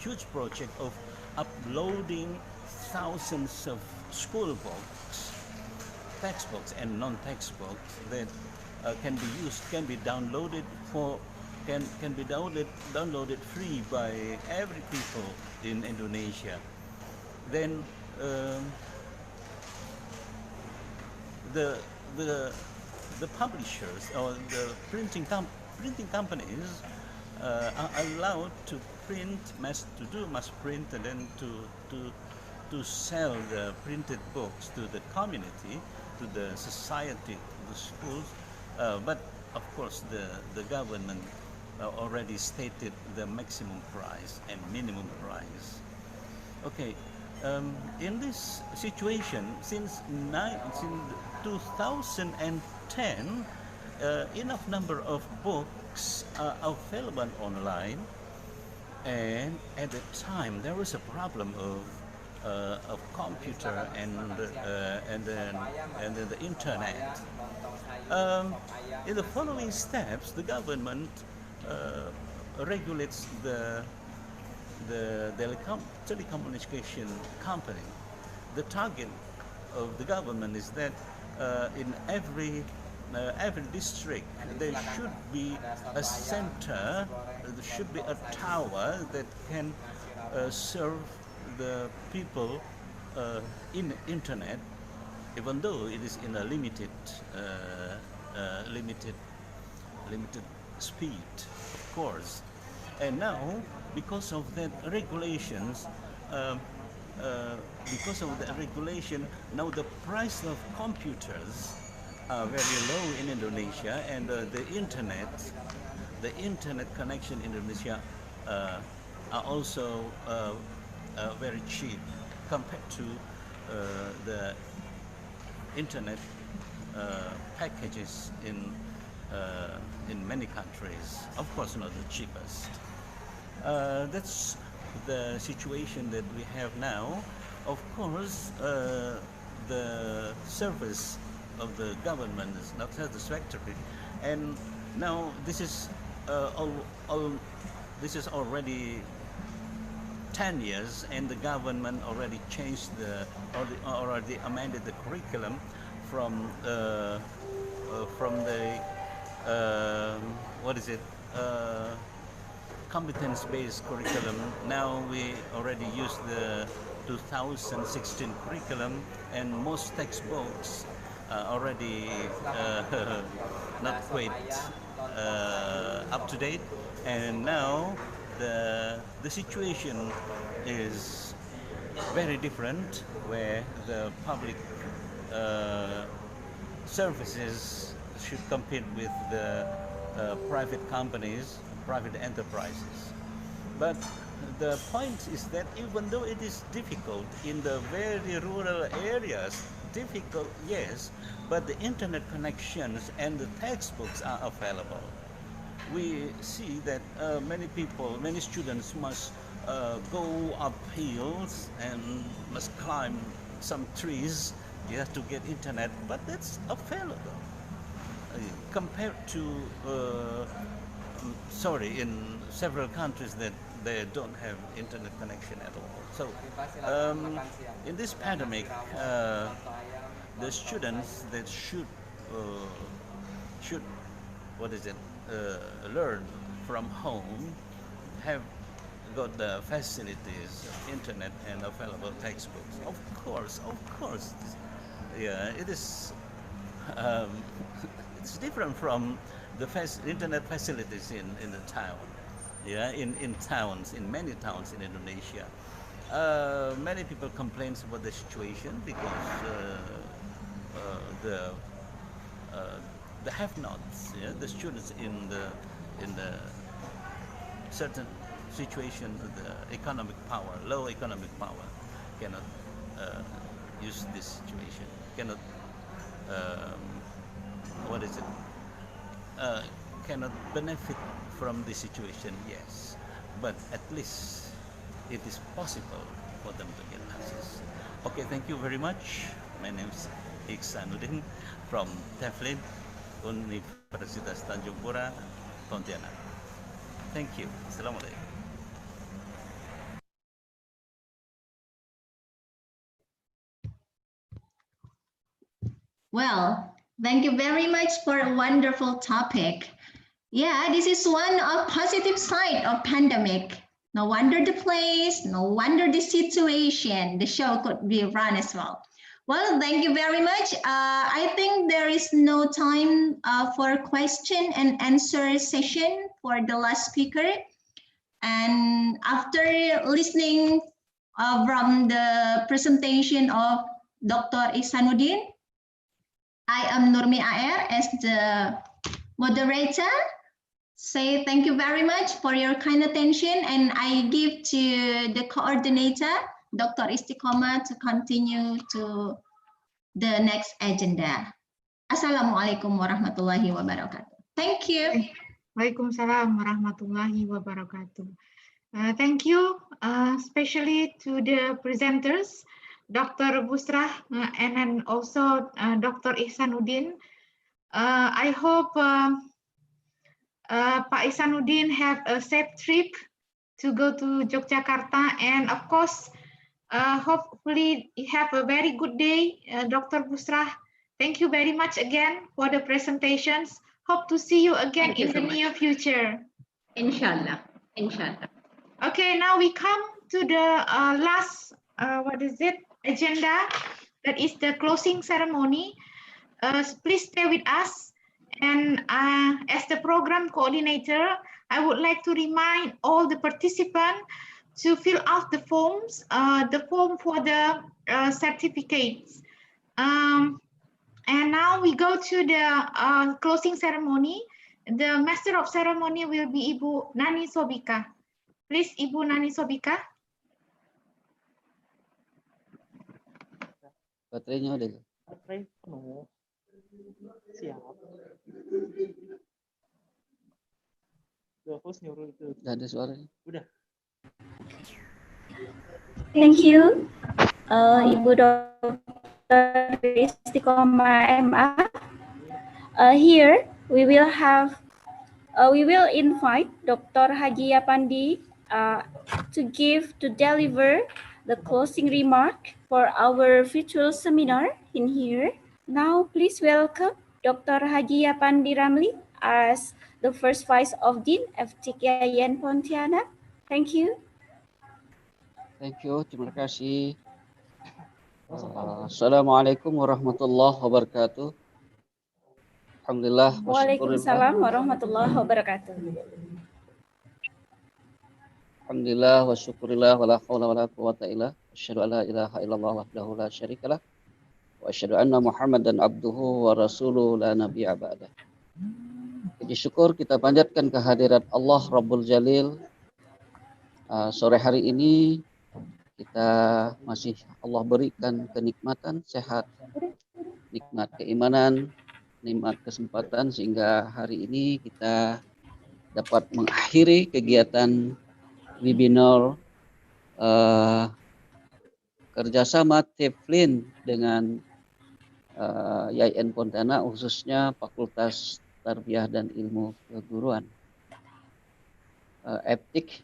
huge project of uploading thousands of school books, textbooks and non-textbooks that can be downloaded downloaded free by every people in Indonesia. Then the publishers or the printing companies are allowed to mass print, and then to sell the printed books to the community, to the society, the schools. But of course, the government already stated the maximum price and minimum price. Okay, in this situation, since 2010, enough number of books are available online, and at the time there was a problem of computer and then the internet. In the following steps, the government regulates the telecommunication company. The target of the government is that in every district there should be a center, there should be a tower that can serve the people in internet, even though it is in a limited speed, of course. And now, because of that regulations, now the price of computers are very low in Indonesia, and the internet connection in Indonesia are also very cheap compared to the internet packages in many countries. Of course, not the cheapest. That's the situation that we have now. Of course, the service of the government is not satisfactory, and now this is already 10 years, and the government already changed already amended the curriculum from the competence-based curriculum. Now we already use the 2016 curriculum, and most textbooks are already not quite up to date. And now the situation is very different, where the public services should compete with the private companies, private enterprises. But the point is that even though it is difficult in the very rural areas, difficult, yes, but the internet connections and the textbooks are available. We see that many students must go up hills and must climb some trees, to get internet, but that's available. Compared to, in several countries that they don't have internet connection at all. So, in this pandemic, the students that should learn from home have got the facilities of internet and available textbooks. Of course, yeah, it is. It's different from the internet facilities in the town. Yeah, in many towns in Indonesia. Many people complain about the situation because the have-nots, the students in the certain situation, the economic power, low economic power, cannot use this situation, cannot cannot benefit from this situation, yes, but at least it is possible for them to get access. Okay, thank you very much. My name is Iksanuddin from Teflin, Universitas Tanjung Pura, Pontianak. Thank you. Assalamualaikum. Well, thank you very much for a wonderful topic. Yeah, this is one of positive side of pandemic. No wonder the place, no wonder the situation, the show could be run as well. Well, thank you very much. I think there is no time for question and answer session for the last speaker. And after listening from the presentation of Dr. Ihsanuddin, I am Nurmi AR as the moderator. Say thank you very much for your kind attention, and I give to the coordinator, Dr. Istiqomah, to continue to the next agenda. Assalamualaikum warahmatullahi wabarakatuh. Thank you. Waalaikumsalam warahmatullahi wabarakatuh. Thank you, especially to the presenters, Dr. Busrah and then also Dr. Ihsanuddin. I hope Pak Ihsanuddin have a safe trip to go to Yogyakarta, and of course, hopefully you have a very good day, Dr. Busrah. Thank you very much again for the presentations. Hope to see you again in the near future. Inshallah. Inshallah. Okay, now we come to the last, agenda. That is the closing ceremony. Please stay with us. And as the program coordinator, I would like to remind all the participants to fill out the forms, the form for the certificates. And now we go to the closing ceremony. The master of ceremony will be Ibu Nani Sobika. Please, Ibu Nani Sobika. Baterainya udah. Baterai penuh. Siap. Host nyuruh itu. Udah ada suaranya. Udah. Thank you, Ibu Dr. Istiqomah MA. Here we will invite Dr. Haji Yapandi to deliver the closing remark for our virtual seminar in here. Now, please welcome Dr. Haji Yapandi Ramli as the first Vice of Dean FTIK-IAIN Pontianak. Thank you. Thank you, terima kasih. Assalamualaikum warahmatullahi wabarakatuh. Alhamdulillah. Waalaikumsalam warahmatullahi wabarakatuh. Alhamdulillah wa syukurillah wa la hawla wa la quwwata illa asyhadu an la ilaha illallah wahdahu la syarikalah wa asyhadu anna Muhammadan abduhu wa rasuluhu la nabiyya ba'da. Puji syukur kita panjatkan kehadirat Allah Rabbul Jalil. Sore hari ini kita masih Allah berikan kenikmatan sehat, nikmat keimanan, nikmat kesempatan sehingga hari ini kita dapat mengakhiri kegiatan webinar kerjasama Teflin dengan IAIN Pontianak, khususnya Fakultas Tarbiyah dan Ilmu Keguruan. FTIK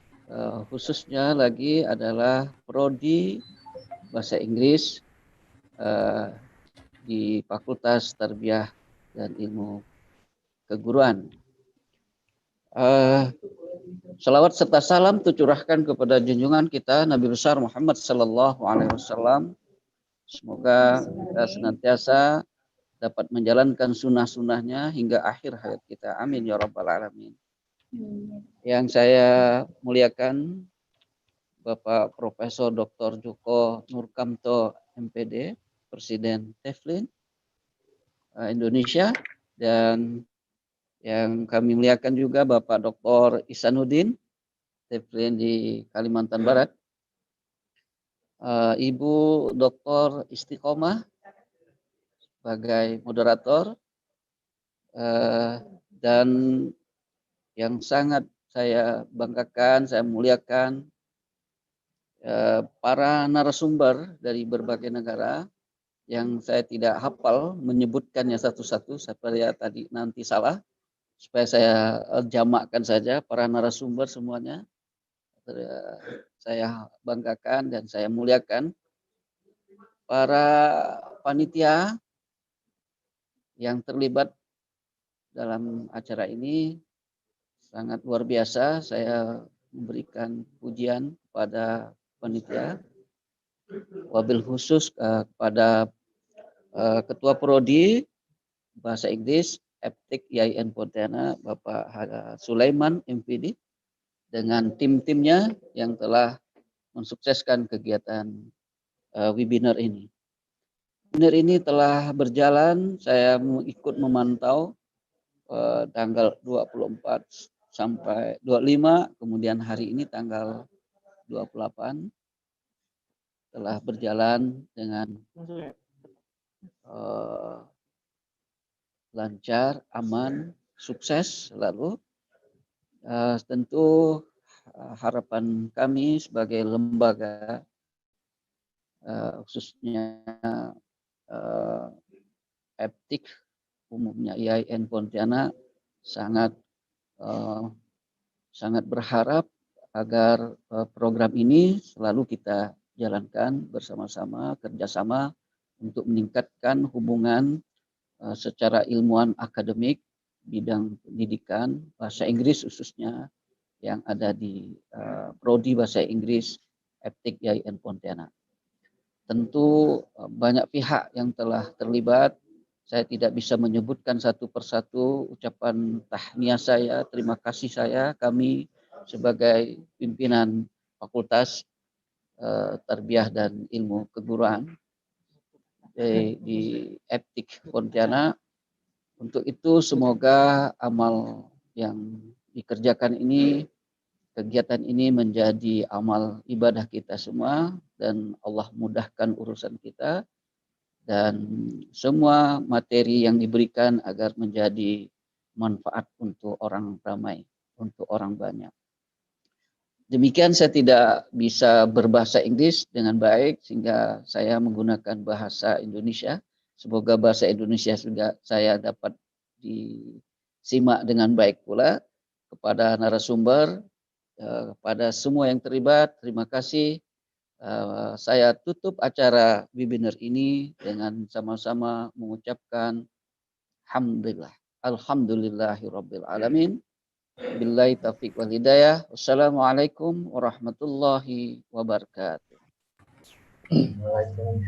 khususnya lagi adalah prodi bahasa Inggris di Fakultas Tarbiyah dan Ilmu Keguruan. Salawat serta salam tercurahkan kepada junjungan kita Nabi besar Muhammad sallallahu alaihi wasallam. Semoga kita senantiasa dapat menjalankan sunnah-sunnahnya hingga akhir hayat kita. Amin ya rabbal alamin. Yang saya muliakan Bapak Profesor Dr. Joko Nurkamto MPD, Presiden Teflin Indonesia, dan yang kami muliakan juga Bapak Dr. Ihsanuddin, Teflin di Kalimantan Barat, Ibu Dr. Istiqomah sebagai moderator, dan yang sangat saya banggakan, saya muliakan para narasumber dari berbagai negara yang saya tidak hafal menyebutkannya satu-satu, saya tadi nanti salah. supaya saya jamakkan saja para narasumber semuanya. Saya banggakan dan saya muliakan para panitia yang terlibat dalam acara ini, sangat luar biasa. Saya memberikan pujian kepada panitia, wabil khusus kepada Ketua Prodi Bahasa Inggris FTIK-IAIN Pontianak, Bapak Sulaiman MPD, dengan tim-timnya yang telah mensukseskan kegiatan webinar ini. Webinar ini telah berjalan, saya ikut memantau tanggal 24 sampai 25, kemudian hari ini tanggal 28 telah berjalan dengan lancar, aman, sukses selalu. Tentu harapan kami sebagai lembaga, khususnya FTIK, umumnya IAIN Pontianak, sangat berharap agar program ini selalu kita jalankan bersama-sama, kerjasama untuk meningkatkan hubungan secara ilmuwan akademik bidang pendidikan bahasa Inggris khususnya yang ada di Prodi Bahasa Inggris FTIK-IAIN Pontianak. Tentu banyak pihak yang telah terlibat. Saya tidak bisa menyebutkan satu persatu ucapan tahniah saya, terima kasih saya, kami sebagai pimpinan Fakultas Tarbiyah dan Ilmu Keguruan di FTIK Pontianak. Untuk itu semoga amal yang dikerjakan ini, kegiatan ini menjadi amal ibadah kita semua dan Allah mudahkan urusan kita dan semua materi yang diberikan agar menjadi manfaat untuk orang ramai, untuk orang banyak. Demikian, saya tidak bisa berbahasa Inggris dengan baik sehingga saya menggunakan bahasa Indonesia. Semoga bahasa Indonesia juga saya dapat disimak dengan baik pula. Kepada narasumber, kepada semua yang terlibat, terima kasih. Saya tutup acara webinar ini dengan sama-sama mengucapkan alhamdulillah, alhamdulillahirabbil alamin. Billahi taufiq wal hidayah. Wassalamualaikum warahmatullahi wabarakatuh.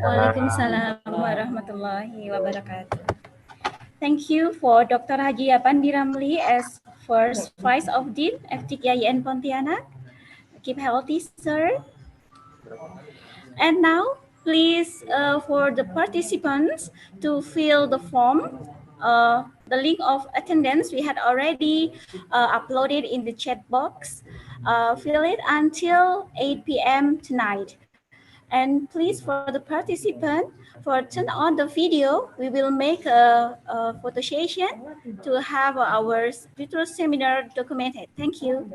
Waalaikumsalam warahmatullahi wabarakatuh. Thank you for Dr. Haji Apandi Ramli as first Vice of Dean FTIK-IAIN Pontianak. Keep healthy, sir. And now, please, for the participants to fill the form, the link of attendance we had already uploaded in the chat box. Fill it until 8 p.m. tonight. And please, for the participant, turn on the video. We will make a photo session to have our virtual seminar documented. Thank you.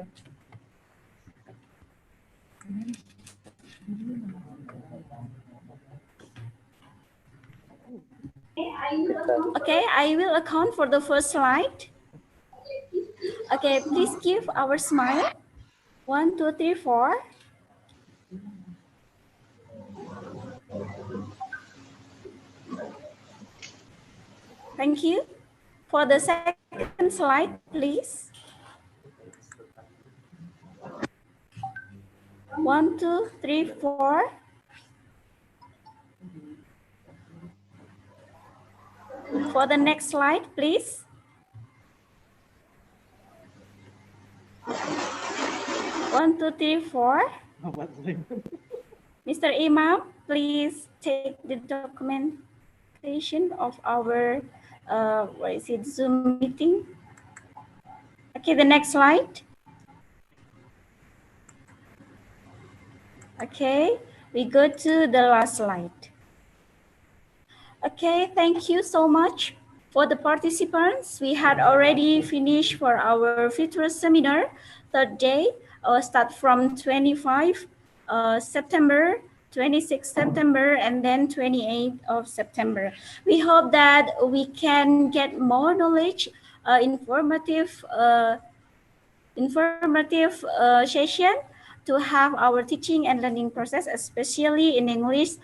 Okay, I will account for the first slide. Okay, please give our smile. 1, 2, 3, 4. Thank you. For the second slide, please. 1, 2, 3, 4. For the next slide, please. 1, 2, 3, 4. Mr. Imam, please take the documentation of our Zoom meeting. Okay, the next slide. Okay, we go to the last slide. Okay, thank you so much. For the participants, we had already finished for our virtual seminar, third day, start from 25 September 26th September and then 28th of September. We hope that we can get more knowledge, informative session to have our teaching and learning process, especially in English,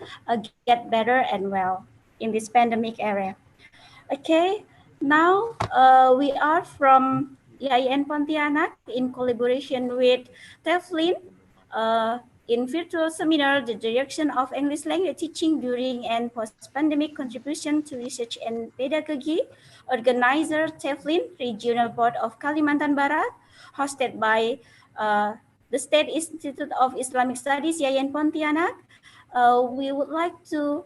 get better and well in this pandemic era. Okay, now we are from IAIN Pontianak in collaboration with Teflin in virtual seminar, the direction of English language teaching during and post-pandemic contribution to research and pedagogy, organizer Teflin, Regional Board of Kalimantan Barat, hosted by the State Institute of Islamic Studies, IAIN Pontianak. We would like to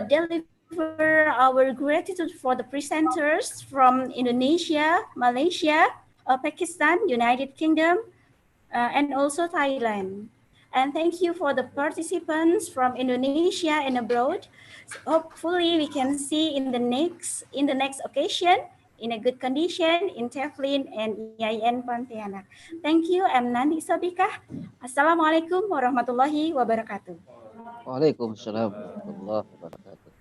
deliver our gratitude for the presenters from Indonesia, Malaysia, Pakistan, United Kingdom, and also Thailand. And thank you for the participants from Indonesia and abroad. Hopefully we can see in the next occasion in a good condition in Teflin and IAIN Pontianak. Thank you. I'm Nandi Sabikah. Assalamualaikum warahmatullahi wabarakatuh. Waalaikumsalam warahmatullahi wabarakatuh.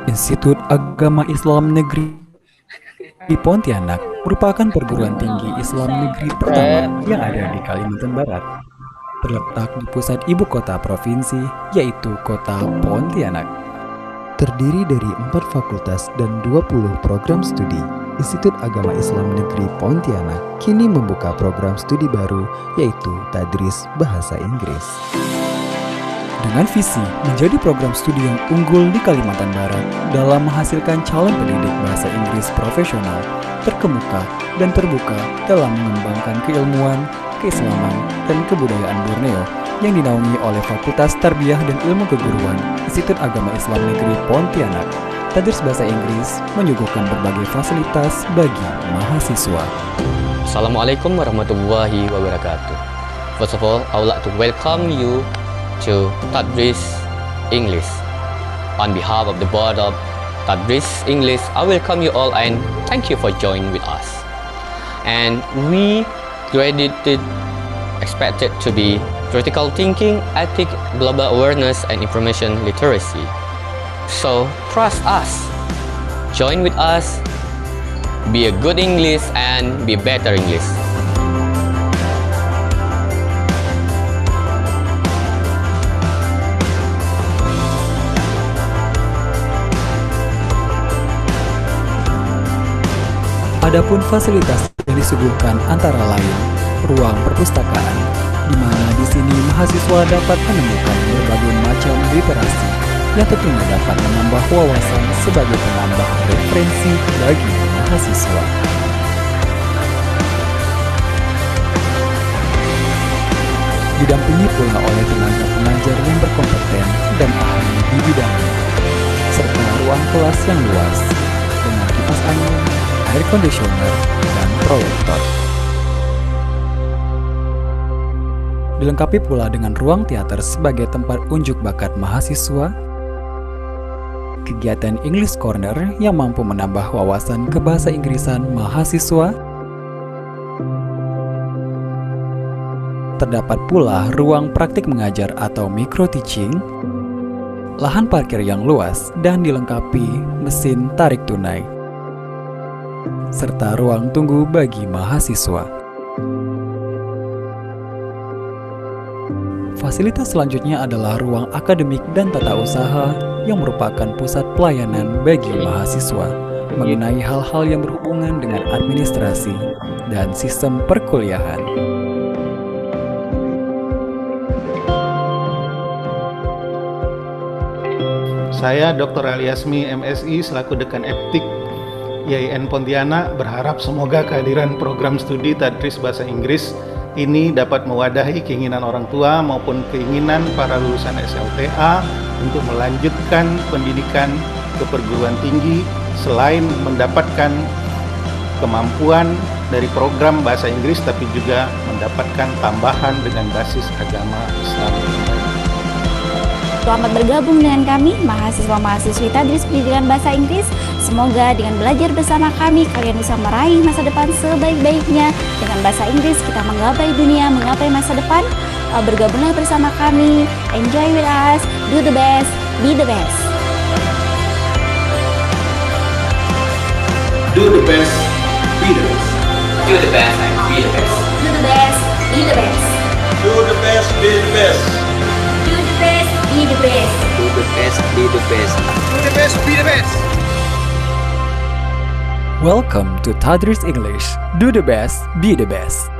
Institut Agama Islam Negeri Pontianak merupakan perguruan tinggi Islam negeri pertama yang ada di Kalimantan Barat. Terletak di pusat ibu kota provinsi, yaitu kota Pontianak. Terdiri dari 4 fakultas dan 20 program studi, Institut Agama Islam Negeri Pontianak kini membuka program studi baru, yaitu Tadris Bahasa Inggris. Dengan visi menjadi program studi yang unggul di Kalimantan Barat dalam menghasilkan calon pendidik bahasa Inggris profesional, terkemuka, dan terbuka dalam mengembangkan keilmuan, keislaman, dan kebudayaan Borneo yang dinaungi oleh Fakultas Tarbiyah dan Ilmu Keguruan Institut Agama Islam Negeri Pontianak. Tadris Bahasa Inggris menyuguhkan berbagai fasilitas bagi mahasiswa. Assalamualaikum warahmatullahi wabarakatuh. First of all, I would like to welcome you to Tadris English. On behalf of the board of Tadris English, I welcome you all and thank you for joining with us. And we expected to be critical thinking, ethic, global awareness, and information literacy. So trust us, join with us, be a good English and be better English. Adapun fasilitas yang disuguhkan antara lain ruang perpustakaan, di mana di sini mahasiswa dapat menemukan berbagai macam literasi yang tentunya dapat menambah wawasan sebagai penambah referensi bagi mahasiswa. Didampingi pula oleh tenaga pengajar yang berkompeten dan ahli di bidangnya, serta ruang kelas yang luas dengan kipas angin, air conditioner, dan proyektor. Dilengkapi pula dengan ruang teater sebagai tempat unjuk bakat mahasiswa, kegiatan English Corner yang mampu menambah wawasan kebahasa Inggrisan mahasiswa. Terdapat pula ruang praktik mengajar atau micro teaching, lahan parkir yang luas dan dilengkapi mesin tarik tunai, serta ruang tunggu bagi mahasiswa. Fasilitas selanjutnya adalah ruang akademik dan tata usaha yang merupakan pusat pelayanan bagi mahasiswa mengenai hal-hal yang berhubungan dengan administrasi dan sistem perkuliahan. Saya Dr. Aliasmi MSI selaku Dekan FTIK-IAIN Pontianak berharap semoga kehadiran program studi Tadris Bahasa Inggris ini dapat mewadahi keinginan orang tua maupun keinginan para lulusan SLTA untuk melanjutkan pendidikan ke perguruan tinggi selain mendapatkan kemampuan dari program bahasa Inggris tapi juga mendapatkan tambahan dengan basis agama Islam. selamat bergabung dengan kami, mahasiswa-mahasiswi Tadris Pendidikan Bahasa Inggris. Semoga dengan belajar bersama kami, kalian bisa meraih masa depan sebaik-baiknya. Dengan bahasa Inggris, kita menggapai dunia, menggapai masa depan. Bergabunglah bersama kami, enjoy with us, do the best, be the best. Do the best, be the best. Do the best and be the best. Do the best, be the best. Do the best, be the best. Do the best, be the best. Do the best, be the best. Do the best, be the best. Welcome to Tadris English. Do the best, be the best.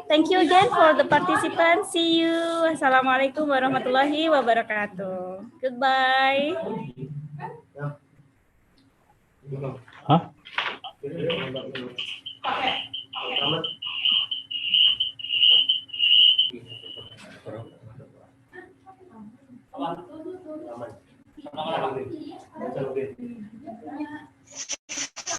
Thank you again for the participants. See you. Assalamualaikum warahmatullahi wabarakatuh. Goodbye. Hah?